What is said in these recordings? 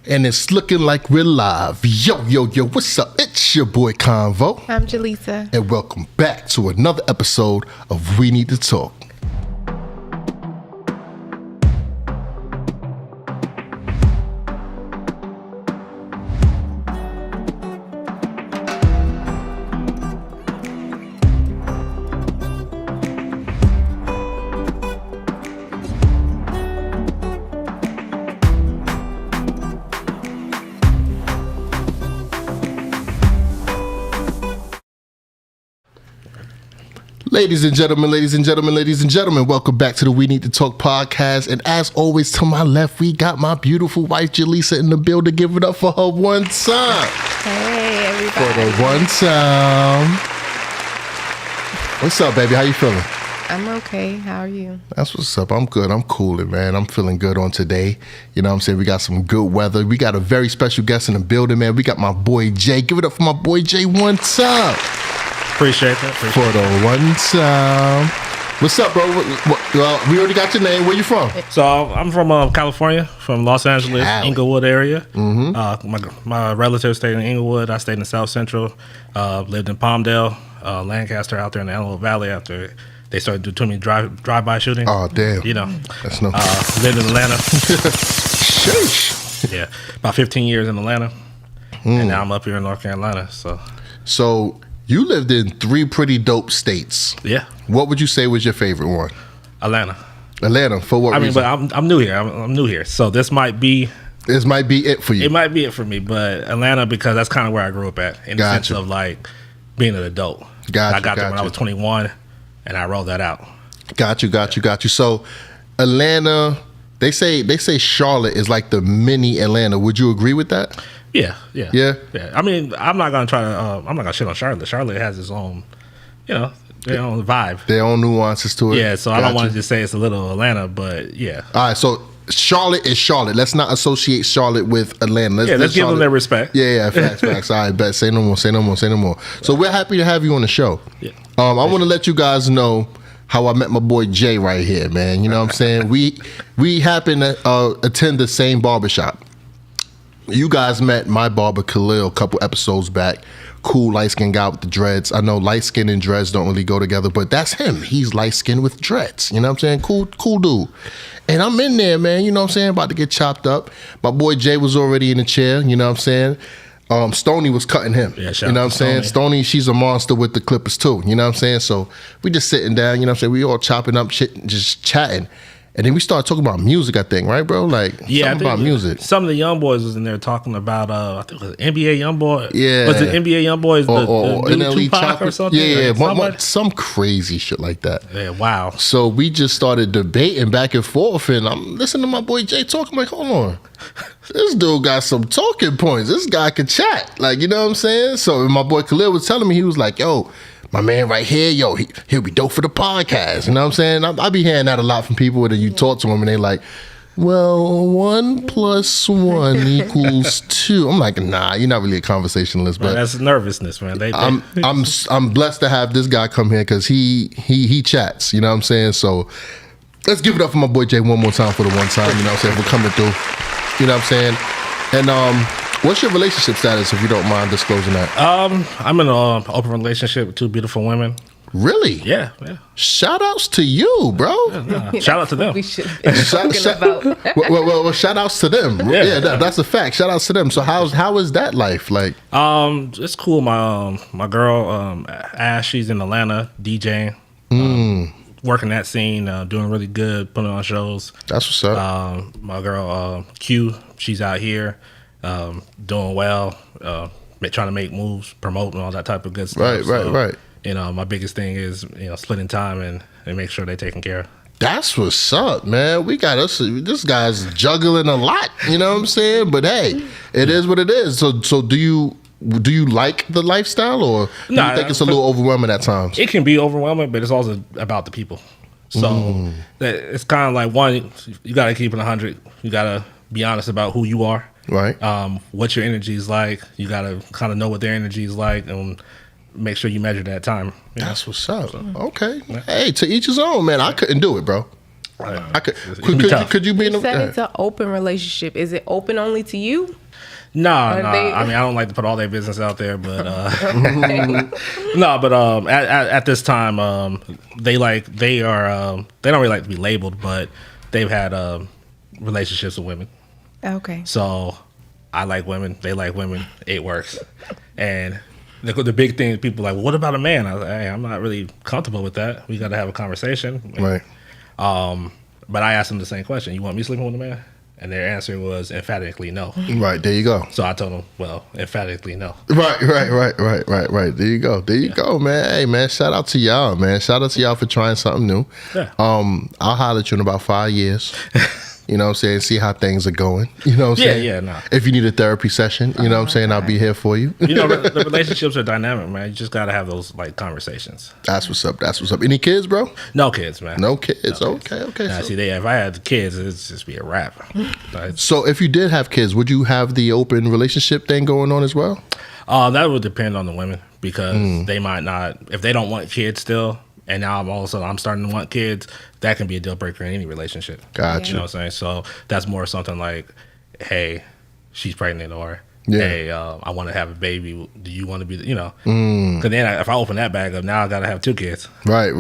And it's looking like we're live. Yo, what's up? It's your boy Convo. I'm Jaleesa. And welcome back to another episode of We Need to Talk. Ladies and gentlemen, welcome back to the We Need to Talk podcast. And as always, to my left, we got my beautiful wife, Jaleesa, in the building. Give it up for her one time. Hey, everybody. For the one time. What's up, baby? How you feeling? I'm okay. How are you? That's what's up. I'm good. I'm cooling, man. I'm feeling good on today. You know what I'm saying? We got some good weather. We got a very special guest in the building, man. We got my boy, Jay. Give it up for my boy, Jay, one time. Appreciate that. For the one time. What's up, bro? We already got your name. Where you from? So I'm from California, from Los Angeles, Inglewood area. Mm-hmm. My relatives stayed in Inglewood. I stayed in South Central. Lived in Palmdale, Lancaster, out there in the Antelope Valley after they started doing too many drive-by shooting. Oh, damn. You know. That's no. Lived in Atlanta. Sheesh. Yeah, about 15 years in Atlanta, and now I'm up here in North Carolina. So you lived in 3 pretty dope states. Yeah. What would you say was your favorite one? Atlanta. For what reason? But I'm new here. I'm new here, so this might be it for you. It might be it for me, but Atlanta, because that's kind of where I grew up at, in the sense of like being an adult. I got there when I was 21, and I rolled that out. Got you. So Atlanta, they say Charlotte is like the mini Atlanta. Would you agree with that? Yeah. Yeah. I mean, I'm not gonna shit on Charlotte. Charlotte has its own, their own vibe, their own nuances to it. Yeah. So I don't want to just say it's a little Atlanta, but yeah. All right. So Charlotte is Charlotte. Let's not associate Charlotte with Atlanta. Let's give them their respect. Yeah. Facts. All right, bet. Say no more. So we're happy to have you on the show. Yeah. I want to let you guys know how I met my boy Jay right here, man. You know what I'm saying? We happen to attend the same barbershop. You guys met my barber Khalil a couple episodes back. Cool light-skinned guy with the dreads. I know light-skin and dreads don't really go together, but that's him. He's light-skinned with dreads. You know what I'm saying? Cool dude. And I'm in there, man. You know what I'm saying? About to get chopped up. My boy Jay was already in the chair. You know what I'm saying? Stoney was cutting him. Yeah, you know what I'm saying? Stoney, she's a monster with the clippers too. You know what I'm saying? So we just sitting down. You know what I'm saying? We all chopping up shit, just chatting. And then we started talking about music, I think, right, bro? Like, something about music. Some of the young boys was in there talking about, I think it was NBA Youngboy. Yeah. Was it NBA Youngboys, the new Tupac or something? Yeah. Some crazy shit like that. Yeah, wow. So we just started debating back and forth, and I'm listening to my boy Jay talking. I'm like, hold on. This dude got some talking points. This guy can chat. Like, you know what I'm saying? So my boy Khalil was telling me, he was like, yo, my man right here, he'll be dope for the podcast. You know what I'm saying? I be hearing that a lot from people when you talk to them and they like, well, 1 + 1 equals 2. I'm like, nah, you're not really a conversationalist. But that's nervousness, man. I'm blessed to have this guy come here because he chats. You know what I'm saying? So let's give it up for my boy Jay one more time for the one time. You know what I'm saying? For coming through. You know what I'm saying? And what's your relationship status, if you don't mind disclosing that? I'm in an open relationship with 2 beautiful women. Really? Yeah. Shout outs to you, bro. Yeah. Shout out to them. We should be talking about. Well, shout outs to them. Yeah, that's a fact. Shout outs to them. So how is that life like? It's cool. My girl Ash, she's in Atlanta DJing. Working that scene, doing really good, putting on shows. That's what's up. My girl Q, she's out here doing well, trying to make moves, promoting all that type of good stuff. Right. My biggest thing is splitting time and make sure they're taken care of. That's what's up, man. We got us. This guy's juggling a lot. You know what I'm saying? But hey, it is what it is. So do you like the lifestyle, or do you think it's a little overwhelming at times? It can be overwhelming, but it's also about the people. So it's kind of like, one, you got to keep it 100. You got to be honest about who you are. Right. What your energy is like. You got to kind of know what their energy is like and make sure you measure that time. That's what's up. Okay. Yeah. Hey, to each his own, man. I couldn't do it, bro. Could you be in You said a it's an open relationship. Is it open only to you? No, Are no. they- I mean, I don't like to put all their business out there, but no. But at this time, they don't really like to be labeled, but they've had relationships with women. Okay. So I like women, they like women. It works, and the big thing people are like, well, what about a man? I was like, hey, I'm not really comfortable with that. We got to have a conversation, right? But I asked them the same question: you want me sleeping with a man? And their answer was emphatically no. Right, there you go. So I told them, well, emphatically no. Right. There you go, man. Hey, man, shout out to y'all, man. Shout out to y'all for trying something new. Yeah. I'll holler at you in about 5 years. You know what I'm saying? See how things are going. You know what I'm saying? Yeah, no. If you need a therapy session, you know what I'm saying? I'll be here for you. You know, the relationships are dynamic, man. You just got to have those like conversations. That's what's up. Any kids, bro? No kids, man. No kids. Okay. Nah, see, if I had kids, it'd just be a wrap. So if you did have kids, would you have the open relationship thing going on as well? That would depend on the women because they might not, if they don't want kids still, and now I'm starting to want kids, that can be a deal breaker in any relationship. Gotcha. You know what I'm saying? So that's more something like, hey, she's pregnant, or Yeah. hey, I want to have a baby. Do you want to be, Because then if I open that bag up, now I got to have 2 kids. Right.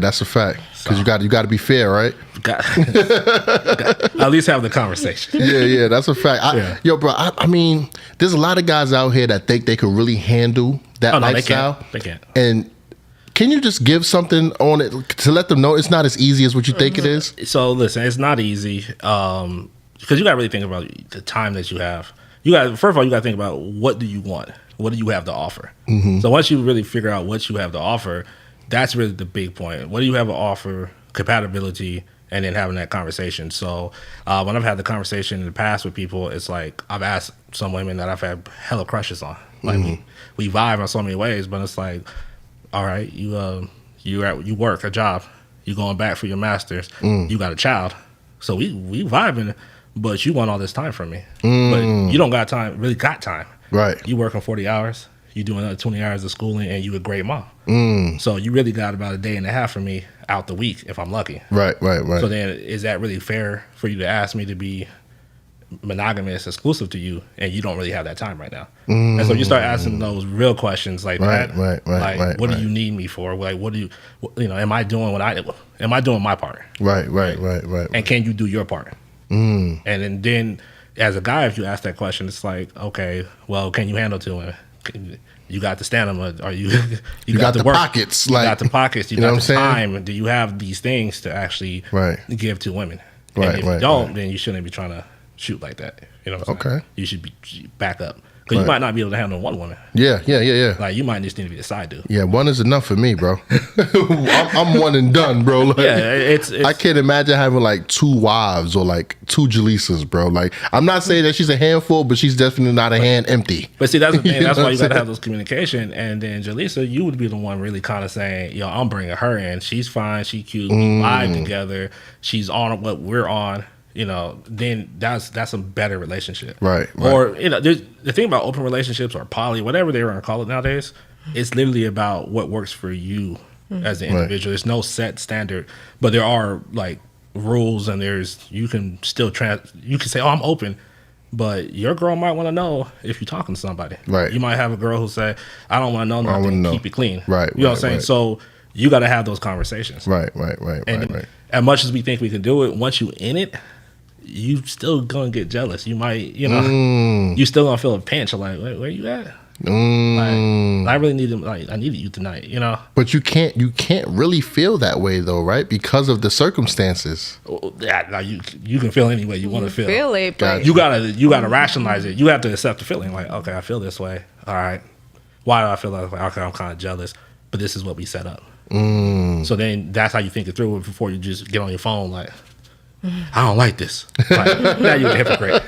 That's a fact. Because you got to be fair, right? Got at least have the conversation. Yeah, that's a fact. Yo, bro, I mean, there's a lot of guys out here that think they can really handle that lifestyle. They can't. And can you just give something on it to let them know it's not as easy as what you think it is? So listen, it's not easy because you got to really think about the time that you have. First of all, you got to think about what do you want? What do you have to offer? Mm-hmm. So once you really figure out what you have to offer, that's really the big point. What do you have to offer? Compatibility, and then having that conversation. So when I've had the conversation in the past with people, it's like I've asked some women that I've had hella crushes on. Like we vibe in so many ways, but it's like, all right, you work a job, you going back for your master's, you got a child, so we vibing, but you want all this time from me, but you don't got time. Right? You working 40 hours, you doing another 20 hours of schooling, and you a great mom. So you really got about a day and a half from me out the week if I'm lucky. Right. So then, is that really fair for you to ask me to be monogamous, exclusive to you, and you don't really have that time right now? And so you start asking those real questions like that. Right. What do you need me for? Like, what do you am I doing am I doing my part? Right. And can you do your part? And then as a guy, if you ask that question, it's like, okay, well, can you handle 2 women? You got the stamina, or you got the work, pockets, you got the pockets, you got the time. time. Do you have these things to actually give to women? Right, and if you don't, then you shouldn't be trying to shoot like that. You know what I'm saying? You should be back up. Because you might not be able to handle 1 woman. Yeah. Like, you might just need to be a side dude. Yeah, 1 is enough for me, bro. I'm 1 and done, bro. Like, it's I can't imagine having like 2 wives or like 2 Jaleesas, bro. Like, I'm not saying that she's a handful, but she's definitely not a hand empty. But see, that's the thing. That's why you got to have those communication. And then Jaleesa, you would be the one really kind of saying, yo, I'm bringing her in. She's fine. She cute. We vibe together. She's on what we're on. Then that's a better relationship. Right. Or, the thing about open relationships or poly, whatever they want to call it nowadays, it's literally about what works for you as an individual. There's no set standard, but there are like rules, and you can still you can say, oh, I'm open, but your girl might want to know if you're talking to somebody. Right. You might have a girl who say, I don't want to know nothing, keep it clean. Right. You know what I'm saying? So you got to have those conversations. Right. And as much as we think we can do it, once you in it, you still gonna get jealous. You might, you still gonna feel a pinch. Like, where you at? Like, I really need him. Like, I needed you tonight. But you can't really feel that way though, right? Because of the circumstances. Yeah, now you can feel any way you want to feel. Feel it, but you gotta rationalize it. You have to accept the feeling. Like, okay, I feel this way. All right, why do I feel like okay, I'm kind of jealous? But this is what we set up. So then that's how you think it through before you just get on your phone like, I don't like this. Like, now you're a hypocrite.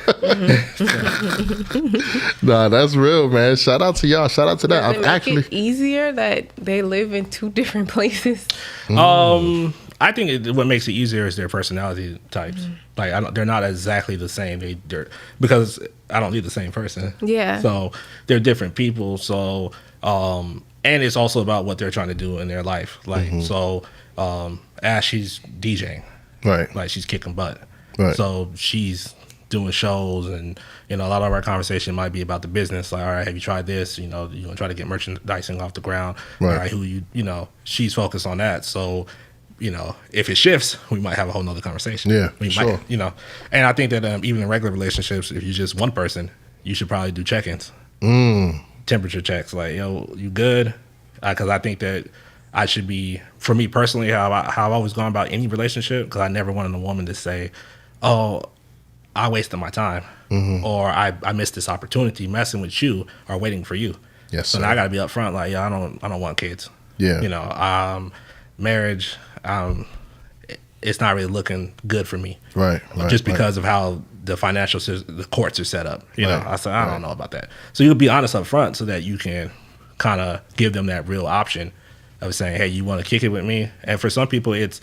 Nah, that's real, man. Shout out to y'all. Shout out to that. Does it make it easier that they live in 2 different places? I think what makes it easier is their personality types. Like, they're not exactly the same. Because I don't need the same person. Yeah. So they're different people. So and it's also about what they're trying to do in their life. Like so, Ash, she's DJing. Right. Like she's kicking butt. Right. So she's doing shows, and a lot of our conversation might be about the business. Like, all right, have you tried this? You want to try to get merchandising off the ground. Right. All right, she's focused on that. So, if it shifts, we might have a whole nother conversation. Yeah, we sure. might, and I think that even in regular relationships, if you're just one person, you should probably do check-ins, temperature checks. Like, yo, you good? Because I think that I should be, for me personally, how I've always gone about any relationship, because I never wanted a woman to say, oh, I wasted my time, or I missed this opportunity messing with you or waiting for you. Yes, so sir. now I got to be upfront, like, I don't want kids. Yeah. Marriage, it's not really looking good for me. Right. Just because of how the the courts are set up. I said, I don't know about that. So you'll be honest up front so that you can kind of give them that real option of saying, hey, you want to kick it with me? And for some people, it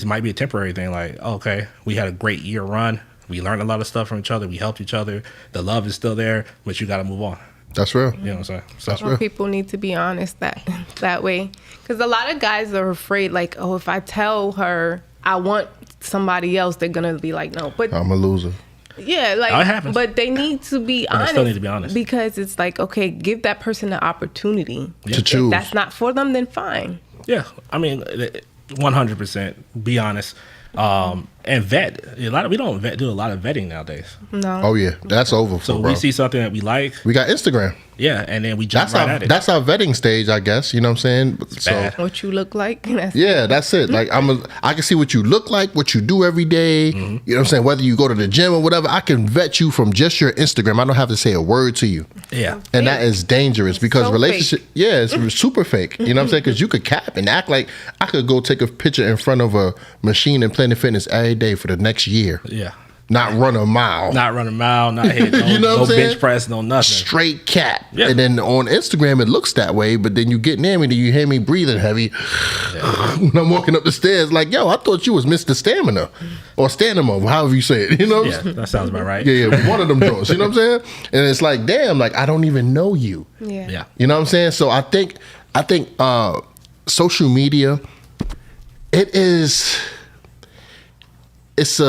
might be a temporary thing. Like, okay, we had a great year run. We learned a lot of stuff from each other. We helped each other. The love is still there, but you got to move on. That's real. You know what I'm saying? So, That's real. People need to be honest that way. Because a lot of guys are afraid, like, oh, if I tell her I want somebody else, they're going to be like, no. But I'm a loser. yeah, like, it happens. but they need to be But they honest. still need to be honest. Because it's like, okay, give that person the opportunity. To choose. If that's not for them, then fine. yeah, I mean, 100% be honest. And vet. We don't do a lot of vetting nowadays. No. Oh yeah, that's over for So bro. we see something that we like, We got Instagram. yeah, and then we jump That's right our at it. that's our vetting stage, I guess. You know what I'm saying? bad. What you look like. That's Yeah, that's it. Like I can see what you look like, what you do every day. You know what I'm saying? Whether you go to the gym or whatever, I can vet you from just your Instagram. I don't have to say a word to you. Yeah. And that is dangerous because so relationship, yeah, it's super fake. You know what I'm saying? Because you could cap and act like I could go take a picture in front of a machine in Planet Fitness every day for the next year, Yeah. not run a mile. Not running a mile, not hit no, You know what no I'm saying? bench press, no nothing. Straight cap. Yeah. And then on Instagram, it looks that way, but then you get near me, then you hear me breathing heavy. When I'm walking up the stairs, like, yo, I thought you was Mr. Stamina or Stamina, however you say it. You know what I'm Yeah, saying? that sounds about right. Yeah, one of them joints. You know what I'm saying? And it's like, damn, like, I don't even know you. yeah. Yeah. You know what I'm saying? So I think social media, it's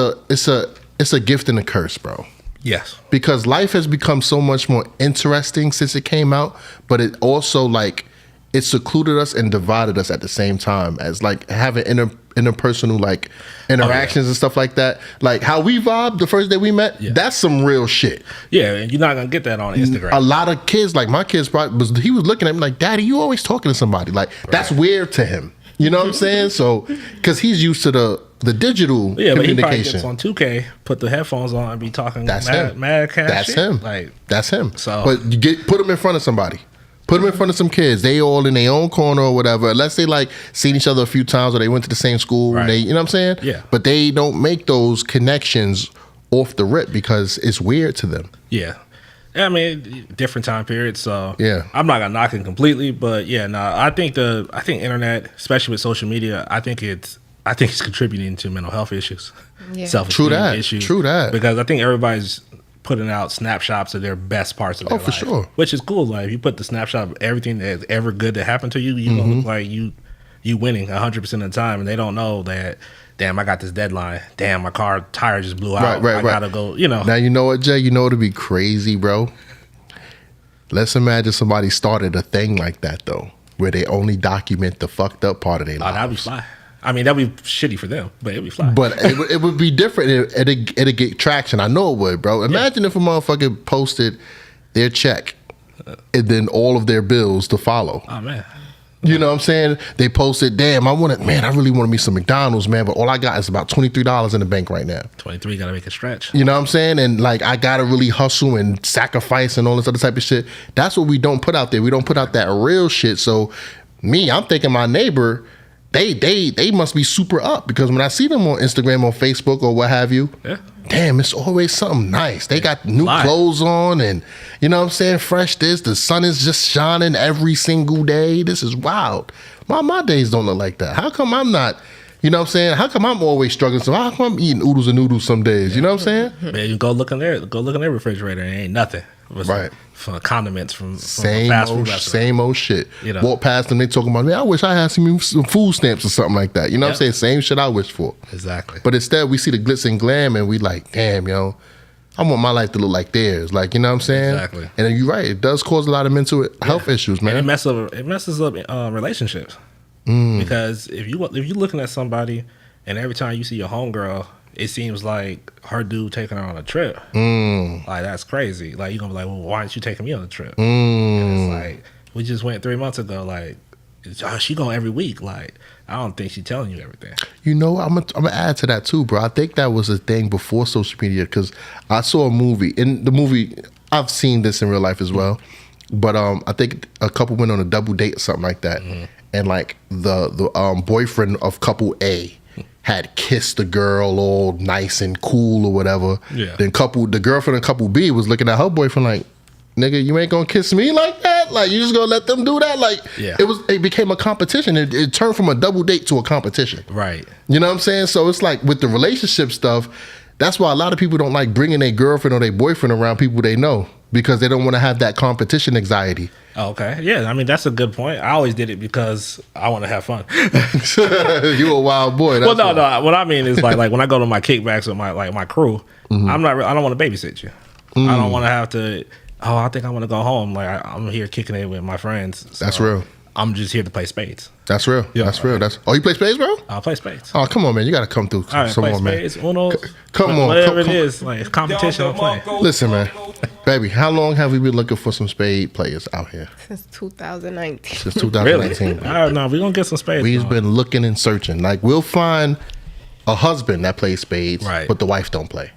a gift and a curse, bro. Yes. Because life has become so much more interesting since it came out, but it also like it secluded us and divided us at the same time as like having interpersonal like interactions and stuff like that. Like how we vibed the first day we met, that's some real shit. Yeah, and you're not gonna get that on Instagram. A lot of kids, like my kids, he was looking at me like, "Daddy, you always talking to somebody." Like that's weird to him. You know what I'm saying? So, because he's used to the digital Yeah, but he probably communication. gets on 2K, put the headphones on, and be talking That's mad, him. mad cash That's shit. him. Like, That's him. So- but you put him in front of somebody. Put them in front of some kids. They all in their own corner or whatever. Unless they like seen each other a few times or they went to the same school. Right. And they, you know what I'm saying? Yeah. But they don't make those connections off the rip because it's weird to them. yeah. I mean, different time periods. So Yeah. I'm not gonna knock it completely, but yeah, no. I think internet, especially with social media, I think it's contributing to mental health issues, Yeah. self-esteem True that. issues. True that. Because I think everybody's putting out snapshots of their best parts of their for life, sure. which is cool. Like if you put the snapshot of everything that's ever good that happened to you, you Mm-hmm. gonna look like you winning 100% of the time, and they don't know that. Damn, I got this deadline. Damn, my car tire just blew out. Right. I gotta go. You know. Now, you know what, Jay? You know it'd be crazy, bro? Let's imagine somebody started a thing like that, though, where they only document the fucked up part of their lives. That'd be fly. I mean, that'd be shitty for them, but it'd be fly. But it would be different. It'd get traction. I know it would, bro. Imagine if a motherfucker posted their check and then all of their bills to follow. Oh man. You know what I'm saying? They posted, damn, I really want me some McDonald's, man, but all I got is about $23 in the bank right now. 23 gotta make a stretch. You know what I'm saying? And like, I gotta really hustle and sacrifice and all this other type of shit. That's what we don't put out there. We don't put out that real shit. So I'm thinking my neighbor, they must be super up because when I see them on Instagram or Facebook or what have you, Yeah. damn, it's always something nice. They got new Fly. clothes on and, you know what I'm saying, fresh this. The sun is just shining every single day. This is wild. My days don't look like that. How come I'm not, You know what I'm saying? How come I'm always struggling? So how come I'm eating oodles and noodles some days? You know what I'm saying? Man, you go look in their refrigerator and ain't nothing. Right. For condiments from Same fast old, food restaurant. same old shit. You know. Walk past them, they talking about, man, I wish I had some food stamps or something like that. You know what I'm saying? Same shit I wish for. Exactly. But instead, we see the glitz and glam, and we like, damn, yo, I want my life to look like theirs. Like, you know what I'm saying? Exactly. And then you're right. It does cause a lot of mental health issues, man. And it messes up relationships. Because if you're looking at somebody, and every time you see your homegirl, it seems like her dude taking her on a trip. Like, that's crazy. Like, you're gonna be like, well, why aren't you taking me on a trip? And it's like, we just went 3 months ago. Like, she go every week. Like, I don't think she's telling you everything. You know, I'm gonna add to that too, bro. I think that was a thing before social media, because I saw a movie. In the movie, I've seen this in real life as well. But I think a couple went on a double date or something like that, and like the boyfriend of couple A had kissed the girl all nice and cool or whatever. Yeah. Then the girlfriend of couple B was looking at her boyfriend like, nigga, you ain't gonna kiss me like that? Like, you just gonna let them do that? Like, it became a competition. It turned from a double date to a competition. Right. You know what I'm saying? So it's like with the relationship stuff, that's why a lot of people don't like bringing their girlfriend or their boyfriend around people they know, because they don't want to have that competition anxiety. Okay. Yeah. I mean, that's a good point. I always did it because I want to have fun. You a wild boy. Well, no. What I mean is like when I go to my kickbacks with my crew, I don't want to babysit you. I don't want to have to. Oh, I think I want to go home. Like, I'm here kicking it with my friends. So that's real. I'm just here to play spades. That's real. Yeah, that's real. You play spades, bro? I'll play spades. Oh, come on, man. You got to come through some more, man. Spades, Uno, come on. Whatever it is, like competition, I'm playing. Listen, man. Baby, how long have we been looking for some spade players out here? Since 2019. Since 2019. Really? All right, now we're going to get some spades. We've been looking and searching. Like, we'll find a husband that plays spades, right, but the wife don't play.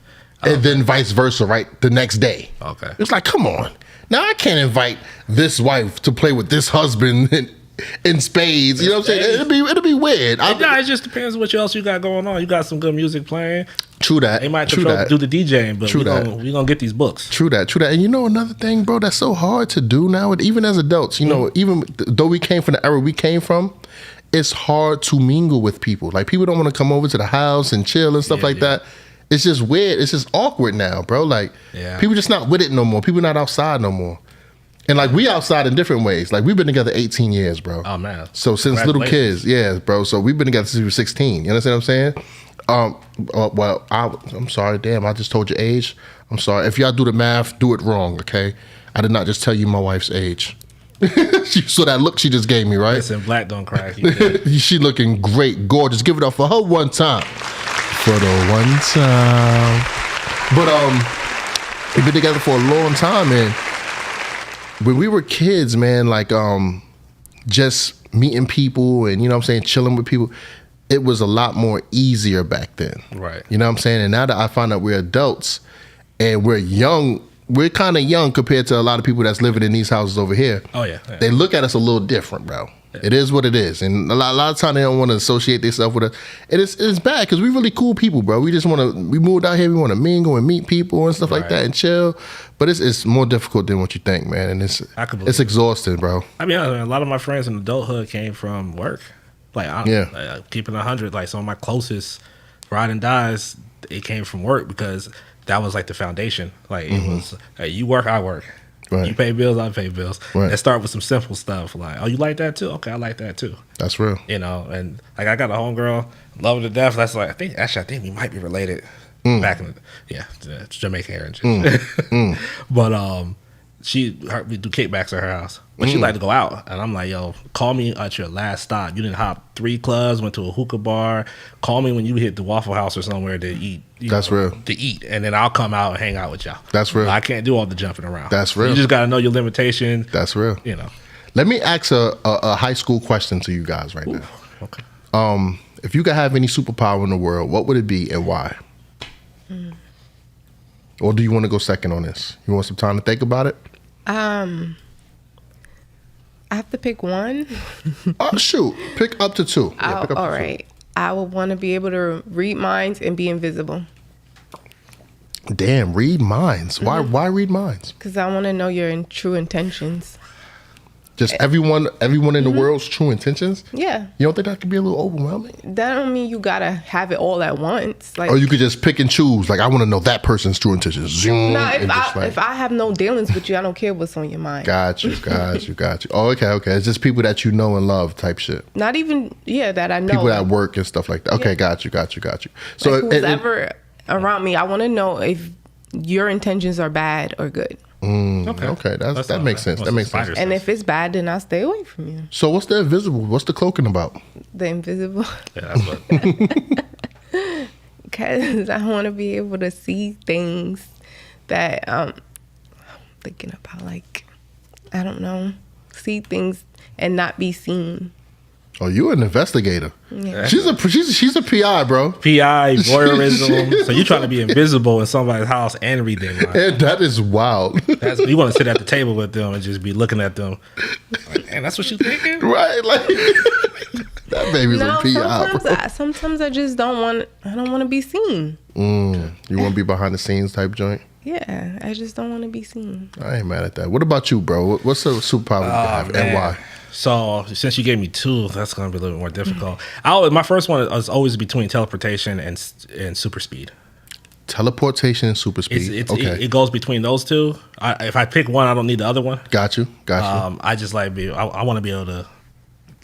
And then vice versa, right, the next day. Okay. It's like, come on. Now I can't invite this wife to play with this husband in spades. You know what I'm saying? It'll be weird. It just depends what else you got going on. You got some good music playing. True that. They might do the DJing, but we're going to get these books. True that. And you know another thing, bro, that's so hard to do now, even as adults, you know, even though we came from the era we came from, it's hard to mingle with people. Like, people don't want to come over to the house and chill and stuff like that. It's just weird. It's just awkward now, bro. Like, people just not with it no more. People not outside no more. And like, we outside in different ways. Like, we've been together 18 years, bro. Oh, man. So since little kids, bro. So we've been together since we were 16. You understand what I'm saying? Well, I'm sorry. Damn, I just told your age. I'm sorry. If y'all do the math, do it wrong, okay? I did not just tell you my wife's age. You saw that look she just gave me, right? Listen, black don't crack. She looking great, gorgeous. Give it up for her one time. For the one time. But we've been together for a long time, and when we were kids, man, like just meeting people and, you know what I'm saying, chilling with people, it was a lot more easier back then. Right. You know what I'm saying? And now that I find out we're adults and we're young, we're kind of young compared to a lot of people that's living in these houses over here. Oh, yeah. They look at us a little different, bro. Yeah. It is what it is. And a lot of times they don't want to associate themselves with us. It's bad because we really cool people, bro. We moved out here, we want to mingle and meet people and stuff like that and chill. But it's more difficult than what you think, man. And it's exhausting, bro. I mean, a lot of my friends in adulthood came from work. Like, keeping 100, like some of my closest ride and dies, it came from work because that was like the foundation. Like, it was, hey, you work, I work. Right. You pay bills, I pay bills. Right. Let's start with some simple stuff like, oh, you like that too? Okay, I like that too. That's real. You know, and like I got a homegirl, love her to death. That's like, I think we might be related back in the Jamaican heritage. But we do kickbacks at her house. But she like to go out. And I'm like, yo, call me at your last stop. You didn't hop 3 clubs, went to a hookah bar. Call me when you hit the Waffle House or somewhere to eat. Real. To eat. And then I'll come out and hang out with y'all. That's real. I can't do all the jumping around. That's real. You just got to know your limitation. That's real. You know. Let me ask a high school question to you guys right now. Okay. If you could have any superpower in the world, what would it be and why? Or do you want to go second on this? You want some time to think about it? I have to pick one. Shoot. Pick up to 2. Yeah, pick up all to right. 2. I would want to be able to read minds and be invisible. Damn, read minds. Why read minds? Because I want to know your true intentions. Just everyone in the world's true intentions? Yeah. You don't think that could be a little overwhelming? That don't mean you gotta have it all at once. Like, Or you could just pick and choose. Like, I want to know that person's true intentions. Zoom. nah, and just like, if I have no dealings with you, I don't care what's on your mind. got you. Oh, okay. It's just people that you know and love type shit. Not even that I know. People at work and stuff like that. Okay, got you. So Like, who's ever around me, I want to know if your intentions are bad or good. okay, that makes sense. That makes sense. And if it's bad, then I'll stay away from you. So what's the invisible? What's the cloaking about? The invisible. Yeah, that's what. Because I want to be able to see things that I'm thinking about. Like, I don't know, see things and not be seen. Oh, you an investigator. Yeah. She's a PI, bro. PI, voyeurism. So you trying to be invisible in somebody's house and read their mind. And that is wild. You want to sit at the table with them and just be looking at them. Like, man, that's what you thinking? Right? Like that baby's a PI. Bro. Sometimes I just don't want. I don't want to be seen. You want to be behind the scenes type joint? Yeah, I just don't want to be seen. I ain't mad at that. What about you, bro? What's the superpower you have and why? So since you gave me two, that's going to be a little bit more difficult. My first one is always between teleportation and super speed. Teleportation and super speed. Okay. It goes between those two. If I pick one, I don't need the other one. Got you. I just like I want to be able to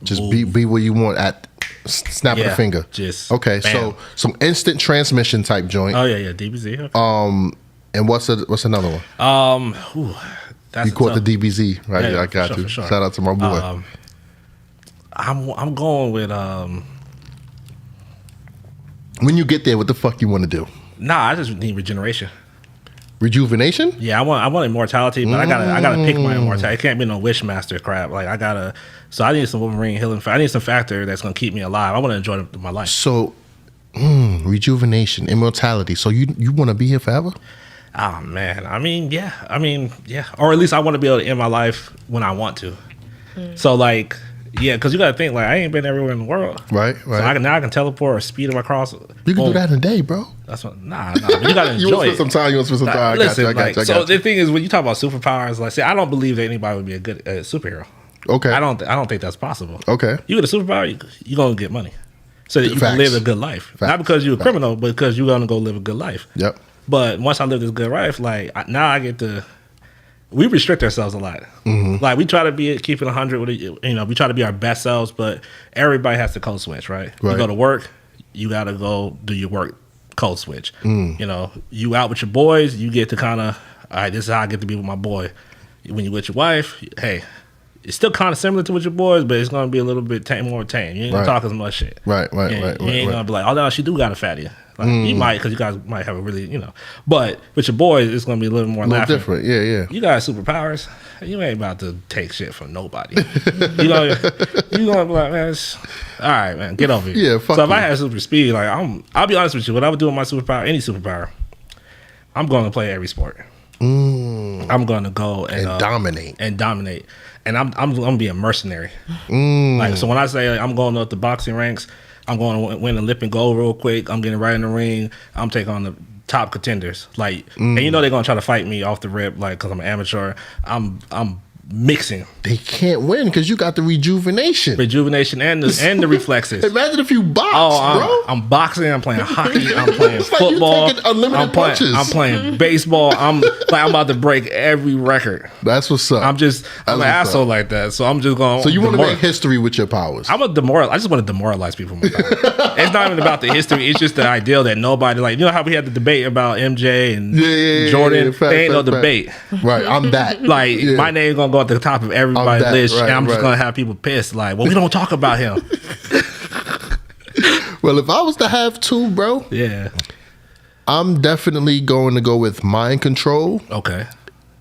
just be where you want at snap of the finger. Just okay. bam. So some instant transmission type joint. Oh yeah, DBZ. Okay. And what's another one? That's you caught the DBZ, right? Yeah, I got you. For sure. Shout out to my boy. I'm going with When you get there, what the fuck you want to do? Nah, I just need regeneration. Rejuvenation? Yeah, I want immortality, but I gotta pick my immortality. It can't be no Wishmaster crap. Like so I need some Wolverine healing. I need some factor that's gonna keep me alive. I want to enjoy my life. So, rejuvenation, immortality. So you want to be here forever? Oh man, I mean, yeah, or at least I want to be able to end my life when I want to. So like, yeah, because you got to think like I ain't been everywhere in the world, right? So I can teleport or speed them across. You can do that in a day, bro. That's what. Nah. But you got to enjoy you want to spend some time. Listen, I got you. So the thing is, when you talk about superpowers, like, see, I don't believe that anybody would be a good superhero. Okay. I don't think that's possible. Okay. You get a superpower, you gonna get money, so that you can live a good life. Facts. Not because you're a criminal, but because you're gonna go live a good life. Yep. But once I live this good life, like now I get to. We restrict ourselves a lot. Like we try to keep it 100 with it, we try to be our best selves, but everybody has to code switch, right? You go to work, you got to go do your work, code switch. You out with your boys, you get to kind of, all right, this is how I get to be with my boy. When you with your wife, hey, it's still kind of similar to with your boys, but it's going to be a little bit more tame. You ain't going to talk as much shit. Right. You ain't going to be like, oh, no, she do got a fatty. Like, you might, because you guys might have a really, But with your boys, it's going to be a little more laughing. Different, yeah. You got superpowers. You ain't about to take shit from nobody. you going to be like, man, all right, man, get over here. Yeah, fuck So if you. I had super speed, like, I'll be honest with you, what I would do with my superpower, any superpower, I'm going to play every sport. I'm going to go and dominate. And I'm going to be a mercenary. Like, so when I say I'm going up the boxing ranks, I'm going to win a lip and gold real quick. I'm getting right in the ring. I'm taking on the top contenders. Like, and they're going to try to fight me off the rip, like, because I'm an amateur. I'm mixing. They can't win because you got the rejuvenation And the reflexes. Imagine if you box, bro. I'm boxing. I'm playing hockey. I'm playing football. Like unlimited punches. I'm playing baseball. I'm about to break every record. That's what's up. I'm an asshole like that. So I'm just going. So you want to make history with your powers? I just want to demoralize people. It's not even about the history. It's just the ideal that nobody how we had the debate about MJ and Jordan. They ain't no debate. Right. I'm that. Like my name's gonna go at the top of everybody's list, and I'm just gonna have people pissed. Like, well, we don't talk about him. Well, if I was to have two, bro, I'm definitely going to go with mind control. Okay.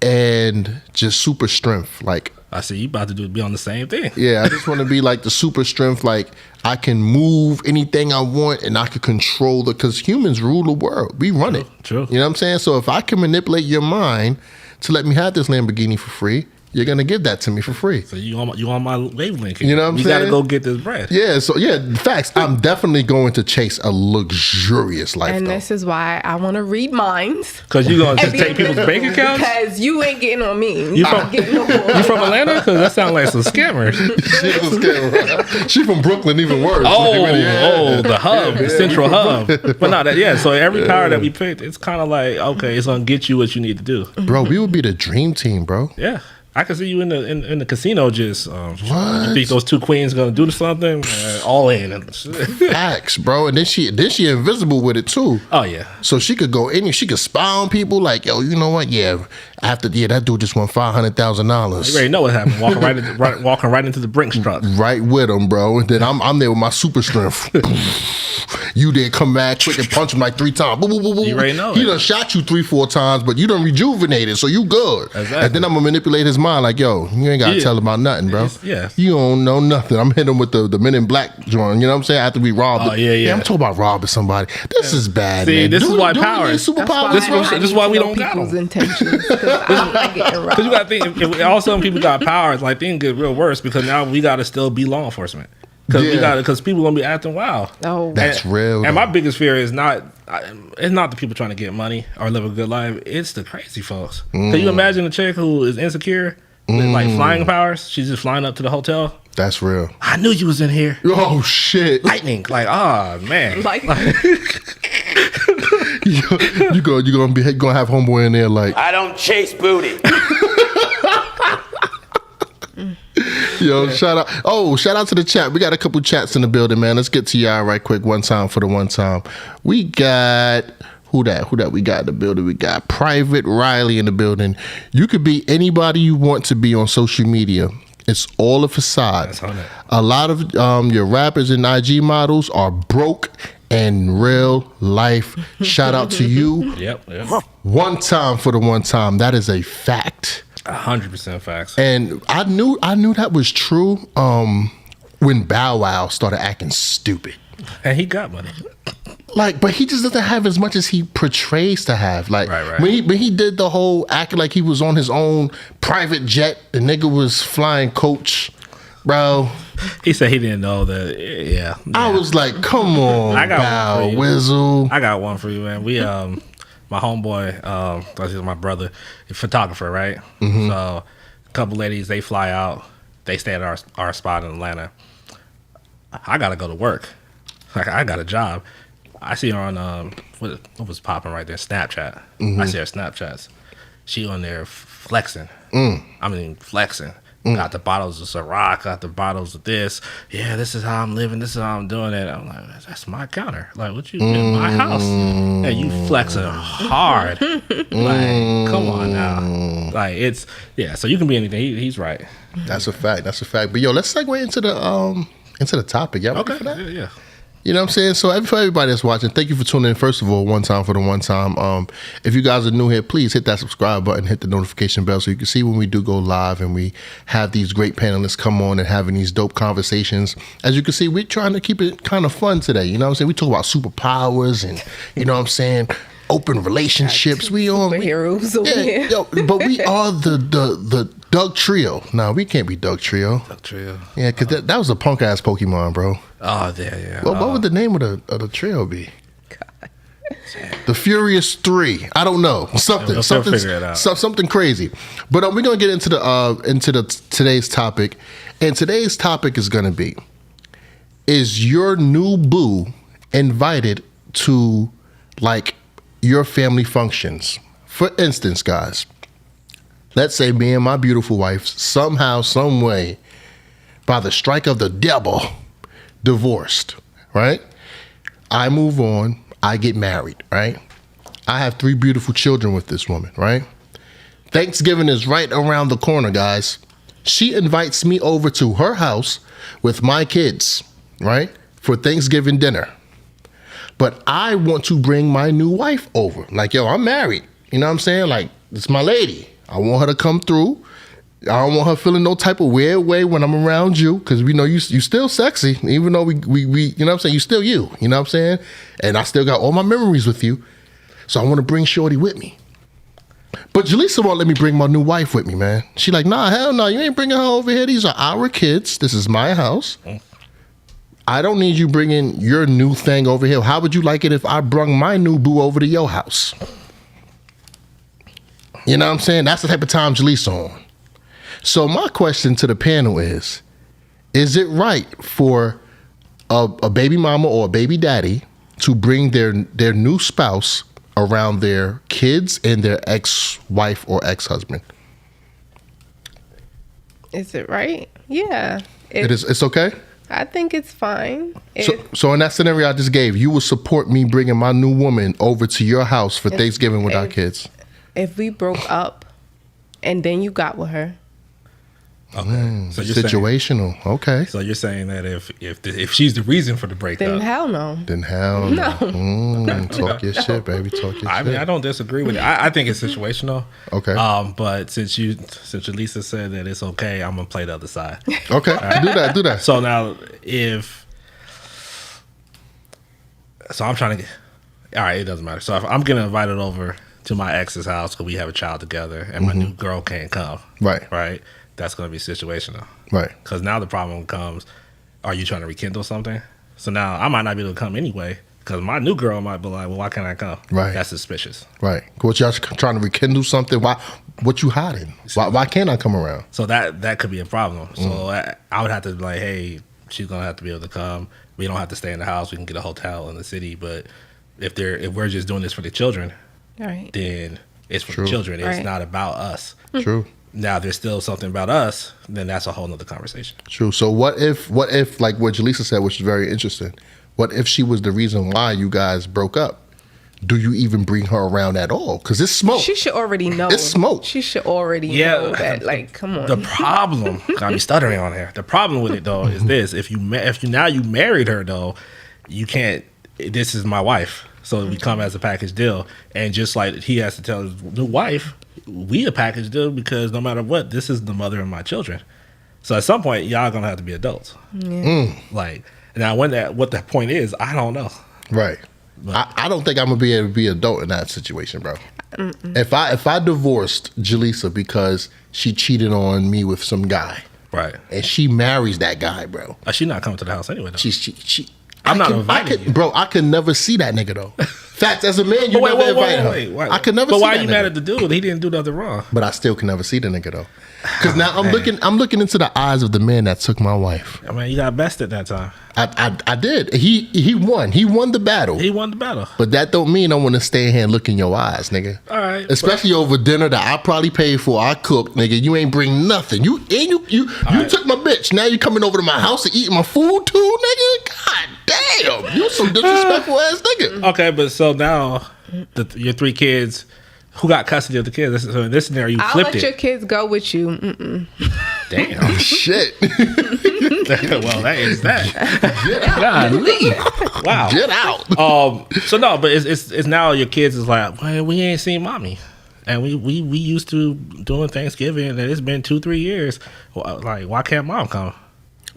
And just super strength. Like, I see you about to be on the same thing. Yeah, I just want to be like the super strength. Like, I can move anything I want, and I can control it because humans rule the world. We run it. True. You know what I'm saying? So if I can manipulate your mind to let me have this Lamborghini for free, you're gonna give that to me for free. So you on my wavelength. You know what I'm saying? You got to go get this bread. Yeah. So facts. I'm definitely going to chase a luxurious life. And this is why I want to read minds. Because you gonna just take people's bank accounts. Because you ain't getting on me. You from Atlanta? Because that sounds like some scammers. She from Brooklyn, even worse. The hub, the central hub. But not that. Yeah. So every power that we picked, it's kind of like, okay, it's gonna get you what you need to do. Bro, we would be the dream team, bro. Yeah. I can see you in the casino just you think those two queens gonna do something? All in. Facts, bro. And then she invisible with it too. Oh yeah. So she could go in, she could spy on people like, yo, you know what? Yeah, that dude just won $500,000. You already know what happened. Walking right into the Brinks truck. Right with him, bro. And then I'm there with my super strength. You did come back quick and punch him like 3 times. Boom, boom, boom, boom. You already know. He done shot you 3-4 times, but you done rejuvenated, so you good. Exactly. And then I'm gonna manipulate his mind like, yo, you ain't gotta tell about nothing, bro. Yeah. You don't know nothing. I'm hitting him with the Men in Black joint. You know what I'm saying? After we robbed. Oh yeah. I'm talking about robbing somebody. This is bad. See, man. this is why powers. This is why we don't got them. Intentions. I'm not getting robbed. Because you gotta think, if all of a sudden people got powers, like things get real worse because now we gotta still be law enforcement. Because people gonna be acting wild. Oh, that's real. And my biggest fear is it's not the people trying to get money or live a good life. It's the crazy folks. Can you imagine a chick who is insecure with like flying powers? She's just flying up to the hotel. That's real. I knew you was in here. Oh shit! Lightning, like, oh man, like you gonna have homeboy in there like, I don't chase booty. Yo, shout out to the chat. We got a couple chats in the building, man. Let's get to y'all right quick. One time for the one time. We got who that we got in the building. We got Private Riley in the building. You could be anybody you want to be on social media. It's all a facade. A lot of your rappers and IG models are broke in real life. Shout out to you. Yep. One time for the one time. That is a fact. 100% facts. And I knew that was true when Bow Wow started acting stupid. And he got money. Like, but he just doesn't have as much as he portrays to have. Like, right. when he did the whole acting like he was on his own private jet, the nigga was flying coach, bro. He said he didn't know that. Yeah. I was like, come on, Bow Wizzle. I got one for you, man. We my homeboy, that's my brother, a photographer, right? Mm-hmm. So a couple ladies, they fly out, they stay at our spot in Atlanta. I gotta go to work. Like, I got a job. I see her on what was popping right there, Snapchat. Mm-hmm. I see her Snapchats. She on there flexing. I mean flexing. Got the bottles of Ciroc, got the bottles of this. Yeah, this is how I'm living. This is how I'm doing it. I'm like, that's my counter. Like, what you in my house? And you flexing hard. Like, come on now. Like, it's so you can be anything. He's right. That's a fact. But yo, let's segue into the topic. Y'all ready for that? Yeah. You know what I'm saying? So for everybody that's watching, thank you for tuning in. First of all, one time for the one time. If you guys are new here, please hit that subscribe button, hit the notification bell so you can see when we do go live and we have these great panelists come on and having these dope conversations. As you can see, we're trying to keep it kind of fun today. You know what I'm saying? We talk about superpowers and, you know what I'm saying, open relationships. We on superheroes over here. Yo, but we are the Doug Trio. No, we can't be Doug Trio. Yeah, because that was a punk ass Pokemon, bro. Oh, yeah. Well, what would the name of the trio be? God. The Furious 3. I don't know. Something crazy. But we're gonna get into today's topic, and today's topic is gonna be: is your new boo invited to like your family functions? For instance, guys, let's say me and my beautiful wife somehow, some way, by the strike of the devil, divorced, right? I move on. I get married, right? I have 3 beautiful children with this woman, right? Thanksgiving is right around the corner, guys. She invites me over to her house with my kids, right? For Thanksgiving dinner. But I want to bring my new wife over. Like, yo, I'm married. You know what I'm saying? Like, it's my lady. I want her to come through. I don't want her feeling no type of weird way when I'm around you, because we know you still sexy, even though we you know what I'm saying, you still you know what I'm saying? And I still got all my memories with you. So I want to bring Shorty with me. But Jaleesa won't let me bring my new wife with me, man. She like, nah, hell no, you ain't bringing her over here. These are our kids. This is my house. I don't need you bringing your new thing over here. How would you like it if I brung my new boo over to your house? You know what I'm saying? That's the type of time Jaleesa on. So my question to the panel is it right for a baby mama or a baby daddy to bring their new spouse around their kids and their ex-wife or ex-husband? Is it right? Yeah. It's okay? I think it's fine. So in that scenario I just gave, you would support me bringing my new woman over to your house for Thanksgiving with our kids? If we broke up and then you got with her. Okay. So you're situational. Okay. So you're saying that if she's the reason for the breakup, then hell no. No. Talk your shit, baby. Talk your shit. I mean, I don't disagree with it. I think it's situational. Okay. But since Elisa said that it's okay, I'm gonna play the other side. Okay. Right. Do that. So now, I'm trying to get. All right, it doesn't matter. So if I'm getting invited over to my ex's house because we have a child together, and my new girl can't come. Right. That's going to be situational. Right. Because now the problem comes, are you trying to rekindle something? So now I might not be able to come anyway because my new girl might be like, well, why can't I come? Right. That's suspicious. Right. What, y'all trying to rekindle something? Why? What you hiding? Why can't I come around? So that could be a problem. So I would have to be like, hey, she's going to have to be able to come. We don't have to stay in the house. We can get a hotel in the city. But if we're just doing this for the children, then it's for the children. It's not about us. True. Now, if there's still something about us, then that's a whole nother conversation. True. So what if like what Jaleesa said, which is very interesting, what if she was the reason why you guys broke up? Do you even bring her around at all? Because it's smoke. She should already know. It's smoke. She should already know that. Like, come on. The problem, got me stuttering on here. The problem with it though is this: if you now you married her though, you can't. This is my wife, so we come as a package deal, and just like he has to tell his new wife, we a package deal because no matter what, this is the mother of my children. So at some point, y'all gonna have to be adults. Yeah. Like now, what that point is, I don't know. Right. I don't think I'm gonna be able to be adult in that situation, bro. If I divorced Jaleesa because she cheated on me with some guy, right, and she marries that guy, bro, she not coming to the house anyway. Though. She I'm not inviting you. Bro, I could never see that nigga though. Facts, as a man, you never invite her. Wait. I could never see that. But why are you nigga. mad at the dude? He didn't do nothing wrong. But I still can never see the nigga though. Because now I'm looking into the eyes of the man that took my wife. I mean, you got bested that time. I did. He won. He won the battle. He won the battle. But that don't mean I want to stay in here and look in your eyes, nigga. All right. Especially over dinner that I probably paid for. I cooked, nigga. You ain't bring nothing. You took my bitch. Now you coming over to my house and eating my food too, nigga? God damn. You some disrespectful ass nigga. Okay, but so now your 3 kids. Who got custody of the kids? So in this scenario, you flipped it. I'll let your kids go with you. Damn. Shit. Well, that is that. Golly. Wow. Get out. So no, but it's now your kids is like, well, we ain't seen mommy, and we used to doing Thanksgiving, and it's been 2-3 years. Like, why can't mom come?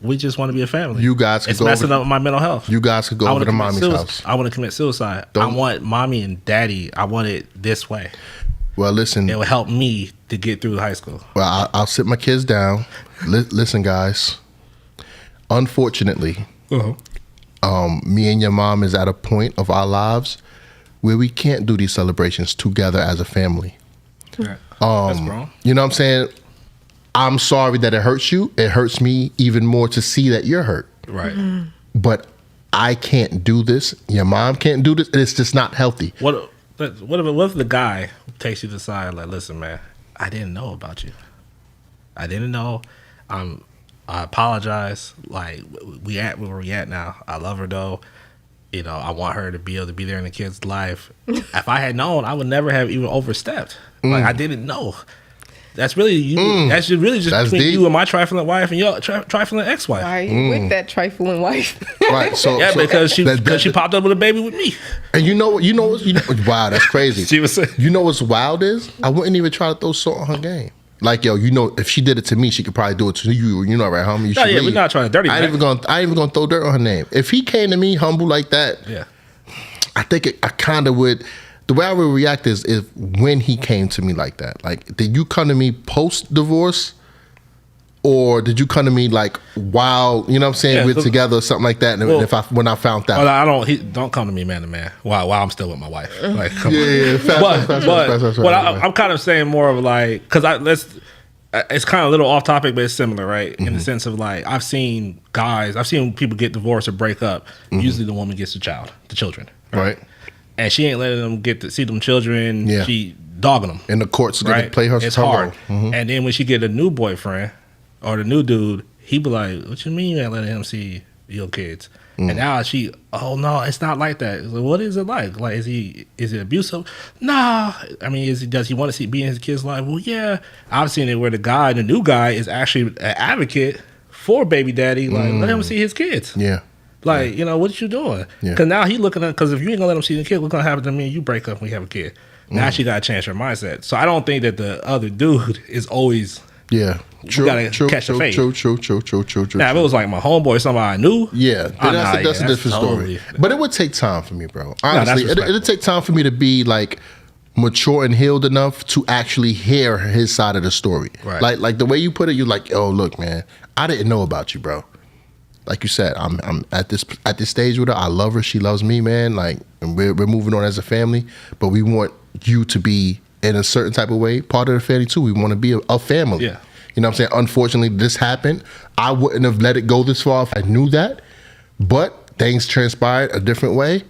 We just want to be a family. You guys could go messing up my mental health. You guys could go over to mommy's house. I want to commit suicide. I want mommy and daddy. I want it this way. Well, listen. It will help me to get through high school. Well, I'll sit my kids down. Listen, guys. Unfortunately, me and your mom is at a point of our lives where we can't do these celebrations together as a family. Right. That's wrong. You know what I'm saying? I'm sorry that it hurts you. It hurts me even more to see that you're hurt. Right. But I can't do this. Your mom can't do this. It's just not healthy. What if the guy takes you to the side like, listen, man, I didn't know about you. I didn't know. I apologize. Like, we at where we at now. I love her though. You know, I want her to be able to be there in the kid's life. If I had known, I would never have even overstepped. Like, I didn't know. That's really you. That's really just between deep. You and my trifling wife and your trifling ex-wife. Why are you with that trifling wife? Right. So because she popped up with a baby with me. And you know, wow, that's crazy. She was saying, you know what's wild is I wouldn't even try to throw salt on her game. Like, yo, you know, if she did it to me, she could probably do it to you. You know, right, homie? Yeah, we're not trying to dirty. I ain't even gonna throw dirt on her name. If he came to me humble like that, yeah, I think I kind of would the way I would react is if when he came to me like that. Like, did you come to me post divorce, or did you come to me like while, you know what I'm saying, we're together or something like that? And when I found out, well, don't come to me man to man while I'm still with my wife. Like, come on. But I'm kind of saying more of like, because it's kind of a little off topic, but it's similar, right? In the sense of like, I've seen people get divorced or break up. Usually the woman gets the children, right? And she ain't letting them get to see them children. Yeah. She dogging them. In the courts, right? Play her. It's hard. And then when she get a new boyfriend or the new dude, he be like, "What you mean you ain't letting him see your kids?" And now oh no, it's not like that. Like, what is it like? Like, is it abusive? Nah. I mean, does he want to be in his kid's life? Well, yeah. I've seen it where the new guy is actually an advocate for baby daddy. Like, let him see his kids. Yeah. Like, what you doing? Because now he looking at, because if you ain't gonna let him see the kid, what's gonna happen to me and you break up when you have a kid? Now she gotta change her mindset. So I don't think that the other dude is always True. Catch the fade. True. Now, if it was like my homeboy or somebody I knew, that's a different story. But it would take time for me, bro. Honestly, it'll take time for me to be like mature and healed enough to actually hear his side of the story. Right. Like the way you put it, you're like, oh, look, man, I didn't know about you, bro. Like you said, I'm at this stage with her. I love her. She loves me, man. Like, and we're moving on as a family. But we want you to be in a certain type of way part of the family too. We want to be a family. Yeah. You know what I'm saying? Unfortunately, this happened. I wouldn't have let it go this far if I knew that. But things transpired a different way.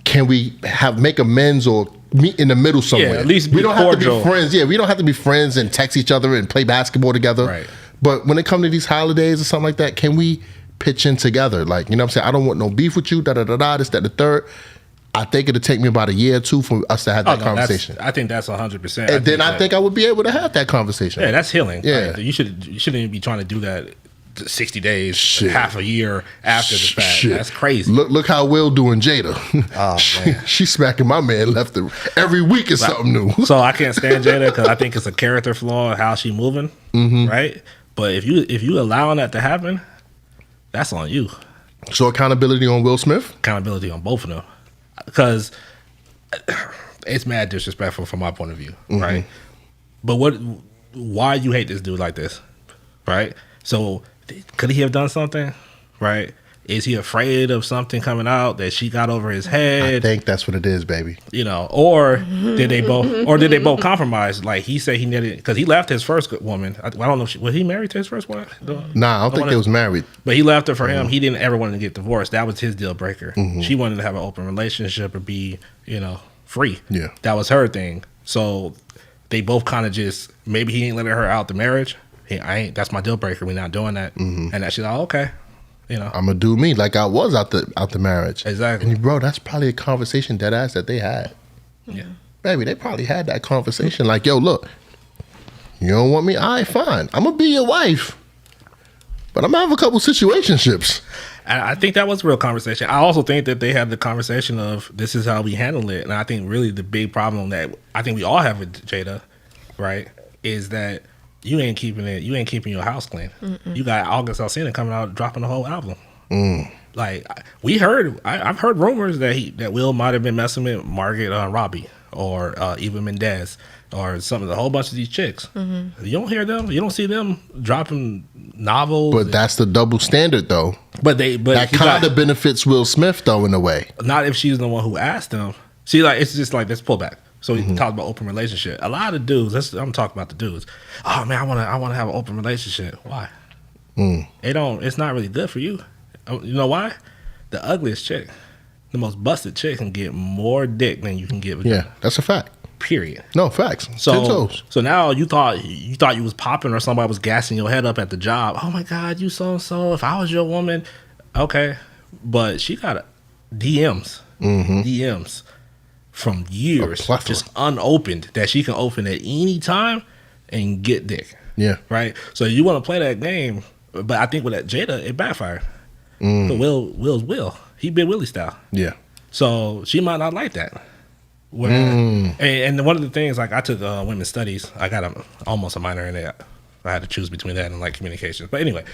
Can we make amends or meet in the middle somewhere? Yeah, at least we don't cordial. have to be friends. Yeah, we don't have to be friends and text each other and play basketball together. Right. But when it comes to these holidays or something like that, can we pitch in together? Like, you know what I'm saying? I don't want no beef with you, this, that, the third. I think it'll take me about a year or two for us to have that conversation. I think that's 100%. And then I think I would be able to have that conversation. Yeah, that's healing. Yeah. Like, you shouldn't even be trying to do that 60 days, half a year after the fact. That's crazy. Look how Will doing Jada. Oh, man. She's smacking my man left every week is something new. So I can't stand Jada because I think it's a character flaw in how she moving, right? But if you allowing that to happen, that's on you. So accountability on Will Smith? Accountability on both of them. Because it's mad disrespectful from my point of view, right? But why you hate this dude like this, right? So could he have done something, right? Is he afraid of something coming out that she got over his head? I think that's what it is, baby. Or did they both compromise? Like he said he needed, because he left his first woman. I don't know, was he married to his first one? Nah, I don't think they was married. But he left her for him. He didn't ever want to get divorced. That was his deal breaker. She wanted to have an open relationship or be, free. Yeah, that was her thing. So they both kind of just, maybe he ain't letting her out the marriage. That's my deal breaker. We're not doing that. And that she's like, okay. I'm gonna do me like I was out the marriage. Exactly. And bro, that's probably a conversation deadass that they had. Yeah. Baby, they probably had that conversation like, yo, look, you don't want me? All right, fine. I'm gonna be your wife. But I'm gonna have a couple situationships. And I think that was a real conversation. I also think that they had the conversation of this is how we handle it. And I think really the big problem that I think we all have with Jada, right, is that you ain't keeping your house clean. You got August Alsina coming out dropping the whole album. Like I've heard rumors that Will might have been messing with Margaret Robbie or Eva Mendes or a whole bunch of these chicks. You don't hear them. You don't see them dropping novels. But that's the double standard, though. But that kind of benefits Will Smith, though, in a way. Not if she's the one who asked them. See, like it's just like let's pull back. So we talked about open relationship. A lot of dudes. I'm talking about the dudes. Oh man, I want to have an open relationship. Why? It's not really good for you. You know why? The ugliest chick, the most busted chick, can get more dick than you can get. Yeah, that's a fact. Period. No facts. 10 toes. So now you thought you was popping or somebody was gassing your head up at the job. Oh my God, you so and so. If I was your woman, okay. But she got DMs. DMs. From years, just unopened, that she can open at any time and get dick. Yeah. Right? So you want to play that game, but I think with that Jada, it backfired. But Will's Will. He been Willie style. Yeah. So she might not like that. And one of the things, like I took women's studies. I got almost a minor in it. I had to choose between that and like communications. But anyway,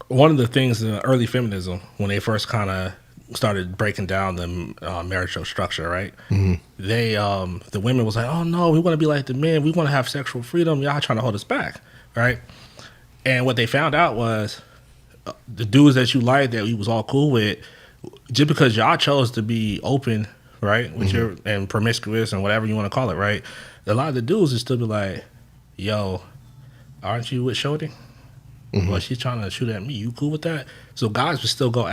one of the things in early feminism, when they first kind of started breaking down the marital structure, right? They the women was like, oh no, we want to be like the men. We want to have sexual freedom. Y'all trying to hold us back, right? And what they found out was the dudes that you liked that we was all cool with, just because y'all chose to be open, right, with your and promiscuous and whatever you want to call it, right? A lot of the dudes would still be like, yo, aren't you with Shorty? Well, she's trying to shoot at me. You cool with that? So guys would still go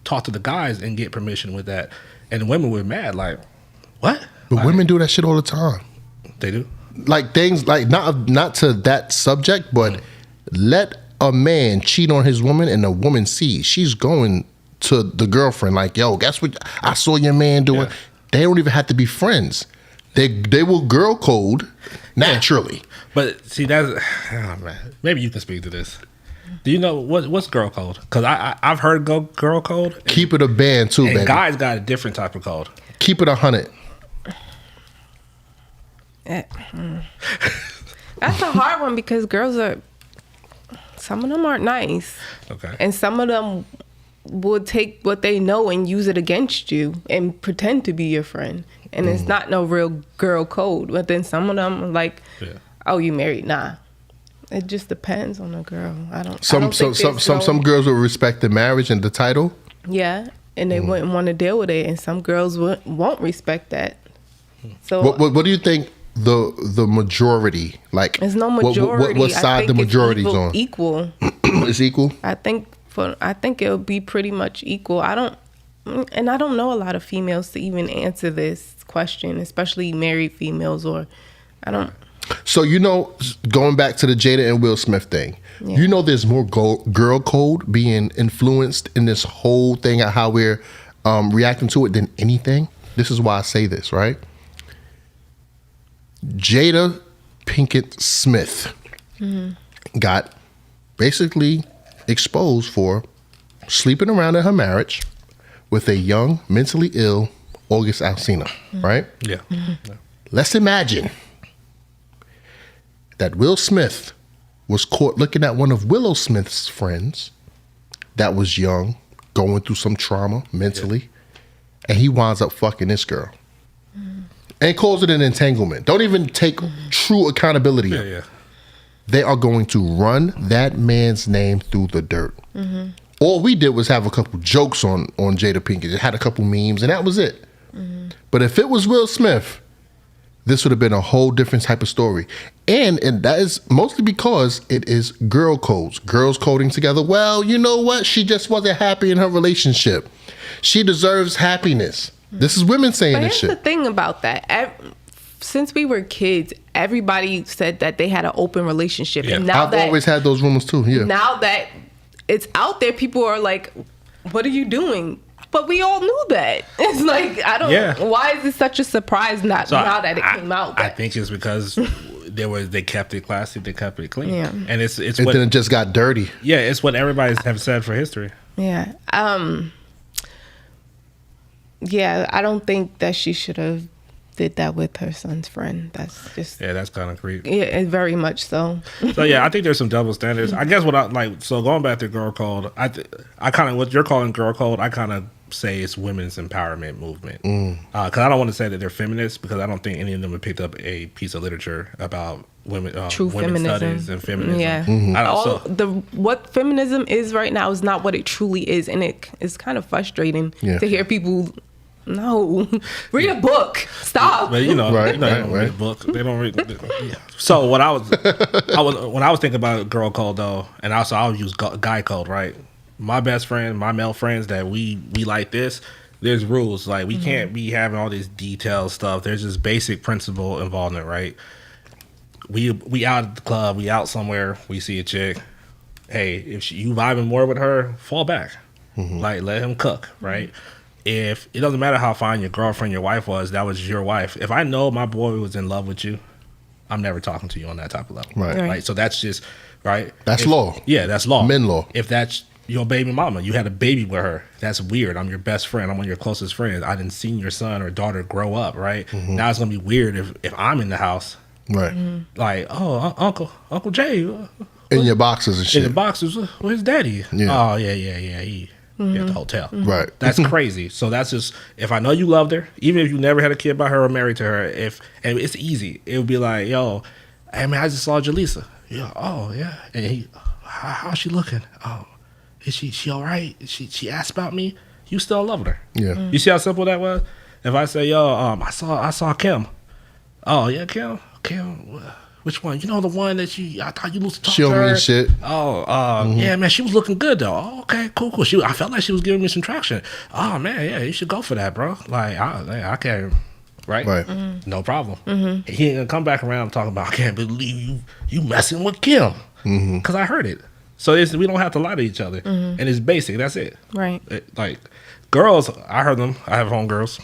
talk to the guys and get permission with that. And the women were mad, like, what? But like, women do that shit all the time. They do? Like things like not to that subject, but let a man cheat on his woman and the woman sees. She's going to the girlfriend like, yo, guess what I saw your man doing? Yeah. They don't even have to be friends. They will girl code naturally. Yeah. But see, that's man. Maybe you can speak to this. Do you know what's girl code? Because I've heard girl code. Keep it a band too, and baby. Guys got a different type of code. Keep it 100. That's a hard one because some of them aren't nice. Okay. And some of them will take what they know and use it against you and pretend to be your friend. And it's not no real girl code. But then some of them are like, oh, you married? Nah. It just depends on the girl. Some girls will respect the marriage and the title. Yeah, and they wouldn't want to deal with it, and some girls won't respect that. So what do you think the majority like? There's no majority. What side the majority's on? Equal. It's equal. I think it'll be pretty much equal. I don't know a lot of females to even answer this question, especially married females, or I don't. So, going back to the Jada and Will Smith thing, there's more girl code being influenced in this whole thing of how we're reacting to it than anything. This is why I say this, right? Jada Pinkett Smith got basically exposed for sleeping around in her marriage with a young, mentally ill August Alsina, right? Yeah. Let's imagine that Will Smith was caught looking at one of Willow Smith's friends that was young, going through some trauma mentally, and he winds up fucking this girl. And calls it an entanglement. Don't even take true accountability. Yeah. They are going to run that man's name through the dirt. All we did was have a couple jokes on Jada Pinkett. It had a couple memes, and that was it. But if it was Will Smith, this would have been a whole different type of story. And that is mostly because it is girl codes. Girls coding together. Well, you know what? She just wasn't happy in her relationship. She deserves happiness. This is women saying this shit. Here's the thing about that. Since we were kids, everybody said that they had an open relationship. Yeah. And now I've always had those rumors too. Yeah. Now that it's out there, people are like, what are you doing? But we all knew that. It's like, why is it such a surprise now that it came out? I think it's because they kept it classy, they kept it clean. Yeah. And it's and then it just got dirty. Yeah, it's what everybody have said for history. Yeah. Yeah, I don't think that she should have did that with her son's friend. That's just... Yeah, that's kind of creepy. Yeah, very much so. So, yeah, I think there's some double standards. I guess so going back to girl code, I kind of, what you're calling girl code, I kind of say it's women's empowerment movement. Because I don't want to say that they're feminists, because I don't think any of them have picked up a piece of literature about women, True women's feminism. studies and feminism. Yeah. What feminism is right now is not what it truly is, and it's kind of frustrating to hear people... No, read a book. Stop. But they don't read a book. They don't read. So when I was thinking about girl code though, and also I'll use guy code. Right, my best friend, my male friends that we like this. There's rules. Like we can't be having all this detailed stuff. There's just basic principle involvement. Right. We out at the club. We out somewhere. We see a chick. Hey, if you vibing more with her, fall back. Like let him cook. Right. If it doesn't matter how fine your girlfriend, your wife was, that was your wife. If I know my boy was in love with you, I'm never talking to you on that type of level. Right. So that's just, right? That's law. Yeah, that's law. Men law. If that's your baby mama, you had a baby with her, that's weird. I'm your best friend. I'm one of your closest friends. I didn't see your son or daughter grow up, right? Now it's going to be weird if I'm in the house. Right. Like, oh, Uncle Jay. In your boxes and shit. In the boxes. Where's daddy? Yeah. Oh, yeah. at the hotel. Right. That's crazy. So that's just, if I know you loved her, even if you never had a kid by her or married to her, and it's easy. It would be like, yo, hey man, I just saw Jaleesa. Yeah. Oh yeah. And he, how's she looking? Oh, is she all right? She asked about me. You still in love with her. Yeah. You see how simple that was? If I say, yo, I saw Kim. Oh yeah, Kim. Which one? You know the one that I thought you used to talk She to don't her? mean shit. Oh, yeah, man, she was looking good though. Oh, okay, cool. I felt like she was giving me some traction. Oh man, yeah, you should go for that, bro. Like I can't, right? Right. No problem. He ain't gonna come back around talking about, I can't believe you messing with Kim, because I heard it. So we don't have to lie to each other, and it's basic. That's it. Right. Like girls, I heard them. I have homegirls.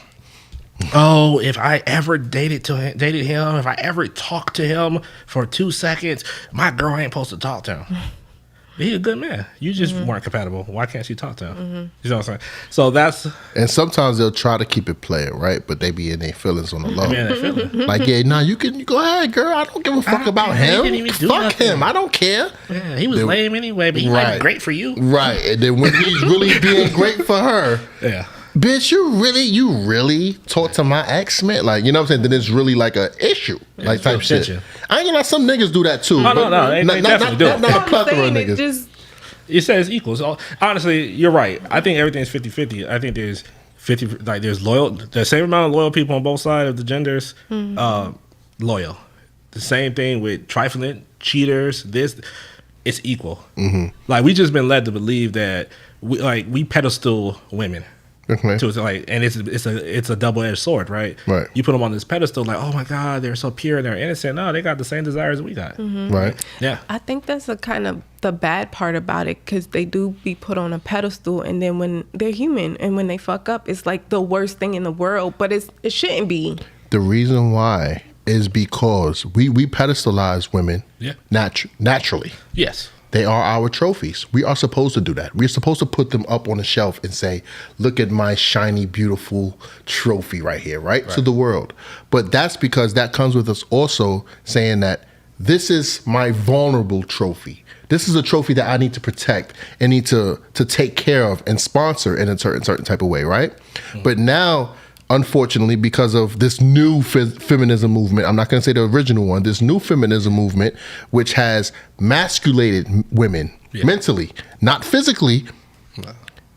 Oh, if I ever dated him, if I ever talked to him for 2 seconds, my girl ain't supposed to talk to him. He's a good man. You just weren't compatible. Why can't she talk to him? You know what I'm saying? So that's... And sometimes they'll try to keep it playing, right? But they be in their feelings on the low. Man, that feeling. Like, yeah, nah, you go ahead, girl. I don't give a fuck about He him. didn't even do Fuck nothing. him. I don't care. Yeah, he was lame anyway, but he might be great for you. Right. And then when he's really being great for her, Yeah. bitch, you really talk to my ex, man? Like, you know what I'm saying? Then it's really like a issue. Like it's type real shit. tension. I ain't gonna lie, some niggas do that too. No, but they definitely do it. Not a plethora of niggas. Just You said it's equal. So honestly, you're right. I think everything's 50-50. I think there's 50, like there's the same amount of loyal people on both sides of the genders, loyal. The same thing with trifling, cheaters, it's equal. Like we just been led to believe that we pedestal women. Okay. To like, and it's a double-edged sword, right? Right. You put them on this pedestal, like, oh my God, they're so pure and they're innocent. No, they got the same desires we got. Right. Yeah. I think that's a kind of the bad part about it, because they do be put on a pedestal, and then when they're human and when they fuck up, it's like the worst thing in the world. But it shouldn't be. The reason why is because we pedestalize women. Yeah. Naturally. Yes. They are our trophies. We are supposed to do that. We're supposed to put them up on a shelf and say, look at my shiny, beautiful trophy right here, right? To the world. But that's because that comes with us also saying that this is my vulnerable trophy. This is a trophy that I need to protect and need to take care of and sponsor in a certain type of way, right? But now, unfortunately, because of this new feminism movement, I'm not going to say the original one, this new feminism movement, which has masculated women mentally, not physically,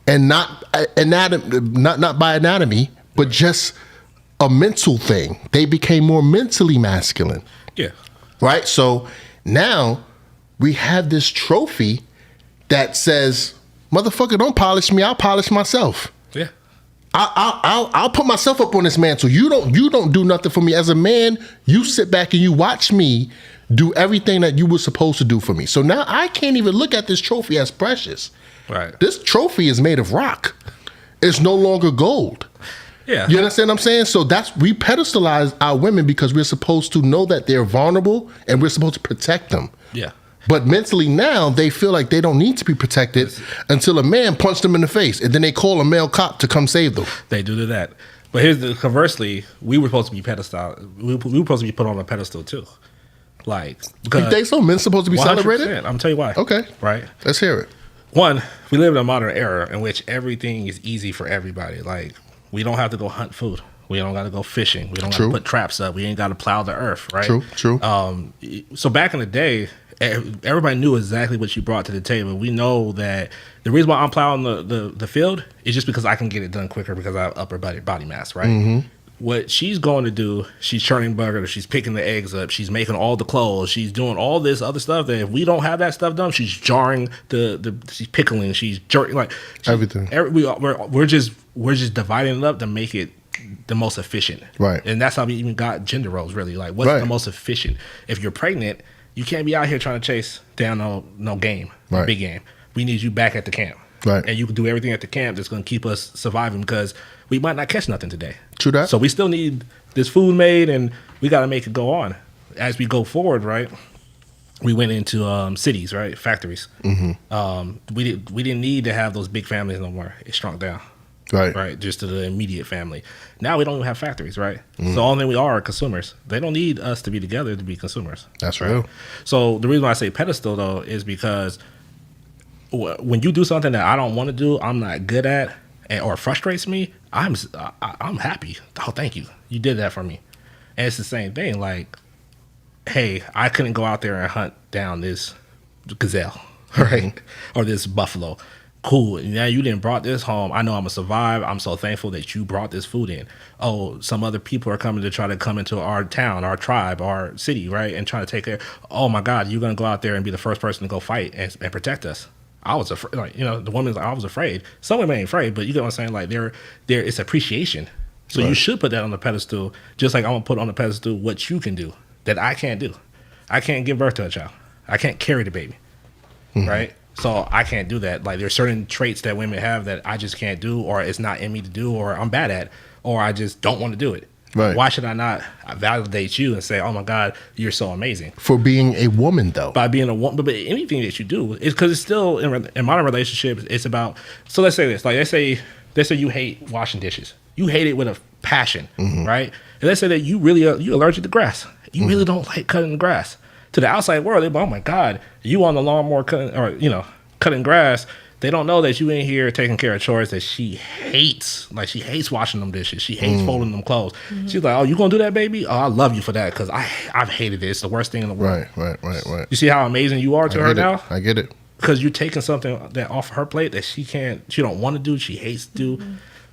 and not by anatomy, but just a mental thing. They became more mentally masculine. Yeah. Right? So now we have this trophy that says, motherfucker, don't polish me, I'll polish myself. Yeah. I'll put myself up on this mantle. You don't do nothing for me. As a man, you sit back and you watch me do everything that you were supposed to do for me. So now I can't even look at this trophy as precious. Right. This trophy is made of rock. It's no longer gold. Yeah. You understand what I'm saying? So we pedestalize our women because we're supposed to know that they're vulnerable and we're supposed to protect them. Yeah. But mentally now, they feel like they don't need to be protected until a man punched them in the face. And then they call a male cop to come save them. They do that. But conversely, we were supposed to be pedestal. We were supposed to be put on a pedestal too. Like, You think so? Men's supposed to be 100%. celebrated? I'm going to tell you why. Okay. Right? Let's hear it. One, we live in a modern era in which everything is easy for everybody. Like, we don't have to go hunt food. We don't got to go fishing. We don't got to put traps up. We ain't got to plow the earth, right? True. So back in the day, everybody knew exactly what you brought to the table. We know that the reason why I'm plowing the field is just because I can get it done quicker because I have upper body mass, right? Mm-hmm. What she's going to do, she's churning butter, she's picking the eggs up, she's making all the clothes, she's doing all this other stuff that if we don't have that stuff done, she's jarring she's pickling, she's jerking, like everything. We're just dividing it up to make it the most efficient, right? And that's how we even got gender roles, really. Like, what's the most efficient? If you're pregnant, you can't be out here trying to chase down no game, no big game. We need you back at the camp. Right. And you can do everything at the camp that's going to keep us surviving because we might not catch nothing today. True that. So we still need this food made and we got to make it go on. As we go forward, right, we went into cities, right, factories. Mm-hmm. We didn't need to have those big families no more. It shrunk down. Right, just to the immediate family. Now we don't even have factories, right? So the only thing we are consumers. They don't need us to be together to be consumers. That's right. So the reason why I say pedestal, though, is because when you do something that I don't want to do, I'm not good at, or frustrates me, I'm happy. Oh, thank you. You did that for me. And it's the same thing. Like, hey, I couldn't go out there and hunt down this gazelle, right? Or this buffalo. Cool. Now you didn't brought this home. I know I'm gonna survive. I'm so thankful that you brought this food in. Oh, some other people are coming to try to come into our town, our tribe, our city, right? And try to take care. Oh my God, you're gonna go out there and be the first person to go fight and protect us. I was afraid, like, the woman's like, I was afraid. Some women ain't afraid, but you get what I'm saying? Like there it's appreciation. So you should put that on the pedestal, just like I'm gonna put on the pedestal what you can do that I can't do. I can't give birth to a child. I can't carry the baby, right? So I can't do that. Like there's certain traits that women have that I just can't do, or it's not in me to do, or I'm bad at, or I just don't want to do it. Right. Why should I not validate you and say, oh my God, you're so amazing? For being a woman, though. By being a woman, but anything that you do, it's because it's still, in modern relationships, it's about, so let's say this, like let's say you hate washing dishes. You hate it with a passion, right? And let's say that you allergic to grass. You really don't like cutting the grass. To the outside world, they're like, oh my God, you on the lawnmower cutting grass. They don't know that you in here taking care of chores that she hates. Like she hates washing them dishes. She hates folding them clothes. She's like, oh, you gonna do that, baby? Oh, I love you for that because I've hated it. It's the worst thing in the world. Right. You see how amazing you are to her now? I get it. Because you're taking something that off her plate that she don't want to do, she hates to do.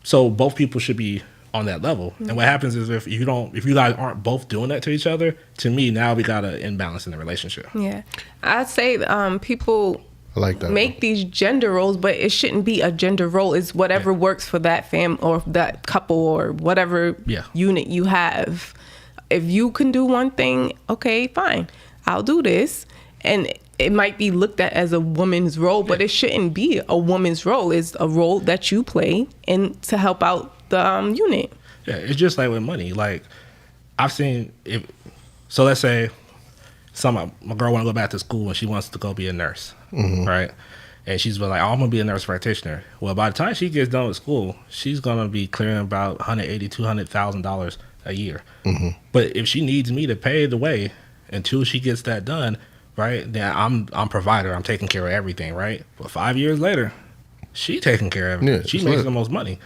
So both people should be on that level. And what happens is if you guys aren't both doing that to each other, to me now we got an imbalance in the relationship. Yeah, I'd say people I like that. make these gender roles, but it shouldn't be a gender role. It's whatever works for that family or that couple or whatever unit you have. If you can do one thing, okay, fine, I'll do this. And it might be looked at as a woman's role, but it shouldn't be a woman's role. It's a role that you play and to help out the unit. Yeah, it's just like with money. Like I've seen so let's say my girl want to go back to school and she wants to go be a nurse, right? And she's been like, oh, I'm gonna be a nurse practitioner. Well, by the time she gets done with school, she's gonna be clearing about $180,000-$200,000 a year. But if she needs me to pay the way until she gets that done, right? Then I'm provider. I'm taking care of everything, right? But 5 years later, she taking care of it. Yeah, she makes the most money.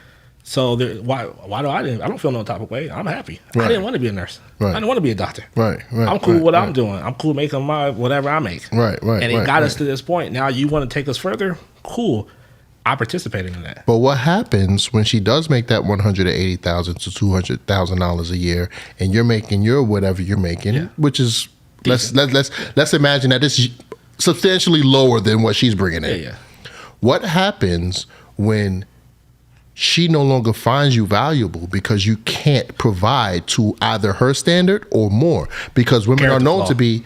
So why do I don't feel no type of way. I'm happy. Right. I didn't want to be a nurse. Right. I didn't want to be a doctor. Right. I'm cool with what I'm doing. I'm cool making my whatever I make. Right. And it got us to this point. Now you want to take us further? Cool. I participated in that. But what happens when she does make that $180,000 to $200,000 a year, and you're making your whatever you're making, which is let's imagine that it's substantially lower than what she's bringing in. Yeah. What happens when she no longer finds you valuable because you can't provide to either her standard or more? Because women are known to be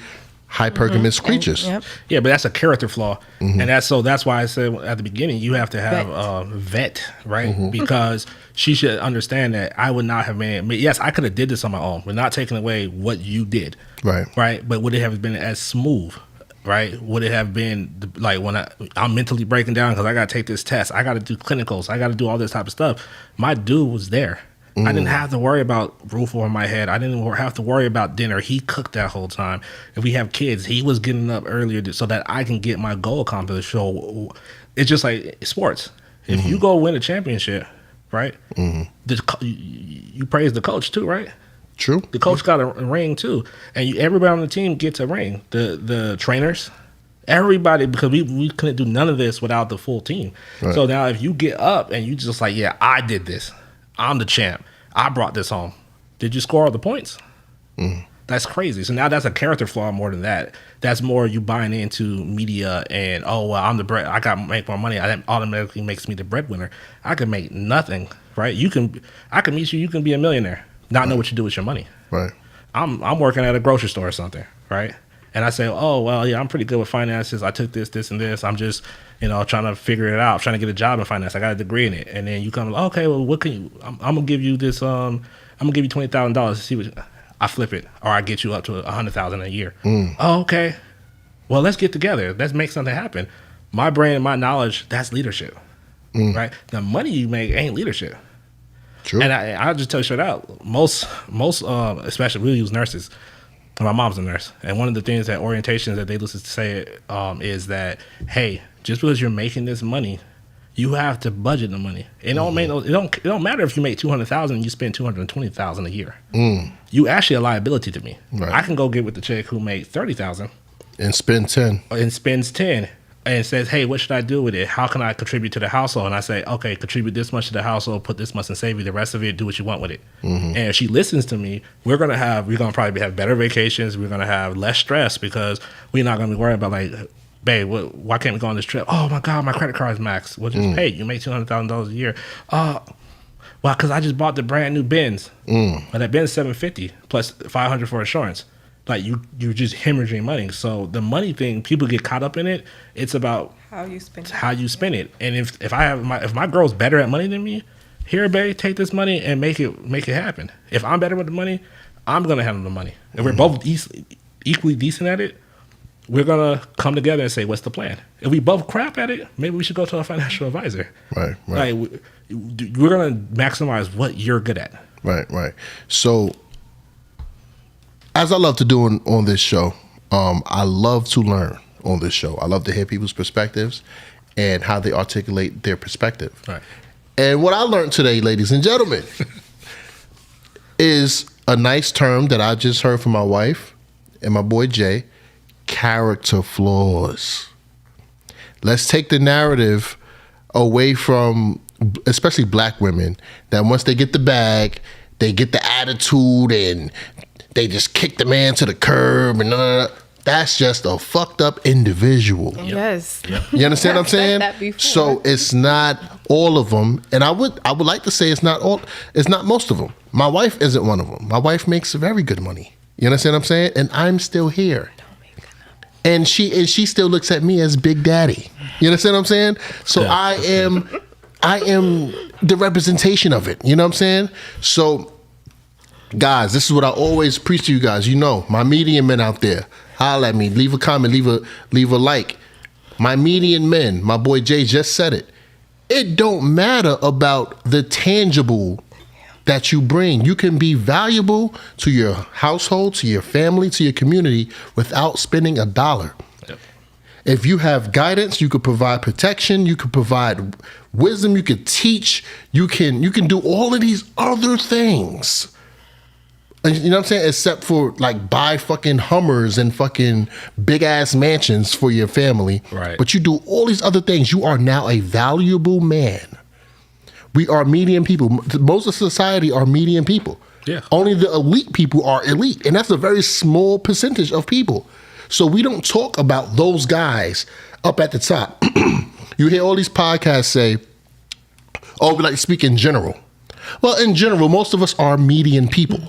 hypergamous creatures. Yep. Yeah, but that's a character flaw, and that's why I said at the beginning you have to have a vet, right? Because she should understand that I would not have made. Yes, I could have did this on my own. We're not taking away what you did, right? But would it have been as smooth? Right? Would it have been like when I'm mentally breaking down because I got to take this test, I got to do clinicals, I got to do all this type of stuff. My dude was there. I didn't have to worry about roof over my head. I didn't have to worry about dinner. He cooked that whole time. If we have kids, he was getting up earlier so that I can get my goal accomplished. So it's just like sports. If you go win a championship, right? You praise the coach too, right? True. The coach got a ring too, and everybody on the team gets a ring. The trainers, everybody, because we couldn't do none of this without the full team. Right. So now if you get up and you just like, yeah, I did this. I'm the champ. I brought this home. Did you score all the points? That's crazy. So now that's a character flaw more than that. That's more you buying into media and, oh, well, I'm the bread. I got to make more money. That automatically makes me the breadwinner. I can make nothing, right? I can meet you. You can be a millionaire. Not know what you do with your money. Right. I'm working at a grocery store or something, right? And I say, oh, well, yeah, I'm pretty good with finances. I took this, and this. I'm just, trying to figure it out. I'm trying to get a job in finance. I got a degree in it. And then you come, okay, well, what can you? I'm gonna give you this. I'm gonna give you $20,000 to see what I flip it, or I get you up to $100,000 a year. Oh, okay. Well, let's get together. Let's make something happen. My brain and my knowledge, that's leadership, right? The money you make ain't leadership. True. And I'll just tell you straight out, most especially we use nurses. My mom's a nurse, and one of the things that orientations that they listen to say is that, hey, just because you're making this money, you have to budget the money. It don't make no. It don't matter if you make $200,000 and you spend $220,000 a year. You actually a liability to me. Right. I can go get with the chick who made $30,000 and spend 10 and spends 10 and says, "Hey, what should I do with it? How can I contribute to the household?" And I say, "Okay, contribute this much to the household, put this much in savings, the rest of it, do what you want with it." And if she listens to me, we're gonna probably have better vacations. We're gonna have less stress because we're not gonna be worried about like, babe, why can't we go on this trip? Oh my God, my credit card is maxed. Well, just pay. You make $200,000 a year. Well, because I just bought the brand new Benz. But that Benz $750 plus $500 for insurance. Like you're just hemorrhaging money. So the money thing, people get caught up in it. It's about How you spend it. And if my girl's better at money than me, here, babe, take this money and make it happen. If I'm better with the money, I'm gonna handle the money. If we're both equally decent at it, we're gonna come together and say, what's the plan? If we both crap at it, maybe we should go to a financial advisor. Right. Like we're gonna maximize what you're good at. Right. So, as I love to do on this show, I love to learn on this show. I love to hear people's perspectives and how they articulate their perspective. Right. And what I learned today, ladies and gentlemen, is a nice term that I just heard from my wife and my boy Jay: character flaws. Let's take the narrative away from, especially black women, that once they get the bag, they get the attitude and they just kick the man to the curb and that's just a fucked up individual. Yes. You understand what I'm saying? That before. So it's not all of them, and I would like to say it's not most of them. My wife isn't one of them. My wife makes very good money. You understand what I'm saying? And I'm still here. And she still looks at me as Big Daddy. You understand what I'm saying? So Yeah. I am the representation of it. You know what I'm saying? So, guys, this is what I always preach to you guys. You know, my median men out there, holla at me, leave a comment, leave a like. My median men, my boy Jay just said it. It don't matter about the tangible that you bring. You can be valuable to your household, to your family, to your community without spending a dollar. Yep. If you have guidance, you could provide protection, you could provide wisdom, you could teach, you can do all of these other things. You know what I'm saying? Except for like buy fucking Hummers and fucking big ass mansions for your family. Right. But you do all these other things. You are now a valuable man. We are median people. Most of society are median people. Yeah. Only the elite people are elite. And that's a very small percentage of people. So we don't talk about those guys up at the top. You hear all these podcasts say, oh, we like to speak in general. Well, in general, most of us are median people.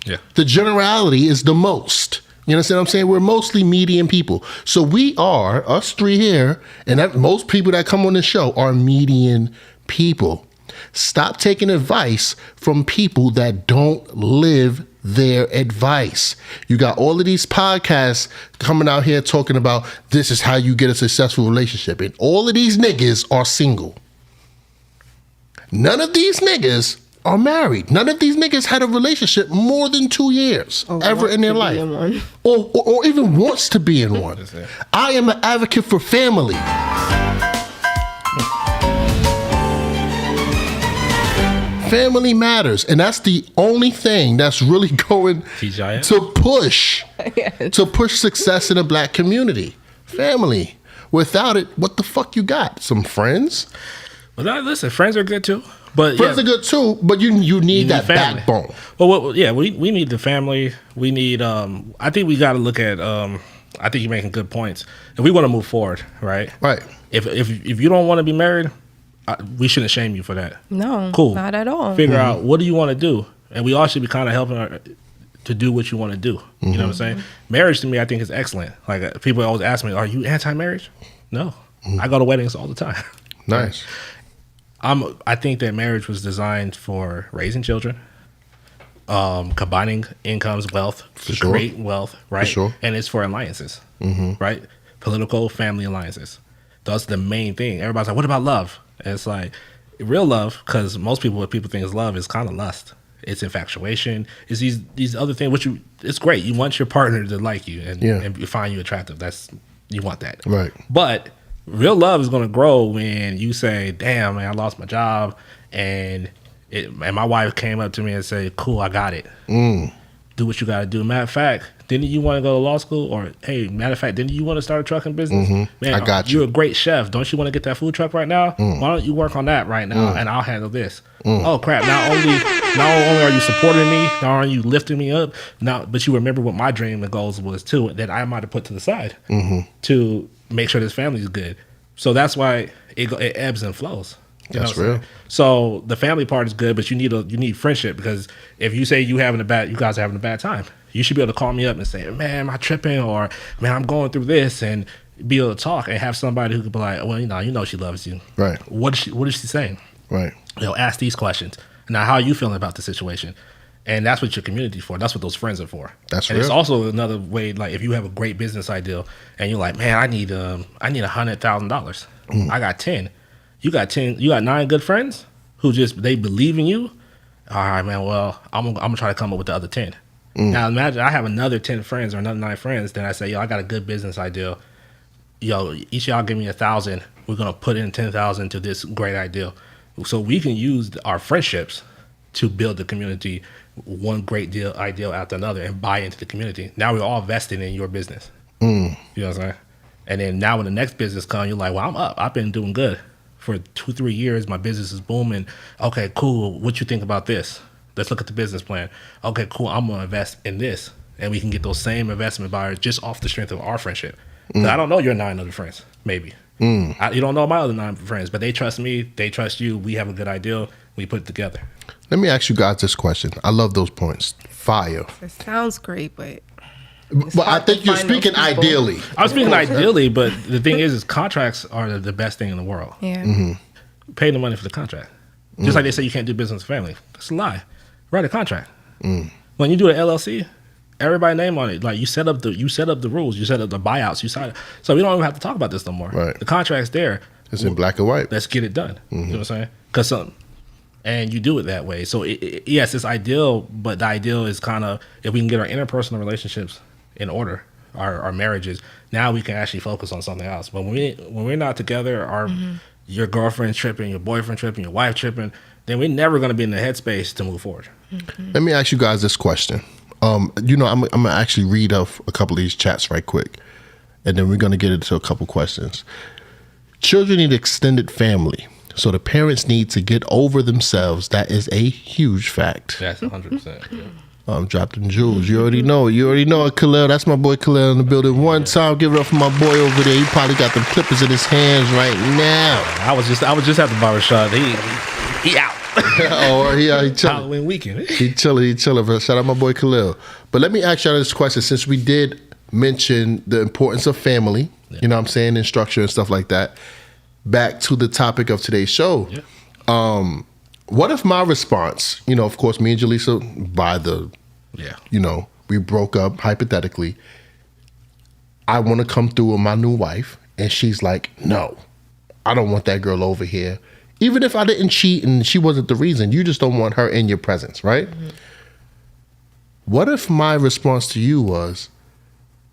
Yeah. The generality is the most. You understand what I'm saying? We're mostly median people. So we are, us three here, and most people that come on this show are median people. Stop taking advice from people that don't live their advice. You got all of these podcasts coming out here talking about this is how you get a successful relationship. And all of these niggas are single. None of these niggas are married. None of these niggas had a relationship more than 2 years ever in their life. Or even wants to be in one. I am an advocate for family. Family matters, and that's the only thing that's really going to push success in the black community. Family. Without it, what the fuck you got? Some friends? Well, listen, friends are good too. But friends are good too, but you need that family. Backbone. Well, we need the family. We need. I think we got to look at. I think you're making good points. If we want to move forward, right? Right. If you don't want to be married, we shouldn't shame you for that. No, cool, not at all. Figure out what do you want to do, and we all should be kind of helping her to do what you want to do. You know what I'm saying? Marriage to me, I think is excellent. Like people always ask me, "Are you anti-marriage?" No, I go to weddings all the time. Nice. I think that marriage was designed for raising children, combining incomes, wealth, to create wealth, right? For sure. And it's for alliances, right? Political, family alliances. That's the main thing. Everybody's like, what about love? And it's like, real love, because most people, what people think is love is kind of lust. It's infatuation. It's these other things, it's great. You want your partner to like you and find you attractive. You want that. Right. But Real love is going to grow when you say, damn, man, I lost my job. And my wife came up to me and said, cool, I got it. Do what you got to do. Matter of fact, didn't you want to go to law school? Or, hey, matter of fact, didn't you want to start a trucking business? Man, I got you. You're a great chef. Don't you want to get that food truck right now? Why don't you work on that right now, and I'll handle this? Oh, crap. Not only are you supporting me, not only are you lifting me up, but you remember what my dream and goals was, too, that I might have put to the side to make sure this family is good. So that's why it ebbs and flows. That's real. So the family part is good, but you need friendship, because if you say you guys are having a bad time, you should be able to call me up and say, man, am I tripping? Or, man, I'm going through this, and be able to talk and have somebody who could be like, well, you know she loves you. Right. What is she saying? Right. Ask these questions. Now, how are you feeling about the situation? And that's what your community's for. That's what those friends are for. That's and real. It's also another way, like if you have a great business idea and you're like, man, I need $100,000. I got 10. You got 9 good friends who they believe in you. All right, man. Well, I'm gonna try to come up with the other 10. Now imagine I have another 10 friends or another 9 friends. Then I say, yo, I got a good business idea. Yo, each of y'all give me 1,000. We're gonna put in 10,000 to this great idea. So we can use our friendships to build the community, one great idea after another, and buy into the community. Now we're all vested in your business. You know what I'm saying? And then now when the next business comes, you're like, well, I'm up. I've been doing good for 2-3 years. My business is booming. Okay, cool. What you think about this? Let's look at the business plan. Okay, cool. I'm going to invest in this. And we can get those same investment buyers just off the strength of our friendship. I don't know your 9 other friends, maybe. You don't know my other 9 friends, but they trust me. They trust you. We have a good idea. We put it together. Let me ask you guys this question. I love those points. Fire. It sounds great, but I think you're speaking ideally. I'm speaking ideally, but the thing is contracts are the best thing in the world. yeah. Pay the money for the contract. Just like they say you can't do business with family. That's a lie. Write a contract. When you do an LLC, everybody name on it. Like you set up the rules, you set up the buyouts, you sign it. So we don't even have to talk about this no more. Right. The contract's there. It's in black and white. Let's get it done. You know what I'm saying? And you do it that way. So yes, it's ideal, but the ideal is kind of if we can get our interpersonal relationships in order, our marriages. Now we can actually focus on something else. But when we're not together, your girlfriend's tripping, your boyfriend tripping, your wife tripping, then we're never going to be in the headspace to move forward. Let me ask you guys this question. I'm gonna actually read off a couple of these chats right quick, and then we're gonna get into a couple questions. Children need extended family, so the parents need to get over themselves. That is a huge fact. That's 100%. Yeah. Dropped them jewels. You already know it, Khalil. That's my boy Khalil in the building. One time, give it up for my boy over there. He probably got them clippers in his hands right now. I was just at the barbershop. He out. He chilling. Halloween weekend. He chilling. Shout out my boy Khalil. But let me ask y'all this question, since we did mention the importance of family, you know what I'm saying, and structure and stuff like that. Back to the topic of today's show. Yeah. What if my response, of course, me and Jaleesa, we broke up, hypothetically. I want to come through with my new wife, and she's like, no, I don't want that girl over here. Even if I didn't cheat and she wasn't the reason, you just don't want her in your presence, right? What if my response to you was,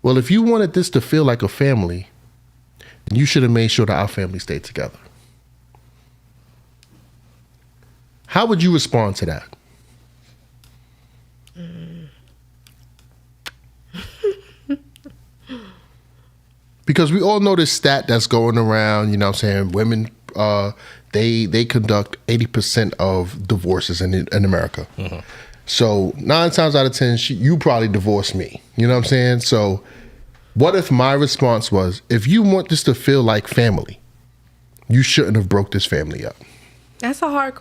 well, if you wanted this to feel like a family, then you should have made sure that our family stayed together? How would you respond to that? Because we all know this stat that's going around, you know what I'm saying, women, they conduct 80% of divorces in America. So 9 times out of 10, you probably divorced me. You know what I'm saying? So what if my response was, if you want this to feel like family, you shouldn't have broke this family up? That's a hard.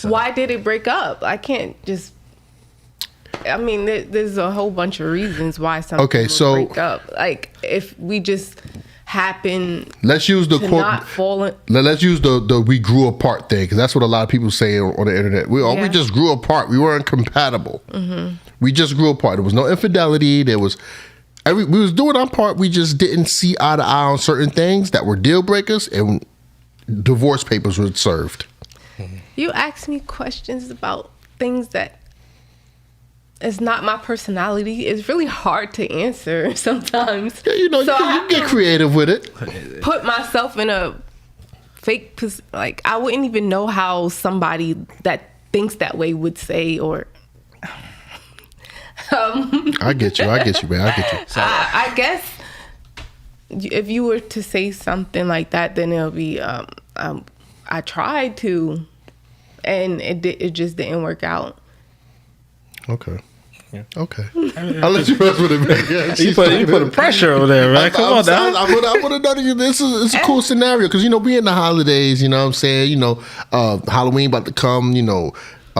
Why did it break up? I can't just. I mean, there's a whole bunch of reasons why something would break up. Like if we just happen. Let's use the quote. Not fall in, let's use the we grew apart thing, because that's what a lot of people say on the internet. We just grew apart. We weren't compatible. We just grew apart. There was no infidelity. We was doing our part. We just didn't see eye to eye on certain things that were deal breakers, and divorce papers were served. You ask me questions about things that it's not my personality. It's really hard to answer sometimes. Yeah, you know, So I you have get to creative with it. put myself in a fake like I wouldn't even know how somebody that thinks that way would say or I get you, man. I get you. so I guess if you were to say something like that, then it'll be I tried to and it just didn't work out. Okay. Yeah. Okay. I'll let you rest with it, man. Yeah, You put a pressure over there, man. Come on, now. I would have done it. It's a cool scenario because, you know, we in the holidays, you know what I'm saying? You know, Halloween about to come, you know,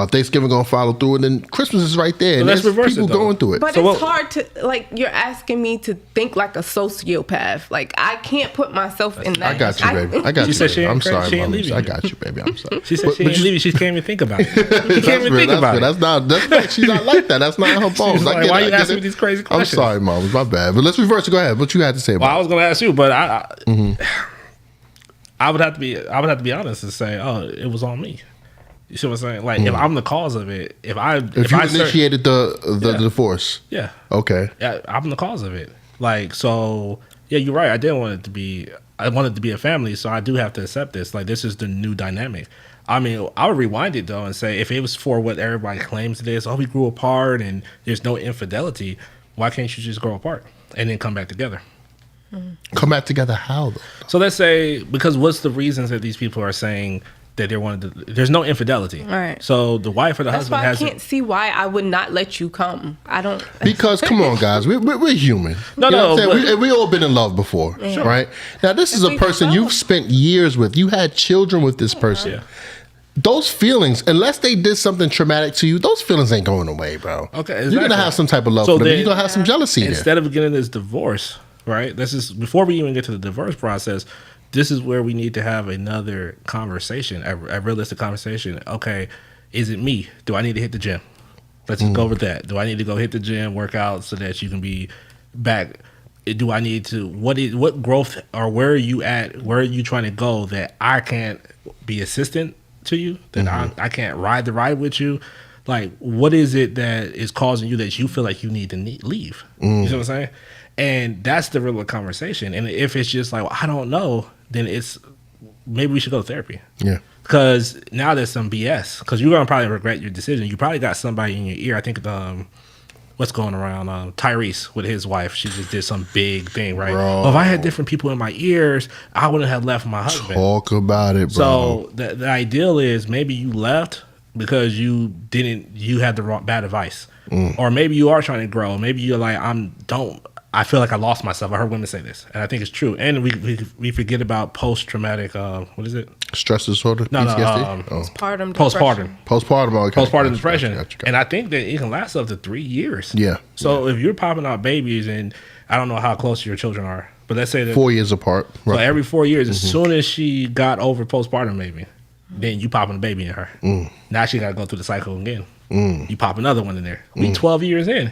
Thanksgiving gonna follow through, and then Christmas is right there. And let's there's reverse people it, though. going through it. But So it's hard to, like, you're asking me to think like a sociopath. Like, I can't put myself in that. I got you, baby. I got She you, said baby. she ain't I'm crazy. sorry, She ain't Mama. leaving I you. got you, baby. I'm sorry. She said she ain't leaving. She can't even think about it. She can't even think about it. That's not, she's not like that. That's not her fault. She's like, why you asking me these crazy questions? I'm sorry, Mom. It's my bad. But let's reverse it. Go ahead. What you had to say about Well, I was going to ask you, but I would have to be honest and say, oh, it was on me. You see what I'm saying? Like, if I'm the cause of it, if you initiated the divorce. Yeah. Okay. Yeah, I'm the cause of it. Like, so, yeah, you're right. I wanted it to be a family, so I do have to accept this. Like, this is the new dynamic. I mean, I would rewind it, though, and say, if it was for what everybody claims it is, oh, we grew apart and there's no infidelity, why can't you just grow apart and then come back together? Come back together how, though? So let's say, because what's the reasons that these people are saying that they wanted to, there's no infidelity. All right. So the wife or the That's husband why I has can't see why I would not let you come. I don't. Because, come on, guys, we're human. No, you know no, what I'm saying? We all been in love before, right? Now, this is a person you've spent years with. You had children with this person. Yeah. Those feelings, unless they did something traumatic to you, those feelings ain't going away, bro. Okay, You're exactly. gonna have some type of love So for them. then- You're gonna have some jealousy there. Instead of getting this divorce, right? This is before we even get to the divorce process. This is where we need to have another conversation, a realistic conversation. Okay, is it me? Do I need to hit the gym? Let's just go with that. Do I need to go hit the gym, work out so that you can be back? Do I need to? What growth or where are you at? Where are you trying to go that I can't be assistant to you? That I can't ride the ride with you? Like, what is it that is causing you that you feel like you need to leave? You know what I'm saying? And that's the real conversation. And if it's just like, well, I don't know, then it's maybe we should go to therapy. Yeah. Because now there's some BS. Because you're going to probably regret your decision. You probably got somebody in your ear. I think what's going around, Tyrese with his wife. She just did some big thing, right? Bro. Well, if I had different people in my ears, I wouldn't have left my husband. Talk about it, bro. So the ideal is maybe you left because you had the wrong bad advice. Or maybe you are trying to grow. Maybe you're like, I feel like I lost myself. I heard women say this, and I think it's true. And we forget about post-traumatic, what is it? Stress disorder? No, PTSD? Postpartum. Postpartum. Postpartum. Okay. Postpartum depression. Gotcha. And I think that it can last up to 3 years. Yeah. So if you're popping out babies, and I don't know how close your children are, but let's say that 4 years apart. so Right. every 4 years, as soon as she got over postpartum, maybe, then you pop a baby in her. Now she got to go through the cycle again. You pop another one in there. We 12 years in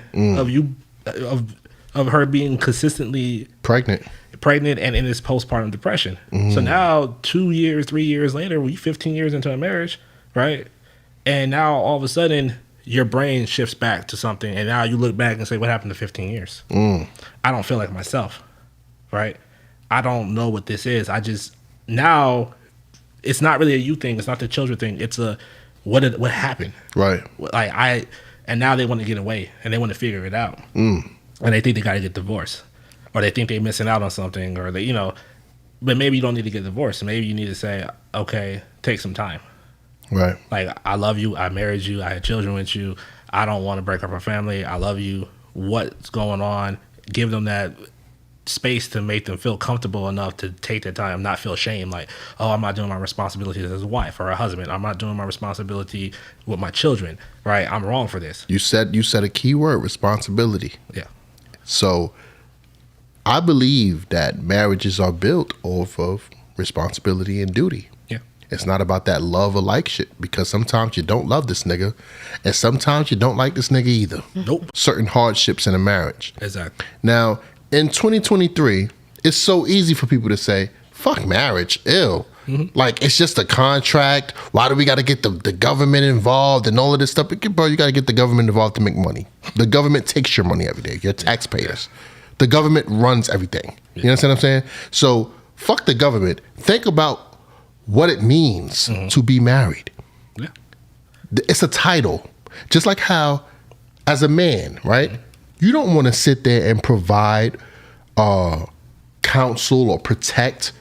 of her being consistently Pregnant. and in this postpartum depression. So now 2 years, 3 years later, we 15 years into a marriage, right? And now all of a sudden your brain shifts back to something, and now you look back and say, what happened to 15 years? I don't feel like myself, right? I don't know what this is. Now it's not really a you thing. It's not the children thing. It's what happened? Right. And now they want to get away and they want to figure it out. And they think they got to get divorced, or they think they're missing out on something, or they, but maybe you don't need to get divorced. Maybe you need to say, okay, take some time. Right. Like, I love you. I married you. I had children with you. I don't want to break up our family. I love you. What's going on? Give them that space to make them feel comfortable enough to take their time, not feel shame. Like, oh, I'm not doing my responsibilities as a wife or a husband. I'm not doing my responsibility with my children. Right? I'm wrong for this. You said a key word, responsibility. Yeah. So I believe that marriages are built off of responsibility and duty. Yeah. It's not about that love or like shit, because sometimes you don't love this nigga and sometimes you don't like this nigga either. Nope. Certain hardships in a marriage. Exactly. Now, in 2023, it's so easy for people to say, fuck marriage, ew. Like, it's just a contract. Why do we got to get the government involved and all of this stuff? Bro, you got to get the government involved to make money. The government takes your money every day. Your taxpayers. The government runs everything. You understand what I'm saying? So fuck the government. Think about what it means to be married. Yeah. It's a title. Just like how, as a man, right? You don't want to sit there and provide counsel or protect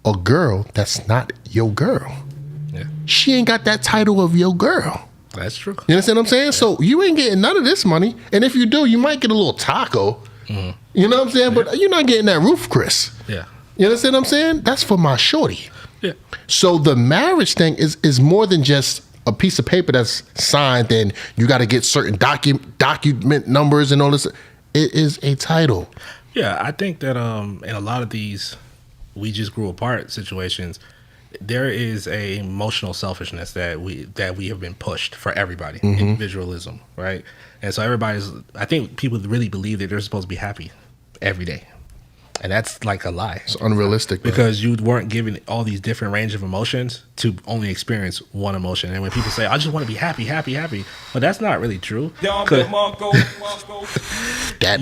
a girl that's not your girl. Yeah. She ain't got that title of your girl. That's true. You understand what I'm saying? Yeah. So you ain't getting none of this money. And if you do, you might get a little taco. You know what I'm saying? Yeah. But you're not getting that roof, Chris. Yeah. You understand what I'm saying? That's for my shorty. Yeah. So the marriage thing is more than just a piece of paper that's signed and you got to get certain document numbers and all this. It is a title. Yeah, I think that in a lot of these we just grew apart situations, there is a emotional selfishness that we have been pushed for everybody. Individualism, right? And so I think people really believe that they're supposed to be happy every day. And that's like a lie. It's unrealistic. Because you weren't given all these different range of emotions to only experience one emotion. And when people say, I just want to be happy, happy, happy. Well, that's not really true. That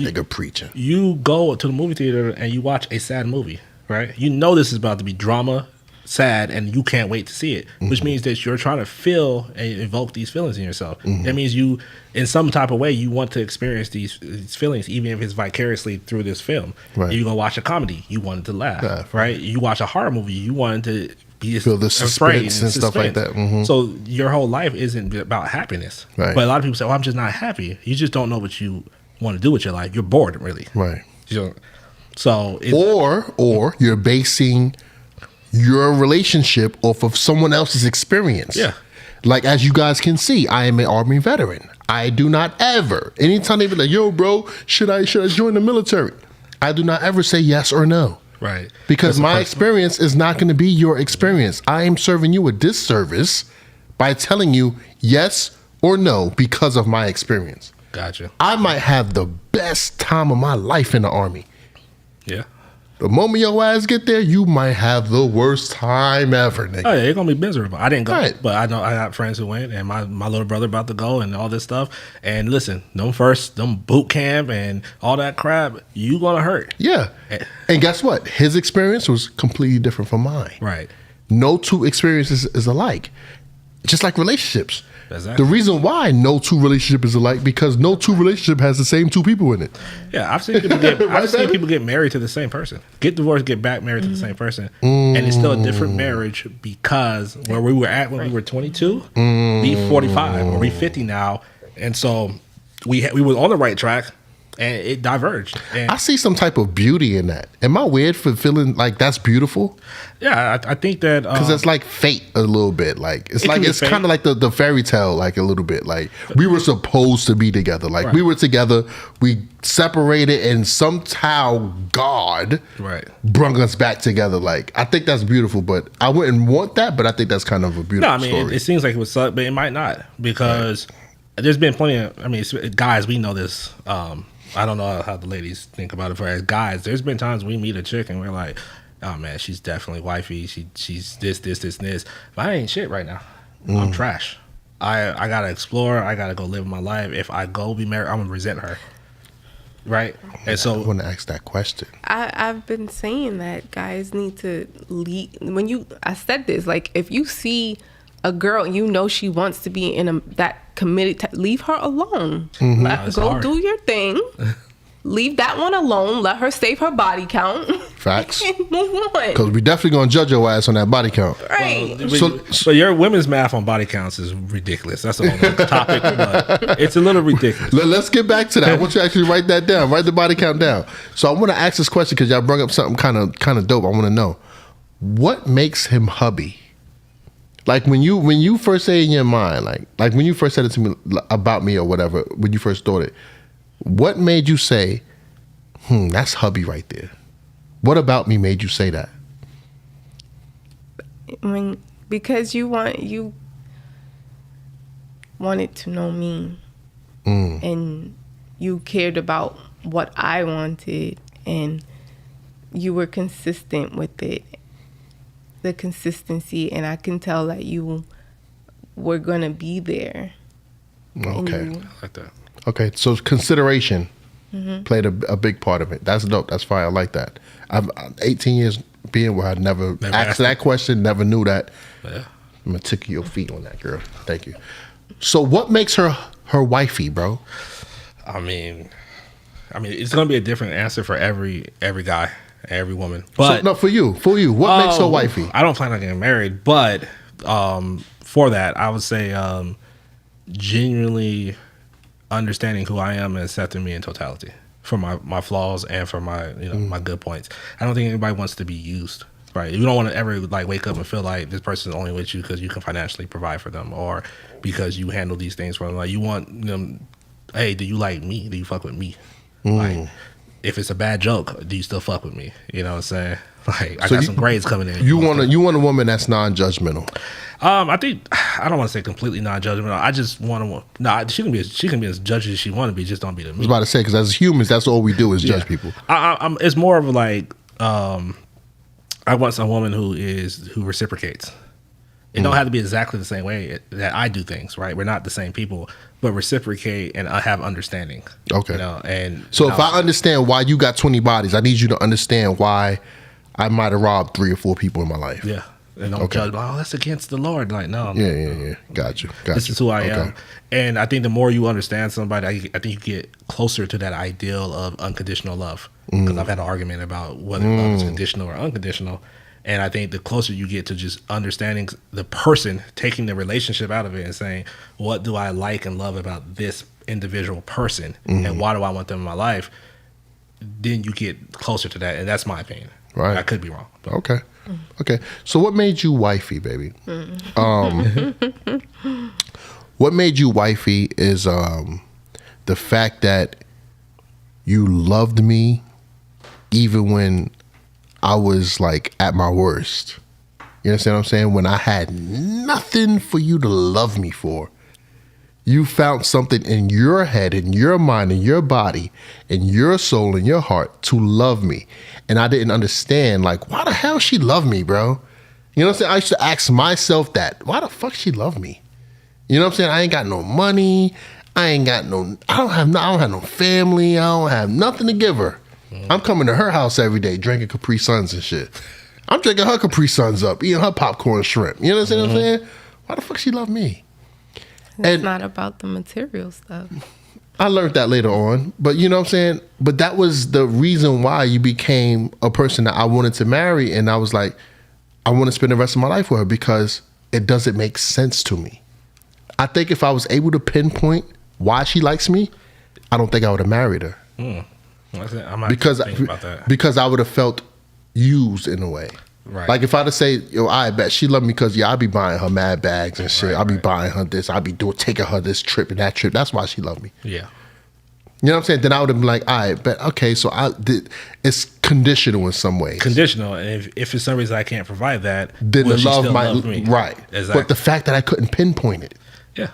nigga preaching. You go to the movie theater and you watch a sad movie, right? You know this is about to be drama, sad, and you can't wait to see it, which means that you're trying to feel and evoke these feelings in yourself. That means you, in some type of way, you want to experience these feelings, even if it's vicariously through this film. Right. You're going to watch a comedy, you wanted to laugh, right? You watch a horror movie, you wanted to be feel the suspense and stuff like that. So your whole life isn't about happiness. Right. But a lot of people say, well, I'm just not happy. You just don't know what you want to do with your life. You're bored, really. Right. So or you're basing your relationship off of someone else's experience. Yeah. Like, as you guys can see, I am an Army veteran. I do not ever, anytime they be like, yo, bro, should I join the military? I do not ever say yes or no. Right. Because my experience is not going to be your experience. I am serving you a disservice by telling you yes or no because of my experience. Gotcha. I might have the best time of my life in the Army. Yeah. The moment your ass get there, you might have the worst time ever, nigga. Oh yeah, you're gonna be miserable. I didn't go, Right. but I know I got friends who went, and my little brother about to go, and all this stuff. And listen, them boot camp and all that crap, you gonna hurt. Yeah. And guess what? His experience was completely different from mine. Right. No two experiences is alike. Just like relationships. Exactly. The reason why no two relationship is alike because no two relationship has the same two people in it. Yeah, I've seen people get married to the same person, get divorced, get back married to the same person, and it's still a different marriage because where we were at when we were 22, we 45 or we 50 now, and so we were on the right track. And it diverged. And I see some type of beauty in that. Am I weird for feeling like that's beautiful? Yeah, I think that because it's like fate a little bit. Like it's kind of like the fairy tale, like a little bit. Like we were supposed to be together. Like we were together, we separated, and somehow God brought us back together. Like I think that's beautiful, but I wouldn't want that. But I think that's kind of a beautiful story. It seems like it would suck, but it might not because there's been plenty of. I mean, guys, we know this. I don't know how the ladies think about it, but as guys, there's been times we meet a chick and we're like, oh man, she's definitely wifey. She's this, and this. But I ain't shit right now. I'm trash. I gotta explore. I gotta go live my life. If I go be married, I'm gonna resent her. Right? And so I want to ask that question. I've been saying that guys need to lead. I said this, like if you see a girl, you know she wants to be in that committed. Leave her alone. Go do your thing. Leave that one alone. Let her save her body count. Facts. And move on. Because we definitely gonna judge your ass on that body count. Right. So your women's math on body counts is ridiculous. That's the whole topic. But it's a little ridiculous. Let's get back to that. I want you to actually write that down. Write the body count down. So I want to ask this question because y'all brought up something kind of dope. I want to know what makes him hubby. Like when you first say in your mind, like when you first said it to me about me or whatever, when you first thought it, what made you say, that's hubby right there? What about me made you say that? Because you wanted to know me, and you cared about what I wanted, and you were consistent with it. the consistency, and I can tell that you were gonna be there. Okay. I like that. Okay, so consideration played a big part of it. That's dope. That's fine. I like that. I'm 18 years being where I never asked that question, never knew that. Yeah. I'm gonna tickle your feet on that, girl. Thank you. So what makes her wifey, bro? I mean, it's gonna be a different answer for every guy, every woman. But So, no, for you, what makes her wifey? I don't plan on getting married, but for that, I would say genuinely understanding who I am and accepting me in totality for my flaws and for my my good points. I don't think anybody wants to be used. Right, you don't want to ever like wake up and feel like this person's only with you because you can financially provide for them or because you handle these things for them. Like you want them, hey, do you like me? Do you fuck with me? Like if it's a bad joke, do you still fuck with me? You know what I'm saying? Like I got some grades coming in. You want a woman that's non-judgmental. I think I don't want to say completely non-judgmental. I just want to. No, she can be as judgy as she want to be. Just don't be to me. I was about to say because as humans, that's all we do is judge people. It's more of like. I want some woman who reciprocates. It don't have to be exactly the same way that I do things, right? We're not the same people, but reciprocate and have understanding. Okay. And so if I understand why you got 20 bodies, I need you to understand why I might have robbed 3 or 4 people in my life. Yeah. And don't judge, oh, that's against the Lord. Like, no. Yeah. Got you. This is who I am. And I think the more you understand somebody, I think you get closer to that ideal of unconditional love. Because I've had an argument about whether love is conditional or unconditional. And I think the closer you get to just understanding the person, taking the relationship out of it and saying, what do I like and love about this individual person? And why do I want them in my life? Then you get closer to that. And that's my opinion. Right. I could be wrong. But. Okay. So what made you wifey, baby? What made you wifey is the fact that you loved me even when I was like at my worst. You understand what I'm saying? When I had nothing for you to love me for, you found something in your head, in your mind, in your body, in your soul, in your heart to love me. And I didn't understand, like, why the hell she love me, bro? You know what I'm saying? I used to ask myself that. Why the fuck she love me? You know what I'm saying? I ain't got no money. I don't have no family. I don't have nothing to give her. I'm coming to her house every day drinking Capri Suns and shit. I'm drinking her Capri Suns up, eating her popcorn and shrimp. You know what I'm saying? Why the fuck she love me? It's not about the material stuff. I learned that later on, but you know what I'm saying? But that was the reason why you became a person that I wanted to marry, and I was like, I want to spend the rest of my life with her because it doesn't make sense to me. I think if I was able to pinpoint why she likes me, I don't think I would have married her. I might think about that. Because I would have felt used in a way. Right. Like if I'd have say, yo, I bet she love me because I'll be buying her mad bags and shit. I'll be buying her this. I'll be taking her this trip and that trip. That's why she love me. Yeah. You know what I'm saying? Then I would have been like, all right, but okay, so it's conditional in some ways. Conditional, and if for some reason I can't provide that, then the love might love me. Right. Exactly. But the fact that I couldn't pinpoint it. Yeah.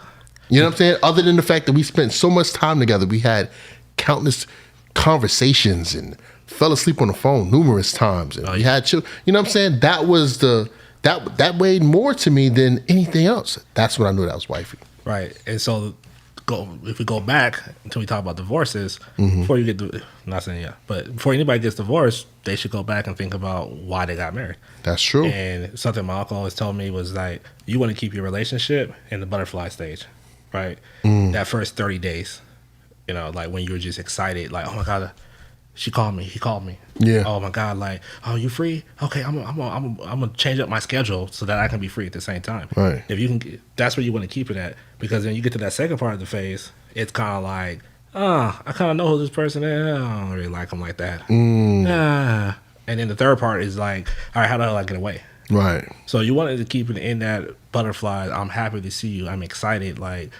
You know what I'm saying? Other than the fact that we spent so much time together, we had countless conversations and fell asleep on the phone numerous times, and we had children. You know what I'm saying? That was that weighed more to me than anything else. That's when I knew that was wifey. Right. And so if we go back until we talk about divorces, before you get not saying but before anybody gets divorced, they should go back and think about why they got married. That's true. And something my uncle always told me was like, you want to keep your relationship in the butterfly stage, right? That first 30 days, like when you're just excited, like, oh my God, she called me, he called me. Yeah. Oh my God, like, oh, you free? Okay, I'm gonna change up my schedule so that I can be free at the same time. Right. If you can, that's where you want to keep it at, because then you get to that second part of the phase, it's kind of like, I kind of know who this person is. I don't really like him like that. And then the third part is like, all right, how the hell I get away? Right. So you wanted to keep it in that butterfly. I'm happy to see you. I'm excited. Like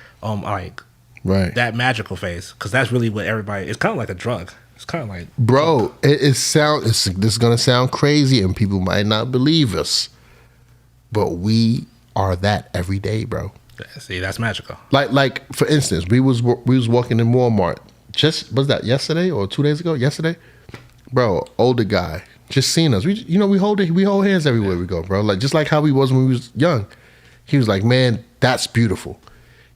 right. That magical phase, because that's really what everybody. It's kind of like a drug. It's kind of like, bro, this is gonna sound crazy, and people might not believe us, but we are that every day, bro. See, that's magical. Like for instance, we was walking in Walmart. Was that yesterday or 2 days ago? Yesterday, bro. Older guy, just seeing us. We hold hands everywhere we go, bro. Like just like how he was when we was young. He was like, man, that's beautiful.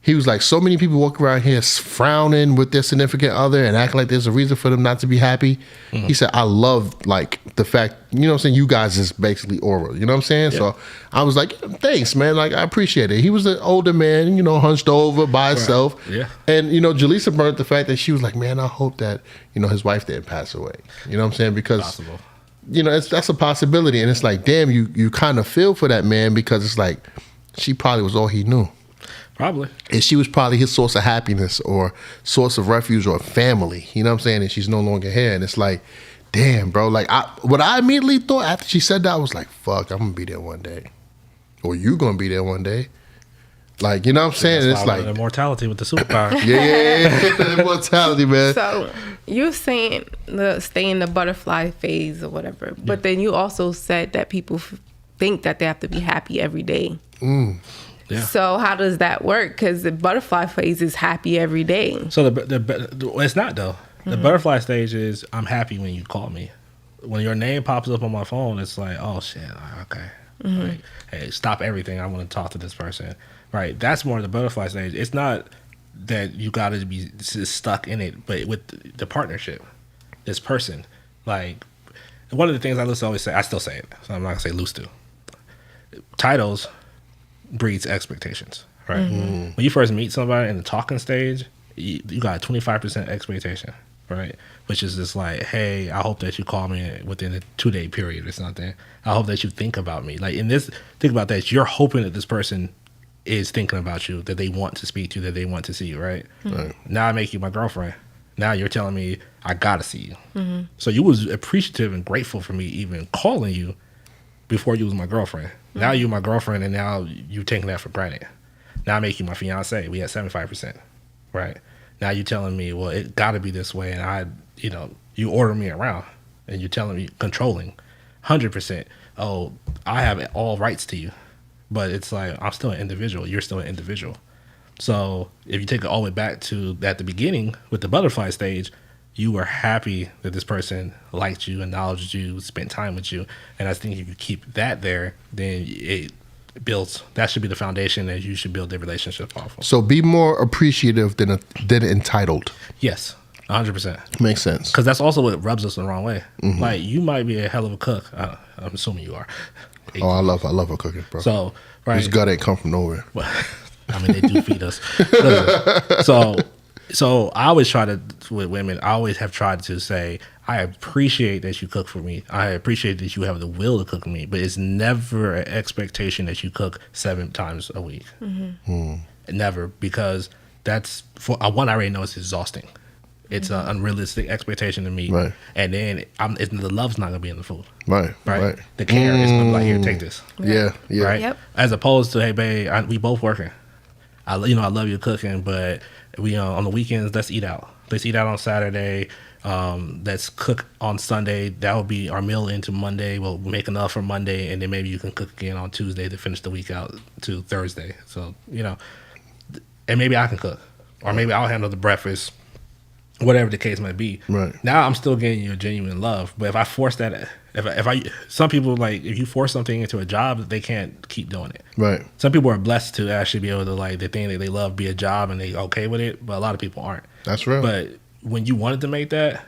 He was like, so many people walk around here frowning with their significant other and acting like there's a reason for them not to be happy. He said, I love like the fact, you know what I'm saying? You guys is basically oral, you know what I'm saying? Yeah. So I was like, thanks, man. Like, I appreciate it. He was an older man, hunched over by himself. Yeah. And, Jaleesa brought up the fact that she was like, man, I hope that, his wife didn't pass away. You know what I'm saying? Because, possible. That's a possibility. And it's like, damn, you kind of feel for that man because it's like, she probably was all he knew. Probably. And she was probably his source of happiness or source of refuge or family. You know what I'm saying? And she's no longer here. And it's like, damn, bro. Like, what I immediately thought after she said that, I was like, fuck, I'm going to be there one day. Or you going to be there one day. Like, you know what I'm saying? And it's like immortality with the superpower. Yeah. Immortality, man. So you're saying stay in the butterfly phase or whatever. But then you also said that people think that they have to be happy every day. Yeah. So how does that work? Because the butterfly phase is happy every day. So it's not though. The butterfly stage is I'm happy when you call me. When your name pops up on my phone, it's like, oh shit, okay. Like, hey, stop everything. I want to talk to this person. Right. That's more the butterfly stage. It's not that you got to be stuck in it, but with the partnership, this person. Like one of the things I used to always say, I still say it, so I'm not gonna say loose to. Titles breeds expectations, right? When you first meet somebody in the talking stage, you got a 25% expectation, right? Which is just like, hey, I hope that you call me within a 2-day period or something. I hope that you think about me. Like think about that. You're hoping that this person is thinking about you, that they want to speak to you, that they want to see you, right? Now I make you my girlfriend. Now you're telling me I gotta see you. So you was appreciative and grateful for me even calling you before you was my girlfriend. Now you're my girlfriend, and now you taking that for granted. Now I make you my fiance. We at 75%, right? Now you telling me, well, it got to be this way, and you order me around, and you're telling me controlling, 100%. Oh, I have all rights to you, but it's like I'm still an individual. You're still an individual. So if you take it all the way back to at the beginning with the butterfly stage, you were happy that this person liked you, acknowledged you, spent time with you. And I think if you keep that there, then it builds, that should be the foundation that you should build the relationship off of. So be more appreciative than entitled. Yes, 100%. Makes sense. Because that's also what rubs us the wrong way. Like, you might be a hell of a cook. I'm assuming you are. Oh, I love her cooking, bro. So, right. This gut ain't come from nowhere. Well, I mean, they do feed us. So I always try to, with women, I always have tried to say, I appreciate that you cook for me. I appreciate that you have the will to cook for me, but it's never an expectation that you cook 7 times a week. Never, because that's, for one, I already know it's exhausting. It's an unrealistic expectation to me. Right. And then the love's not going to be in the food. Right. The care is going to be like, here, take this. Yeah. Right? Yep. As opposed to, hey, babe, we both working. I love your cooking, but we on the weekends, let's eat out. Let's eat out on Saturday. Let's cook on Sunday. That will be our meal into Monday. We'll make enough for Monday, and then maybe you can cook again on Tuesday to finish the week out to Thursday. So, and maybe I can cook, or maybe I'll handle the breakfast, whatever the case might be. Right. Now I'm still getting you a genuine love, but if I force that, some people, like, if you force something into a job, they can't keep doing it. Right. Some people are blessed to actually be able to, like, the thing that they love be a job and they okay with it, but a lot of people aren't. That's real. But when you wanted to make that,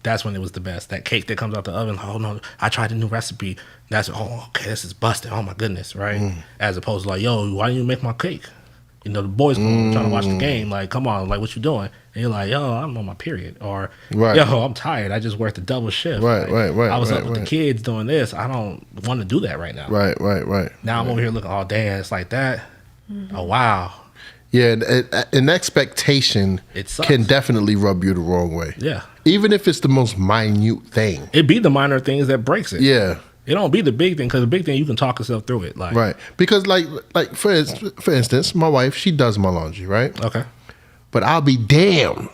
that's when it was the best. That cake that comes out the oven, oh no, I tried a new recipe. That's, oh, okay, this is busted. Oh my goodness, right? As opposed to like, yo, why didn't you make my cake? The boys trying to watch the game, like, come on, like, what you doing? And you're like, yo, I'm on my period. Or, yo, I'm tired. I just worked a double shift. Right. I was up with the kids doing this. I don't want to do that right now. Right. Now I'm over here looking, oh, damn, it's like that. Oh, wow. Yeah, an expectation can definitely rub you the wrong way. Yeah. Even if it's the most minute thing. It be the minor things that breaks it. Yeah. It don't be the big thing, because the big thing, you can talk yourself through it. Like, right. Because, like for instance, my wife, she does my laundry, right? Okay. But I'll be damned,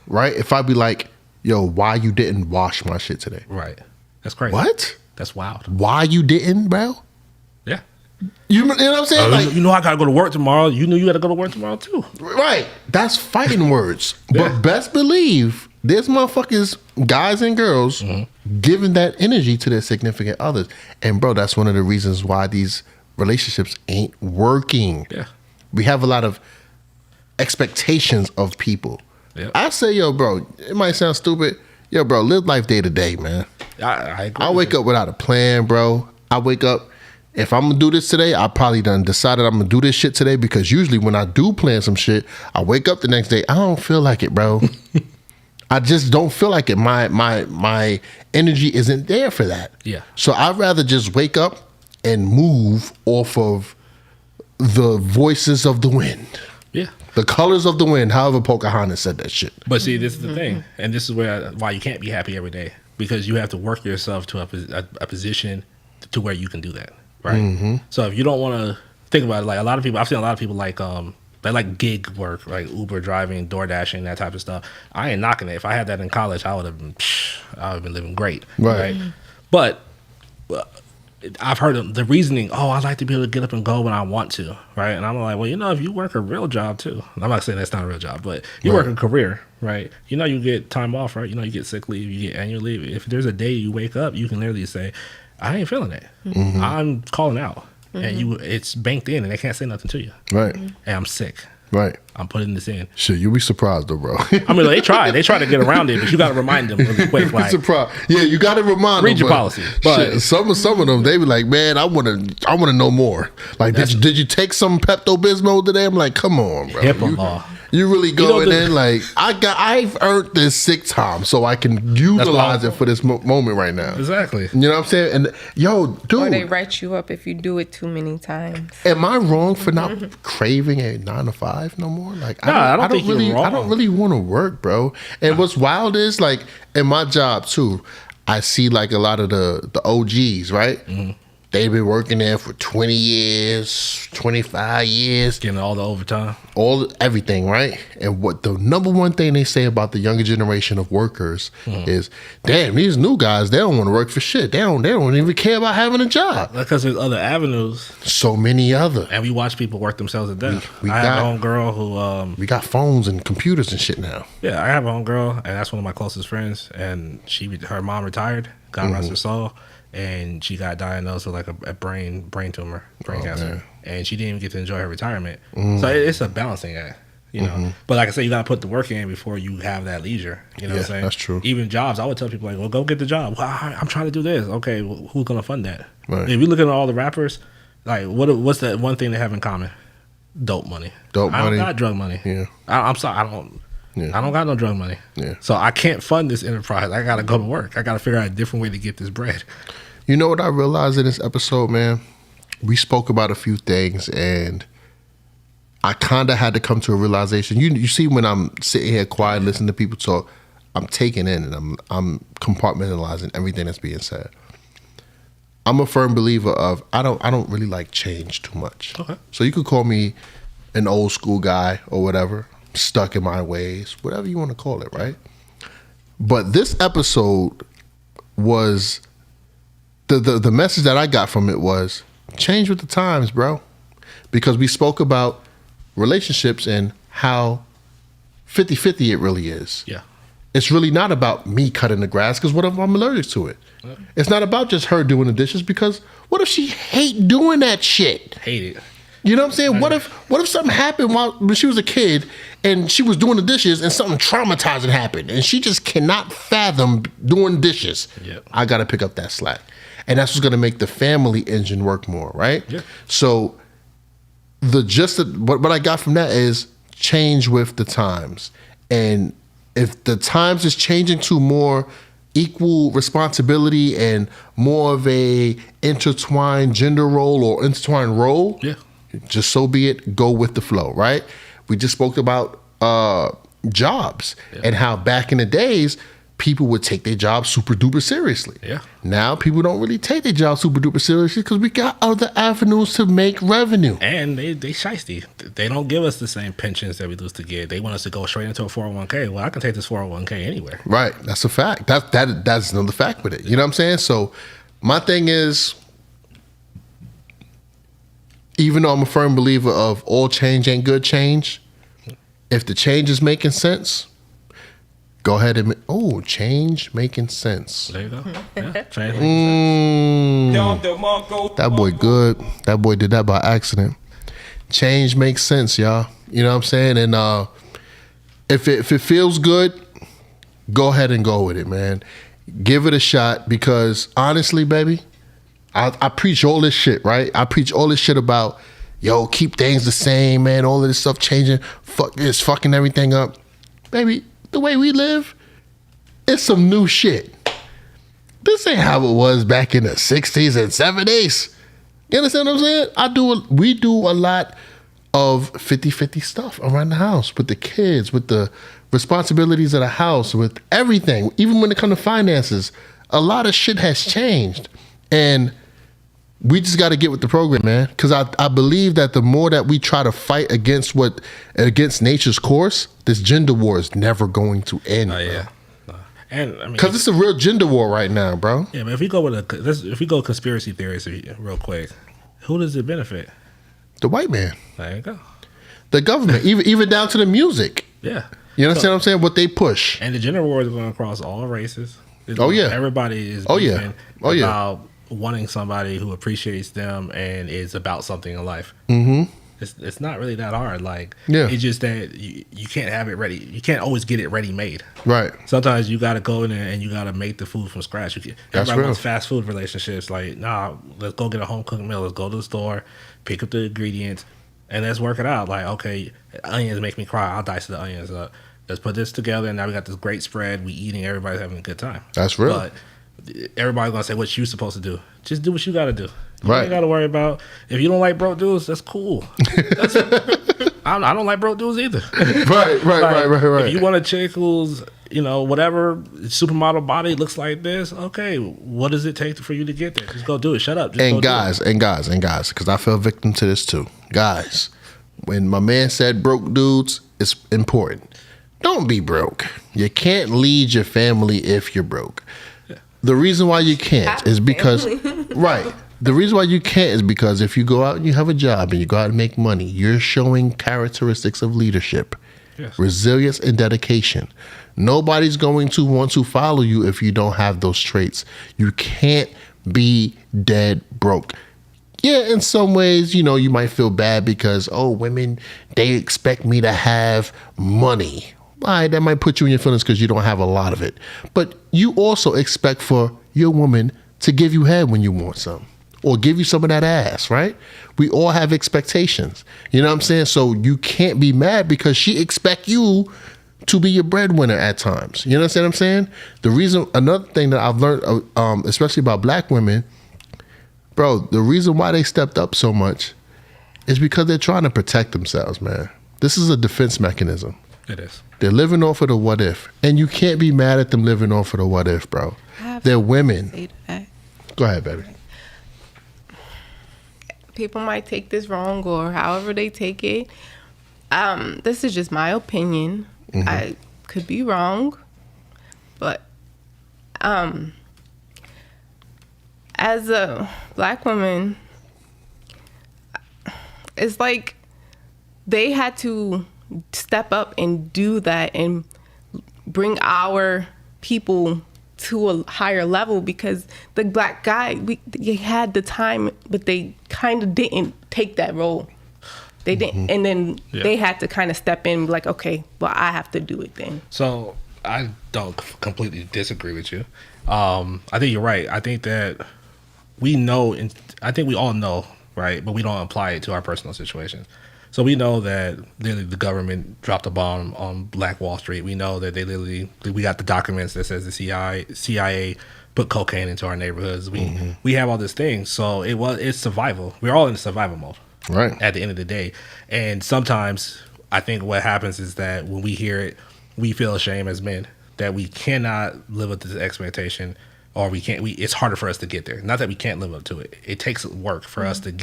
right, if I be like, yo, why you didn't wash my shit today? Right. That's crazy. What? That's wild. Why you didn't, bro? Yeah. You know what I'm saying? I got to go to work tomorrow. You knew you had to go to work tomorrow, too. Right. That's fighting words. Yeah. But best believe there's motherfuckers, guys and girls, giving that energy to their significant others. And bro, that's one of the reasons why these relationships ain't working. Yeah. We have a lot of expectations of people. Yep. I say, yo, bro, it might sound stupid. Yo, bro, live life day to day, man. I agree. I wake up without a plan, bro. I wake up, if I'm gonna do this today, I probably done decided I'm gonna do this shit today, because usually when I do plan some shit, I wake up the next day, I don't feel like it, bro. I just don't feel like it. My energy isn't there for that. Yeah. So I'd rather just wake up and move off of the voices of the wind. Yeah. The colors of the wind, however Pocahontas said that shit. But see, this is the thing, and this is why you can't be happy every day, because you have to work yourself to a position to where you can do that, right? So if you don't want to think about it, like a lot of people, I've seen a lot of people like they like gig work, like Uber driving, door dashing, that type of stuff. I ain't knocking it. If I had that in college, I would have been living great, right? But I've heard the reasoning, I like to be able to get up and go when I want to, right? And I'm like, well, if you work a real job too, I'm not saying that's not a real job, but you work a career, right? You get time off, right? You get sick leave, you get annual leave. If there's a day you wake up, you can literally say, I ain't feeling it. I'm calling out. And it's banked in and they can't say nothing to you. Right. Hey, I'm sick. Right. I'm putting this in. Shit, you'll be surprised though, bro. I mean, they try to get around it, but you got to remind them really quick. Like, surprised. Yeah, you got to remind them. Read your policy. But shit, some of them, they be like, man, I want to know more. Like, did you take some Pepto-Bismol today? I'm like, come on, bro. HIPAA law. You really going in like, I've earned this sick time, so I can utilize it for this moment right now. Exactly. You know what I'm saying? And yo, dude, Or they write you up if you do it too many times. am I wrong for not craving a 9 to 5 no more? Like, I don't think you're wrong. I don't really want to work, bro. And what's wild is, like, in my job too, I see like a lot of the OGs, right? They've been working there for 20 years, 25 years. Getting all the overtime. Everything, right? And what the number one thing they say about the younger generation of workers is, damn, these new guys, they don't want to work for shit. They don't even care about having a job. Because there's other avenues. So many other. And we watch people work themselves to death. We I have a homegirl who... we got phones and computers and shit now. Yeah, I have a homegirl, and that's one of my closest friends. And her mom retired, God rest her soul. And she got diagnosed with like a brain tumor, brain cancer. Man. And she didn't even get to enjoy her retirement. So it's a balancing act, you know. But like I said, you got to put the work in before you have that leisure. You know what I'm saying? That's true. Even jobs, I would tell people like, well, go get the job. Well, I'm trying to do this. Okay, well, who's going to fund that? Right. If you look at all the rappers, like what's that one thing they have in common? Dope money. I don't got drug money. Yeah. I'm sorry, I don't got no drug money. Yeah. So I can't fund this enterprise. I got to go to work. I got to figure out a different way to get this bread. You know what I realized in this episode, man? We spoke about a few things, and I kind of had to come to a realization. You see, when I'm sitting here quiet, listening to people talk, I'm taking in and I'm compartmentalizing everything that's being said. I'm a firm believer of I don't really like change too much. Okay. So you could call me an old school guy or whatever, stuck in my ways, whatever you want to call it, right? But this episode was the message that I got from it was change with the times, bro. Because we spoke about relationships and how 50-50 it really is. Yeah. It's really not about me cutting the grass, because what if I'm allergic to it? Yeah. It's not about just her doing the dishes, because what if she hate doing that shit? Hate it. You know what I'm saying? What if something happened when she was a kid and she was doing the dishes and something traumatizing happened and she just cannot fathom doing dishes? Yep. I got to pick up that slack. And that's what's going to make the family engine work more, right? Yeah. So what I got from that is change with the times. And if the times is changing to more equal responsibility and more of a intertwined gender role or intertwined role, yeah, just so be it. Go with the flow, right? We just spoke about jobs and how back in the days, people would take their job super duper seriously. Yeah. Now people don't really take their job super duper seriously because we got other avenues to make revenue. And they shiesty. They don't give us the same pensions that we used to get. They want us to go straight into a 401k. Well, I can take this 401k anywhere. Right. That's a fact. That's another fact with it. You know what I'm saying? So my thing is, even though I'm a firm believer of all change ain't good change, if the change is making sense, Go ahead and change making sense. There you go. Yeah, change making sense. That boy good. That boy did that by accident. Change makes sense, y'all. You know what I'm saying? And if it feels good, go ahead and go with it, man. Give it a shot, because honestly, baby, I preach all this shit, right? I preach all this shit about, yo, keep things the same, man. All of this stuff changing. Fuck this, fucking everything up. Baby, the way we live, it's some new shit. This ain't how it was back in the 60s and 70s. You understand what I'm saying? We do a lot of 50-50 stuff around the house with the kids, with the responsibilities of the house, with everything. Even when it comes to finances, a lot of shit has changed. And we just got to get with the program, man. Because I believe that the more that we try to fight against nature's course, this gender war is never going to end. Oh, yeah. And I mean, because it's a real gender war right now, bro. Yeah, but if we go conspiracy theories real quick, who does it benefit? The white man. There you go. The government, even down to the music. Yeah. You understand what I'm saying? What they push. And the gender war is going across all races. Yeah. Everybody is about wanting somebody who appreciates them and is about something in life. Mm-hmm. It's not really that hard. Like, it's just that you can't have it ready. You can't always get it ready made. Right. Sometimes you got to go in there and you got to make the food from scratch. Everybody wants fast food relationships. Like, nah, let's go get a home cooked meal. Let's go to the store, pick up the ingredients, and let's work it out. Like, okay, onions make me cry. I'll dice the onions up. Let's put this together, and now we got this great spread. We eating, everybody's having a good time. That's real. But everybody's gonna say what you supposed to do. Just do what you gotta do. You right. ain't gotta worry about if you don't like broke dudes. That's cool. I don't like broke dudes either. Right. If you want a chick who's whatever supermodel body looks like this, okay, what does it take for you to get there? Just go do it. Shut up. And guys, because I fell victim to this too. Guys, when my man said broke dudes, it's important. Don't be broke. You can't lead your family if you're broke. The reason why you can't is because, right. The reason why you can't is because if you go out and you have a job and you go out and make money, you're showing characteristics of leadership, resilience, and dedication. Nobody's going to want to follow you if you don't have those traits. You can't be dead broke. Yeah, in some ways, you might feel bad because, women, they expect me to have money. All right, that might put you in your feelings because you don't have a lot of it. But you also expect for your woman to give you head when you want some, or give you some of that ass, right? We all have expectations. You know what I'm saying? So you can't be mad because she expect you to be your breadwinner at times. You understand what I'm saying? Another thing that I've learned, especially about black women, bro, the reason why they stepped up so much is because they're trying to protect themselves, man. This is a defense mechanism. It is. They're living off of the what if. And you can't be mad at them living off of the what if, bro. They're women. Go ahead, baby. People might take this wrong or however they take it. This is just my opinion. Mm-hmm. I could be wrong. But as a black woman, it's like they had to step up and do that and bring our people to a higher level, because the black guy, they had the time, but they kind of didn't take that role. They didn't, and then they had to kind of step in, like, okay, well, I have to do it then. So I don't completely disagree with you. I think you're right. I think that we know, and I think we all know, right, but we don't apply it to our personal situations. So we know that literally the government dropped a bomb on Black Wall Street. We know that we got the documents that says the CIA put cocaine into our neighborhoods. We have all these things. So it's survival. We're all in survival mode, right? At the end of the day. And sometimes I think what happens is that when we hear it, we feel ashamed as men that we cannot live up to this expectation, or it's harder for us to get there. Not that we can't live up to it. It takes work for us to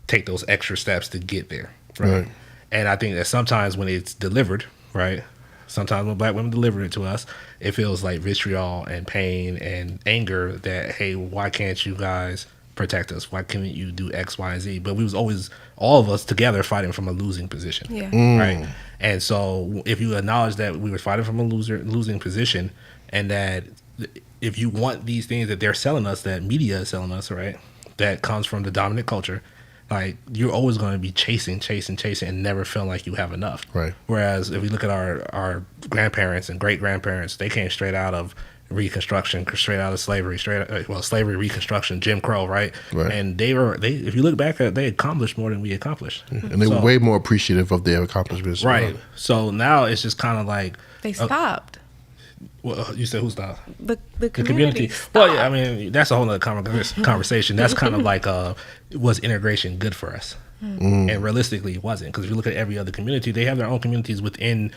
take those extra steps to get there. Right. And I think that sometimes when it's delivered, right, sometimes when black women deliver it to us, it feels like vitriol and pain and anger that, hey, why can't you guys protect us? Why couldn't you do X, Y, and Z? But we was always all of us together fighting from a losing position. Yeah. Right. And so if you acknowledge that we were fighting from a losing position, and that if you want these things that they're selling us, that media is selling us, right, that comes from the dominant culture, like you're always going to be chasing, and never feeling like you have enough. Right. Whereas if we look at our grandparents and great grandparents, they came straight out of Reconstruction, straight out of slavery, slavery, Reconstruction, Jim Crow, right? And they if you look back at it, they accomplished more than we accomplished, and they were way more appreciative of their accomplishments. Right. So now it's just kind of like they stopped. Well, you said who stopped? The community. Well, yeah, I mean that's a whole other conversation. That's kind of like was integration good for us? And realistically, it wasn't, because if you look at every other community, they have their own communities within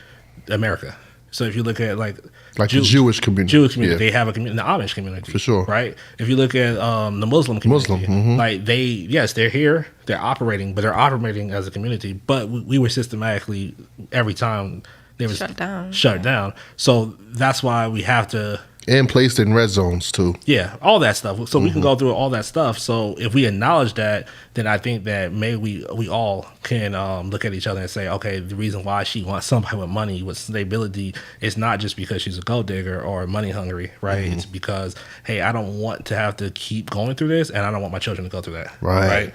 America. So if you look at like the Jewish community, they have a community, the Amish community, for sure, right? If you look at the Muslim community, like they're here, they're operating, but they're operating as a community. But we were systematically, every time they were shut down. So that's why we have to. And placed in red zones too. Yeah, all that stuff. So we can go through all that stuff. So if we acknowledge that, then I think that maybe we all can look at each other and say, okay, the reason why she wants somebody with money, with stability, is not just because she's a gold digger or money hungry, right? It's because, hey, I don't want to have to keep going through this, and I don't want my children to go through that, right?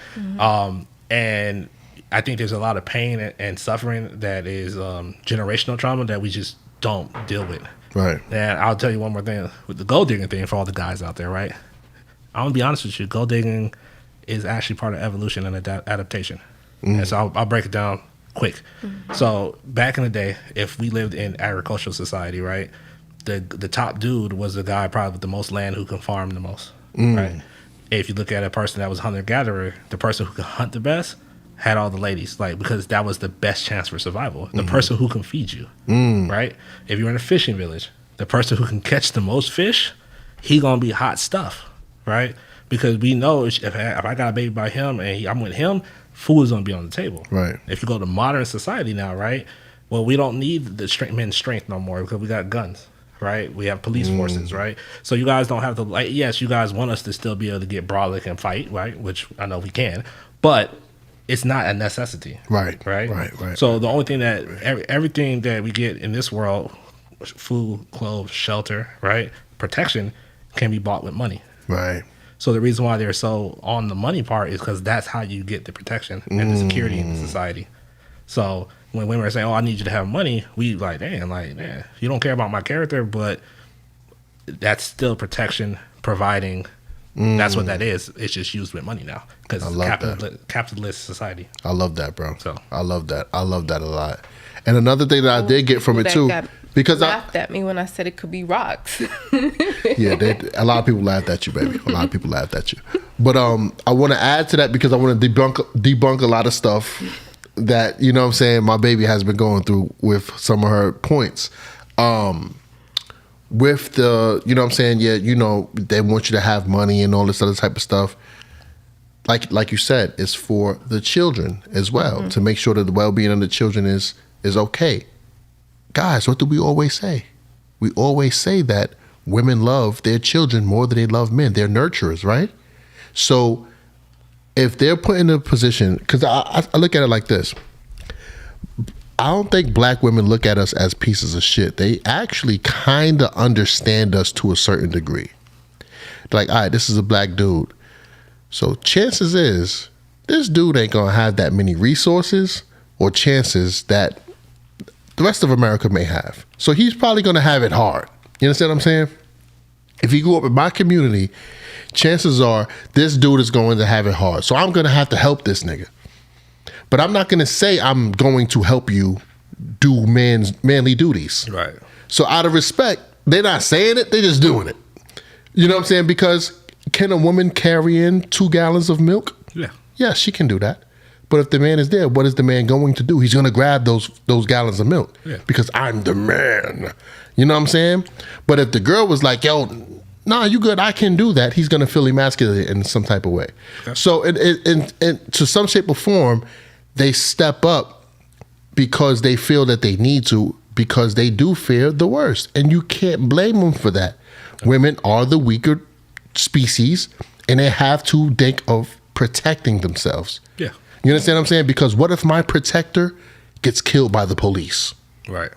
And I think there's a lot of pain and suffering that is generational trauma that we just don't deal with. Right. And I'll tell you one more thing with the gold digging thing for all the guys out there, right? I'm going to be honest with you. Gold digging is actually part of evolution and adaptation. And so I'll break it down quick. So back in the day, if we lived in agricultural society, right, the top dude was the guy probably with the most land who can farm the most, right? If you look at a person that was hunter-gatherer, the person who could hunt the best had all the ladies, like, because that was the best chance for survival. The person who can feed you, right? If you're in a fishing village, the person who can catch the most fish, he gonna be hot stuff, right? Because we know if I got a baby by him and I'm with him, food is gonna be on the table. Right. If you go to modern society now, right? Well, we don't need the men's strength no more because we got guns, right? We have police forces, right? So you guys don't have to, like, yes, you guys want us to still be able to get brolic and fight, right? Which I know we can, but it's not a necessity. Right. So the only thing that everything that we get in this world, food, clothes, shelter, right, protection, can be bought with money. Right. So the reason why they're so on the money part is because that's how you get the protection and the security in society. So when women are saying, "Oh, I need you to have money," we like, damn, you don't care about my character, but that's still protection, providing. That's what that is. It's just used with money now because it's capitalist society. I love that, bro. So I love that a lot. And another thing that I did get from it too, because laughed at me when I said it could be rocks. Yeah, a lot of people laughed at you, baby. A lot of people laughed at you. But I want to add to that because I want to debunk a lot of stuff that, you know what I'm saying, my baby has been going through with some of her points. With the, you know what I'm saying, yeah, you know, they want you to have money and all this other type of stuff. Like you said, it's for the children as well, to make sure that the well-being of the children is okay. Guys, what do we always say? We always say that women love their children more than they love men. They're nurturers, right? So if they're put in a position, because I look at it like this. I don't think black women look at us as pieces of shit. They actually kind of understand us to a certain degree. They're like, all right, this is a black dude. So chances is this dude ain't going to have that many resources or chances that the rest of America may have. So he's probably going to have it hard. You understand what I'm saying? If you grew up in my community, chances are this dude is going to have it hard. So I'm going to have to help this nigga. But I'm not going to say I'm going to help you do manly duties. Right. So out of respect, they're not saying it, they're just doing it. You know what I'm saying? Because can a woman carry in 2 gallons of milk? Yeah. Yeah, she can do that. But if the man is there, what is the man going to do? He's going to grab those gallons of milk. Yeah. Because I'm the man. You know what I'm saying? But if the girl was like, yo, nah, you good, I can do that, he's going to feel emasculated in some type of way. Okay. So in to some shape or form, they step up because they feel that they need to, because they do fear the worst. And you can't blame them for that. Women are the weaker species, and they have to think of protecting themselves. Yeah. You understand what I'm saying? Because what if my protector gets killed by the police? Right.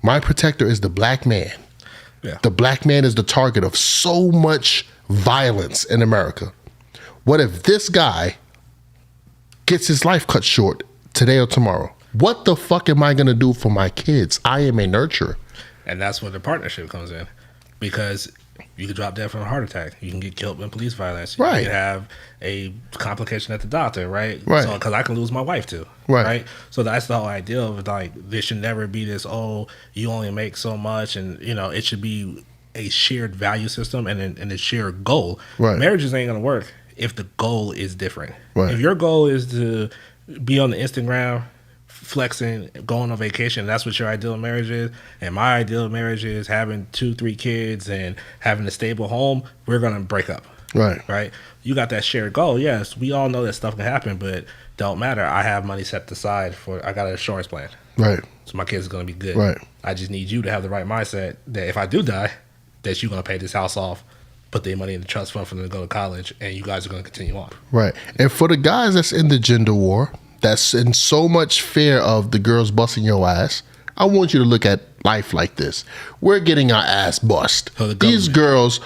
My protector is the black man. Yeah. The black man is the target of so much violence in America. What if this guy gets his life cut short today or tomorrow? What the fuck am I going to do for my kids? I am a nurturer. And that's where the partnership comes in. Because you could drop dead from a heart attack. You can get killed in police violence. You Right. can have a complication at the doctor, right? Right. So, because I can lose my wife too. Right. So that's the whole idea of like, there should never be this, oh, you only make so much. And, you know, it should be a shared value system and a shared goal. Right. Marriages ain't going to work if the goal is different. Right. If your goal is to be on the Instagram, flexing, going on vacation, that's what your ideal marriage is, and my ideal marriage is having 2-3 kids and having a stable home, we're gonna break up. Right. You got that shared goal. Yes, we all know that stuff can happen, but don't matter. I have money set aside I got an insurance plan. Right. So my kids are gonna be good. Right. I just need you to have the right mindset that if I do die, that you're gonna pay this house off, put their money in the trust fund for them to go to college, and you guys are gonna continue on. Right. And for the guys that's in the gender war, that's in so much fear of the girls busting your ass, I want you to look at life like this. We're getting our ass bust. So These girls,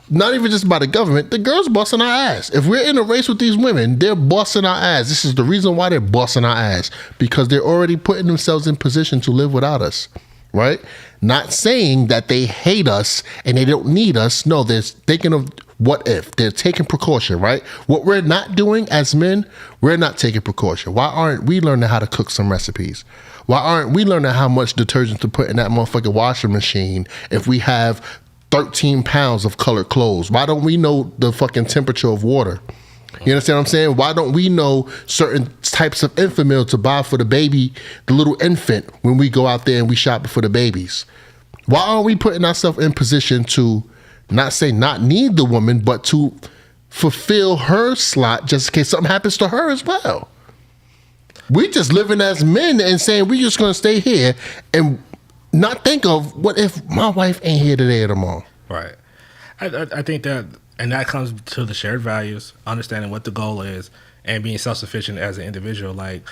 not even just by the government, the girls busting our ass. If we're in a race with these women, they're busting our ass. This is the reason why they're busting our ass, because they're already putting themselves in position to live without us, right? Not saying that they hate us and they don't need us. No, they're thinking of what if. They're taking precaution, right? What we're not doing as men, we're not taking precaution. Why aren't we learning how to cook some recipes? Why aren't we learning how much detergent to put in that motherfucking washing machine if we have 13 pounds of colored clothes? Why don't we know the fucking temperature of water? You understand what I'm saying? Why don't we know certain types of Enfamil to buy for the baby, the little infant, when we go out there and we shop for the babies? Why aren't we putting ourselves in position to not need the woman, but to fulfill her slot just in case something happens to her as well? We just living as men and saying we just going to stay here and not think of what if my wife ain't here today or tomorrow. Right. I think that, and that comes to the shared values, understanding what the goal is, and being self-sufficient as an individual. Like,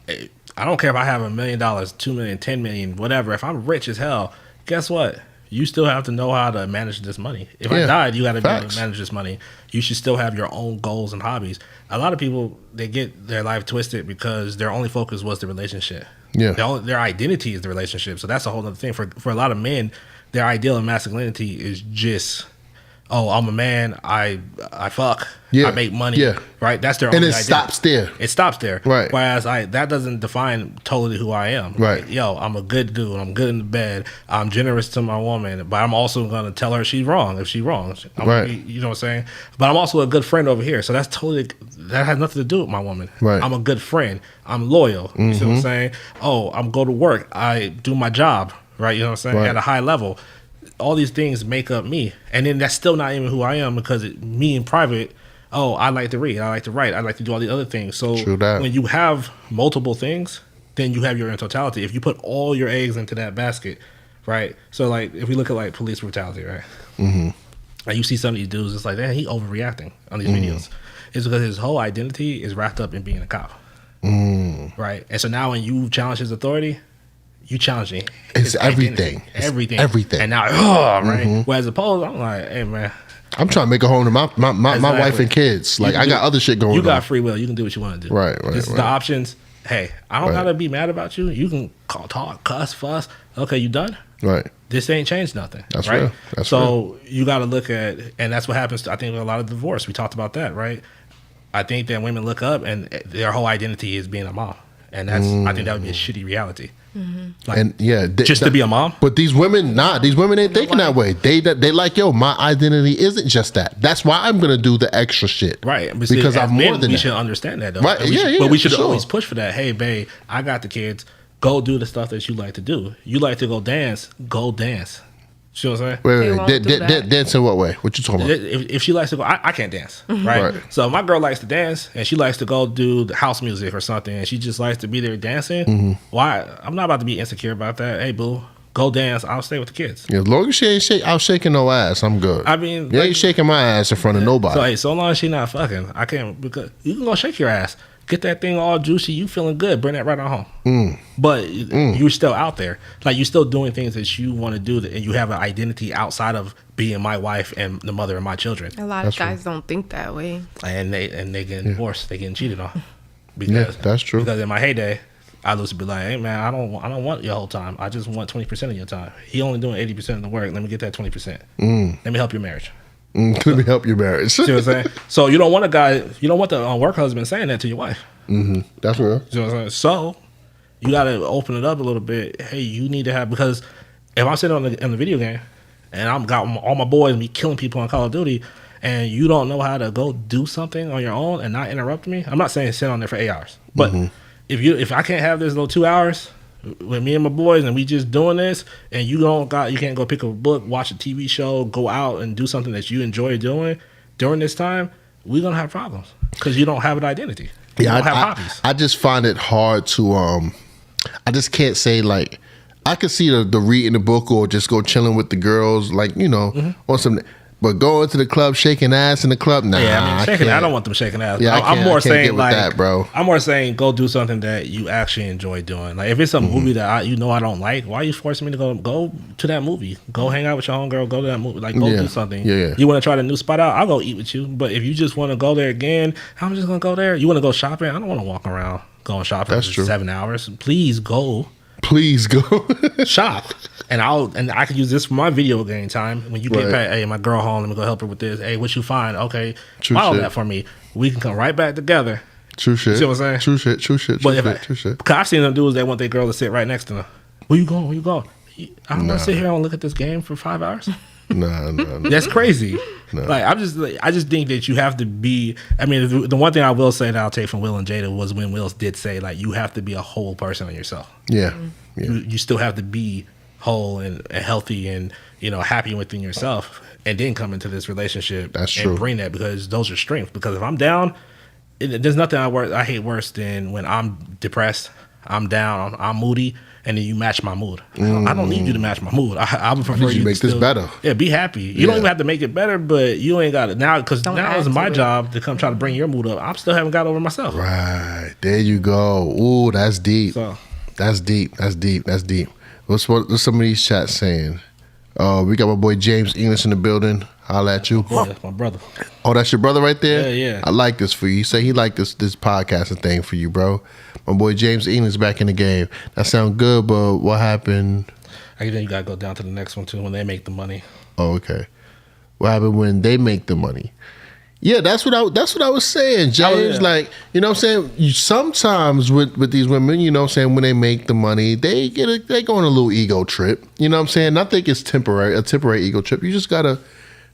I don't care if I have $1 million, $2 million, $10 million, whatever. If I'm rich as hell, guess what? You still have to know how to manage this money. If I died, you got to be able to manage this money. You should still have your own goals and hobbies. A lot of people, they get their life twisted because their only focus was the relationship. Yeah. Their identity is the relationship. So that's a whole other thing. For a lot of men, their ideal of masculinity is just, oh, I'm a man. I fuck. Yeah. I make money. Yeah. Right. That's their And only it idea. stops there. It stops there. Right. Whereas that doesn't define totally who I am. Right. Like, yo, I'm a good dude. I'm good in the bed. I'm generous to my woman, but I'm also gonna tell her she's wrong if she's wrong. Right. You know what I'm saying? But I'm also a good friend over here. So that has nothing to do with my woman. Right. I'm a good friend. I'm loyal. You see what I'm saying? Oh, I'm go to work. I do my job. Right. You know what I'm saying? Right. At a high level. All these things make up me, and then that's still not even who I am, because me in private, oh, I like to read, I like to write, I like to do all the other things. So when you have multiple things, then you have your in totality. If you put all your eggs into that basket, right? So like if we look at like police brutality, right? Mm-hmm. Like you see some of these dudes, it's like, man, he overreacting on these videos. It's because his whole identity is wrapped up in being a cop, right? And so now when you challenge his authority, you challenging It's everything. Everything. Everything. And now, right? Whereas opposed, I'm like, hey, man. I'm trying to make a home to my wife and kids. Like, I got other shit going on. You got free will. You can do what you want to do. Right. This is the options. Hey, I don't got to be mad about you. You can call, talk, cuss, fuss. Okay, you done? Right. This ain't changed nothing. That's right. real. That's so you got to look at, and that's what happens to, I think, with a lot of divorce. We talked about that, right? I think that women look up and their whole identity is being a mom. And that's, I think that would be a shitty reality. Like, And yeah, just to be a mom. But these women, these women ain't thinking that way. They like, yo, my identity isn't just that. That's why I'm gonna do the extra shit. Right. But because see, I'm more than we that. should understand that though. Right. But we should sure. always push for that. Hey, babe, I got the kids. Go do the stuff that you like to do. You like to go dance. Go dance. See what I'm saying? Wait. Dance in what way? What you talking about? If she likes to go, I can't dance, right? So if my girl likes to dance and she likes to go do the house music or something, and she just likes to be there dancing, why? I'm not about to be insecure about that. Hey, boo, Go dance. I'll stay with the kids. Yeah, as long as she ain't out shaking no ass, I'm good. I mean, you ain't shaking my ass in front of nobody. So hey, so long as she not fucking, I can't, because you can go shake your ass, get that thing all juicy, you feeling good, bring that right on home. But you're still out there, like you're still doing things that you want to do, and you have an identity outside of being my wife and the mother of my children. A lot of guys don't think that way, and they getting divorced, they getting cheated on. Because that's true. Because in my heyday, I used to be like, hey man, I don't want your whole time. I just want 20% of your time. He only doing 80% of the work. Let me get that 20%. Let me help your marriage. Let me help your marriage. See what I'm saying? So you don't want a guy, you don't want the work husband saying that to your wife. That's real. See what I'm saying? So you got to open it up a little bit. Hey, you need to have, because if I'm sitting on the video game and I'm got all my boys and me killing people on Call of Duty, and you don't know how to go do something on your own and not interrupt me, I'm not saying sit on there for 8 hours, but if I can't have this little 2 hours with me and my boys and we just doing this, and you can't go pick up a book, watch a TV show, go out and do something that you enjoy doing during this time, we're gonna have problems because you don't have an identity. You don't have hobbies. I just find it hard to I just can't say, like, I could see the reading the book or just go chilling with the girls, like, on some. But going to the club, shaking ass in the club, nah. Yeah, I mean, I don't want them shaking ass. Yeah, I'm more saying like that, bro. I'm more saying go do something that you actually enjoy doing. Like if it's a movie that I don't like, why are you forcing me to go to that movie? Go hang out with your homegirl. Go to that movie. Like go do something. Yeah. You want to try the new spot out? I'll go eat with you. But if you just want to go there again, I'm just gonna go there. You want to go shopping? I don't want to walk around going shopping for 7 hours. Please go. Please go shop, and I can use this for my video game time. When you get back, hey, my girl home, let me go help her with this. Hey, what you find? Okay, follow that for me. We can come right back together. True shit. See what I'm saying? True shit. True shit. Because I've seen them do is they want their girl to sit right next to them. Where you going? I don't want to sit here and look at this game for 5 hours. Nah. That's crazy. Nah. Like I just think that you have to be. I mean, the one thing I will say that I'll take from Will and Jada was when Will did say like you have to be a whole person on yourself. Yeah. You still have to be whole and healthy and happy within yourself, and then come into this relationship. That's and true. Bring that, because those are strengths. Because if I'm down, there's nothing I hate worse than when I'm depressed, I'm down, I'm moody, and then you match my mood. I don't need you to match my mood. I would prefer you make this better. Yeah, be happy. You don't even have to make it better, but you ain't got it now, because now it's my job to come try to bring your mood up. I still haven't got over myself. Right. There you go. Ooh, that's deep. So, that's deep. What's some of these chats saying? We got my boy James English in the building. Holla at you. Yeah, that's my brother. Oh, that's your brother right there? Yeah. I like this for you. He say he like this podcasting thing for you, bro. My boy James English back in the game. That sound good, but what happened? I think you gotta go down to the next one too, when they make the money. Oh, okay. What happened when they make the money? Yeah, that's what I was saying, James. Like, you know what I'm saying? Sometimes with these women, you know what I'm saying, when they make the money, they go on a little ego trip. You know what I'm saying? I think it's a temporary ego trip. You just gotta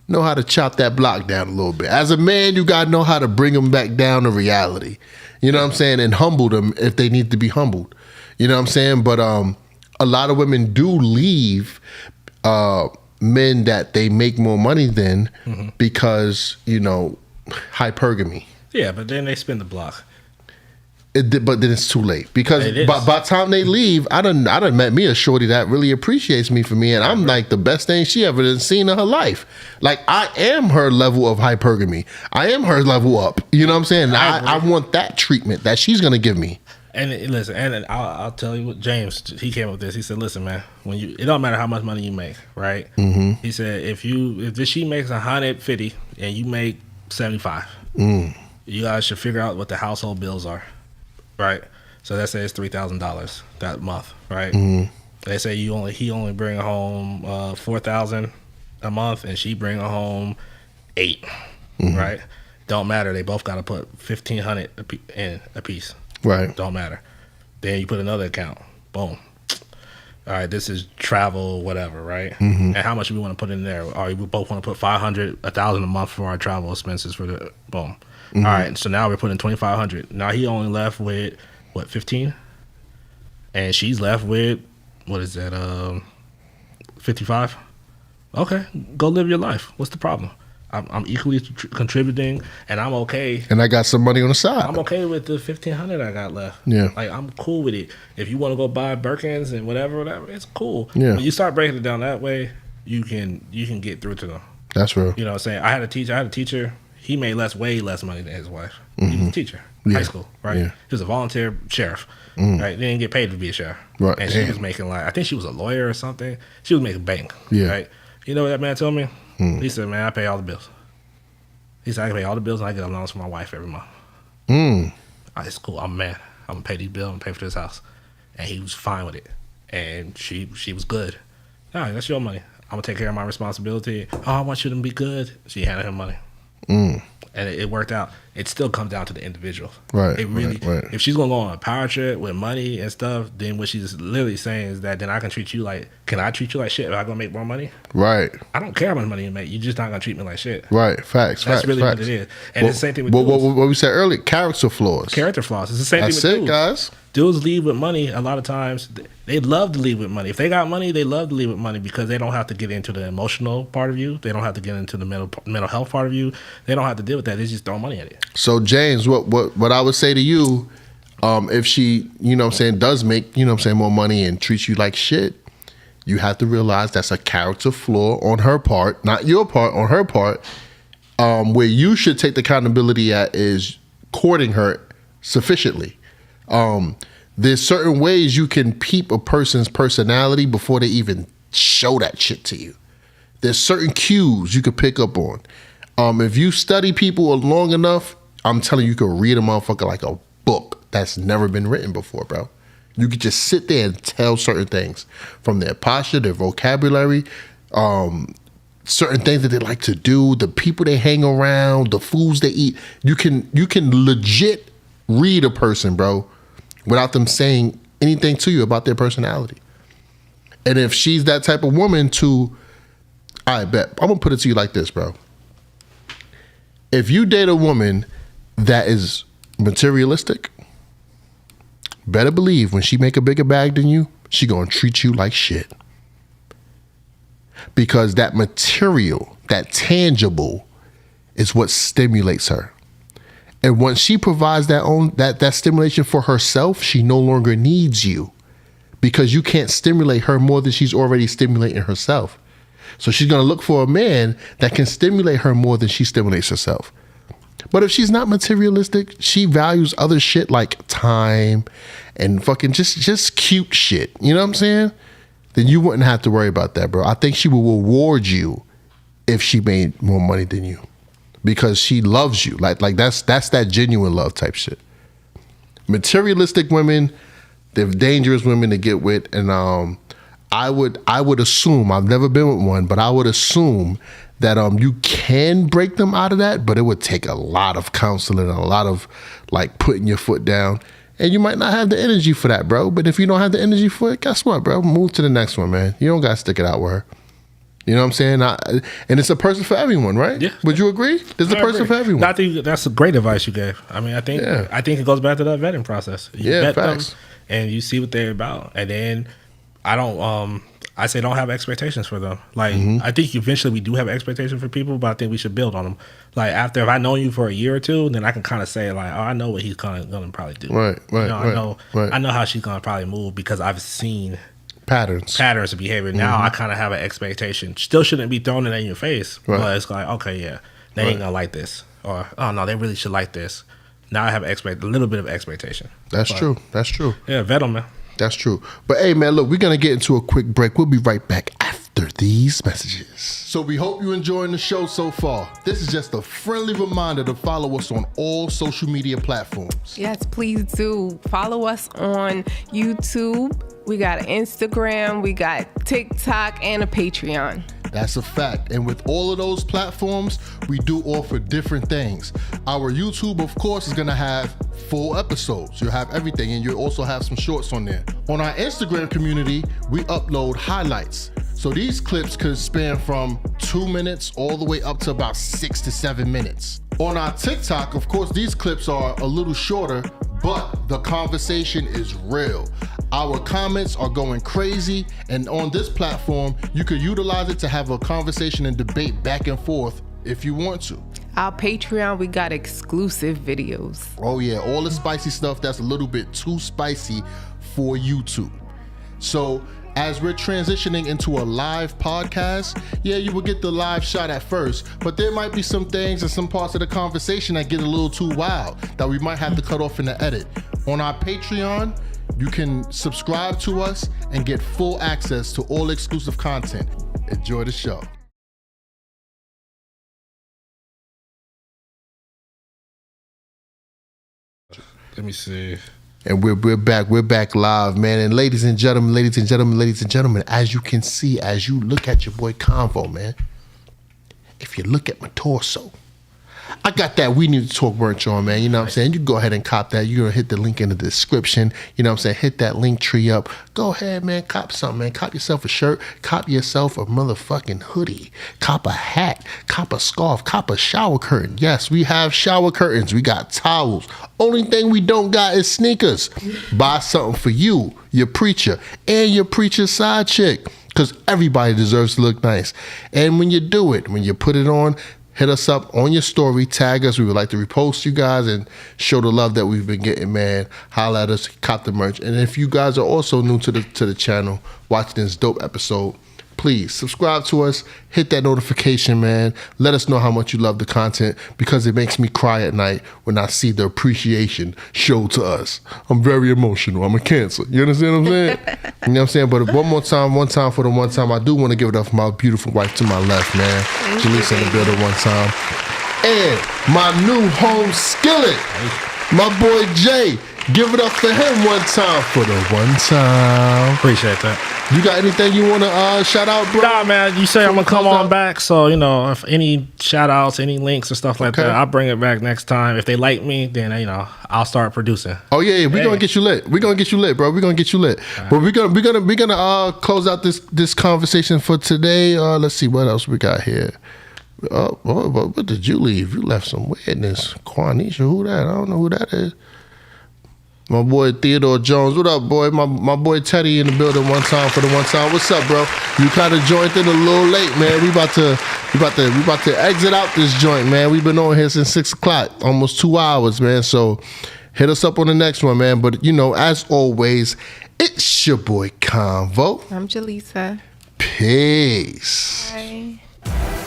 know how to chop that block down a little bit. As a man, you gotta know how to bring them back down to reality. You know what I'm saying? And humble them if they need to be humbled. You know what I'm saying? But a lot of women do leave men that they make more money than because, hypergamy. Yeah, but then they spin the block. But then it's too late, because by the time they leave, I done met me a shorty that really appreciates me for me, and I'm like the best thing she ever done seen in her life. Like, I am her level of hypergamy. I am her level up. You know what I'm saying? I want that treatment that she's gonna give me. And listen, and I'll tell you what James, he came up with this. He said, "Listen, man, it don't matter how much money you make, right?" He said, if she makes 150 and you make 75, you guys should figure out what the household bills are, right? So that says $3,000 that month, right? They say he only bring home $4,000 a month, and she bring home $8,000, right? Don't matter. They both got to put $1,500 in a piece. Right. Don't matter. Then you put another account. Boom. All right, this is travel, whatever, right? And how much do we want to put in there? All right, we both want to put $500, $1,000 a month for our travel expenses for the boom. All right, so now we're putting $2,500. Now he only left with what, 15? And she's left with, what is that, 55? Okay, go live your life. What's the problem? I'm equally contributing, and I'm okay. And I got some money on the side. I'm okay with the $1,500 I got left. Yeah. Like, I'm cool with it. If you want to go buy Birkins and whatever, it's cool. Yeah. When you start breaking it down that way, you can get through to them. That's real. You know what I'm saying? I had a teacher. He made way less money than his wife. He was a teacher, high school, right? Yeah. He was a volunteer sheriff, right? They didn't get paid to be a sheriff. Right. And she was making I think she was a lawyer or something. She was making bank, Yeah. right? You know what that man told me? He said, man, I pay all the bills. He said, I can pay all the bills and I get allowance for my wife every month. It's cool. I'm mad. I'm going to pay these bills and pay for this house. And he was fine with it. And she was good. All right, that's your money. I'm going to take care of my responsibility. Oh, I want you to be good. She handed him money. And it worked out. It still comes down to the individual. Right. It really, right. If she's going to go on a power trip with money and stuff, then what she's literally saying is that then I can treat you like, can I treat you like shit if I going to make more money? Right. I don't care how much money you make. You're just not going to treat me like shit. Right. Facts. That's really facts. what it is. And it's the same thing with dudes. What we said earlier, character flaws. Character flaws. It's the same That's thing with it, dudes. guys. Dudes leave with money a lot of times. They love to leave with money. If they got money, they love to leave with money because they don't have to get into the emotional part of you. They don't have to get into the mental health part of you. They don't have to deal with that. They just throw money at it. So James, what I would say to you, if she, you know what I'm saying, does make, you know what I'm saying, more money and treats you like shit, you have to realize that's a character flaw on her part, not your part, on her part. Where you should take the accountability at is courting her sufficiently. There's certain ways you can peep a person's personality before they even show that shit to you. There's certain cues you could pick up on. If you study people long enough, I'm telling you, you can read a motherfucker like a book that's never been written before, bro. You could just sit there and tell certain things from their posture, their vocabulary, certain things that they like to do, the people they hang around, the foods they eat. You can legit read a person, bro, without them saying anything to you about their personality. And if she's that type of woman I bet, I'm gonna put it to you like this, bro. If you date a woman that is materialistic, better believe when she make a bigger bag than you, she gonna treat you like shit. Because that material, that tangible, is what stimulates her. And once she provides that stimulation for herself, she no longer needs you because you can't stimulate her more than she's already stimulating herself. So she's going to look for a man that can stimulate her more than she stimulates herself. But if she's not materialistic, she values other shit like time and fucking just cute shit. You know what I'm saying? Then you wouldn't have to worry about that, bro. I think she will reward you if she made more money than you. Because she loves you. Like that's that genuine love type shit. Materialistic women, they're dangerous women to get with. And I would assume, I've never been with one, but I would assume that you can break them out of that, but it would take a lot of counseling and a lot of like putting your foot down. And you might not have the energy for that, bro. But if you don't have the energy for it, guess what, bro? Move to the next one, man. You don't got to stick it out with her. You know what I'm saying? And it's a person for everyone, right? Yeah. Would you agree? There's a person for everyone. I think that's a great advice you gave. I mean, I think it goes back to that vetting process. You vet facts. them and you see what they're about. And then I say don't have expectations for them. Like, I think eventually we do have expectations for people, but I think we should build on them. Like, after if I know you for a year or two, then I can kind of say like, oh, I know what he's going to probably do. Right. I know how she's going to probably move because I've seen patterns of behavior. Now I kind of have an expectation. Still shouldn't be thrown in your face, but it's like, okay, yeah, they ain't gonna like this, or oh no, they really should like this. Now I have a little bit of expectation. That's true. Yeah, vet them, man. That's true. But hey, man, look, we're gonna get into a quick break. We'll be right back after these messages. So we hope you're enjoying the show so far. This is just a friendly reminder to follow us on all social media platforms. Yes, please do. Follow us on YouTube. We got an Instagram, we got TikTok, and a Patreon. That's a fact. And with all of those platforms, we do offer different things. Our YouTube, of course, is going to have full episodes. You'll have everything, and you'll also have some shorts on there. On our Instagram community, we upload highlights. So these clips could span from 2 minutes all the way up to about 6 to 7 minutes. On our TikTok, of course, these clips are a little shorter, but the conversation is real. Our comments are going crazy, and on this platform, you could utilize it to have a conversation and debate back and forth if you want to. Our Patreon, we got exclusive videos. Oh yeah, all the spicy stuff that's a little bit too spicy for YouTube. So as we're transitioning into a live podcast, yeah, you will get the live shot at first, but there might be some things and some parts of the conversation that get a little too wild that we might have to cut off in the edit. On our Patreon, you can subscribe to us and get full access to all exclusive content. Enjoy the show. Let me see. And we're back live, man. And ladies and gentlemen, as you can see, as you look at your boy Convo, man, if you look at my torso, I got that We Need to Talk merch on, man. You know what I'm saying? You can go ahead and cop that. You're going to hit the link in the description. You know what I'm saying? Hit that LinkTree up. Go ahead, man. Cop something, man. Cop yourself a shirt. Cop yourself a motherfucking hoodie. Cop a hat. Cop a scarf. Cop a shower curtain. Yes, we have shower curtains. We got towels. Only thing we don't got is sneakers. Buy something for you, your preacher, and your preacher's side chick. Because everybody deserves to look nice. And when you do it, when you put it on, hit us up on your story, tag us. We would like to repost you guys and show the love that we've been getting, man. Holla at us, cop the merch. And if you guys are also new to the channel, watching this dope episode, please subscribe to us, hit that notification, man. Let us know how much you love the content, because it makes me cry at night when I see the appreciation showed to us. I'm very emotional. I'm a Cancer. You understand what I'm saying? You know what I'm saying? But one time for the one time, I do want to give it up for my beautiful wife to my left, man. Jaleesa in the building one time. And my new home skillet, my boy Jay. Give it up for him one time for the one time. Appreciate that. You got anything you want to shout out, bro? Nah, man, you say I'm going to come on back. So, you know, if any shout outs, any links or stuff like that, I'll bring it back next time. If they like me, then, you know, I'll start producing. Oh, yeah. We're going to get you lit. We're going to get you lit, bro. We're going to get you lit. Right. But we're gonna close out this conversation for today. Let's see what else we got here. What did you leave? You left some weirdness. Quanisha, who that? I don't know who that is. My boy Theodore Jones. What up, boy? My boy Teddy in the building one time for the one time. What's up, bro? You kind of joined in a little late, man. We about to exit out this joint, man. We've been on here since 6 o'clock, almost 2 hours, man. So hit us up on the next one, man. But you know, as always, it's your boy Convo. I'm Jaleesa. Peace. Bye.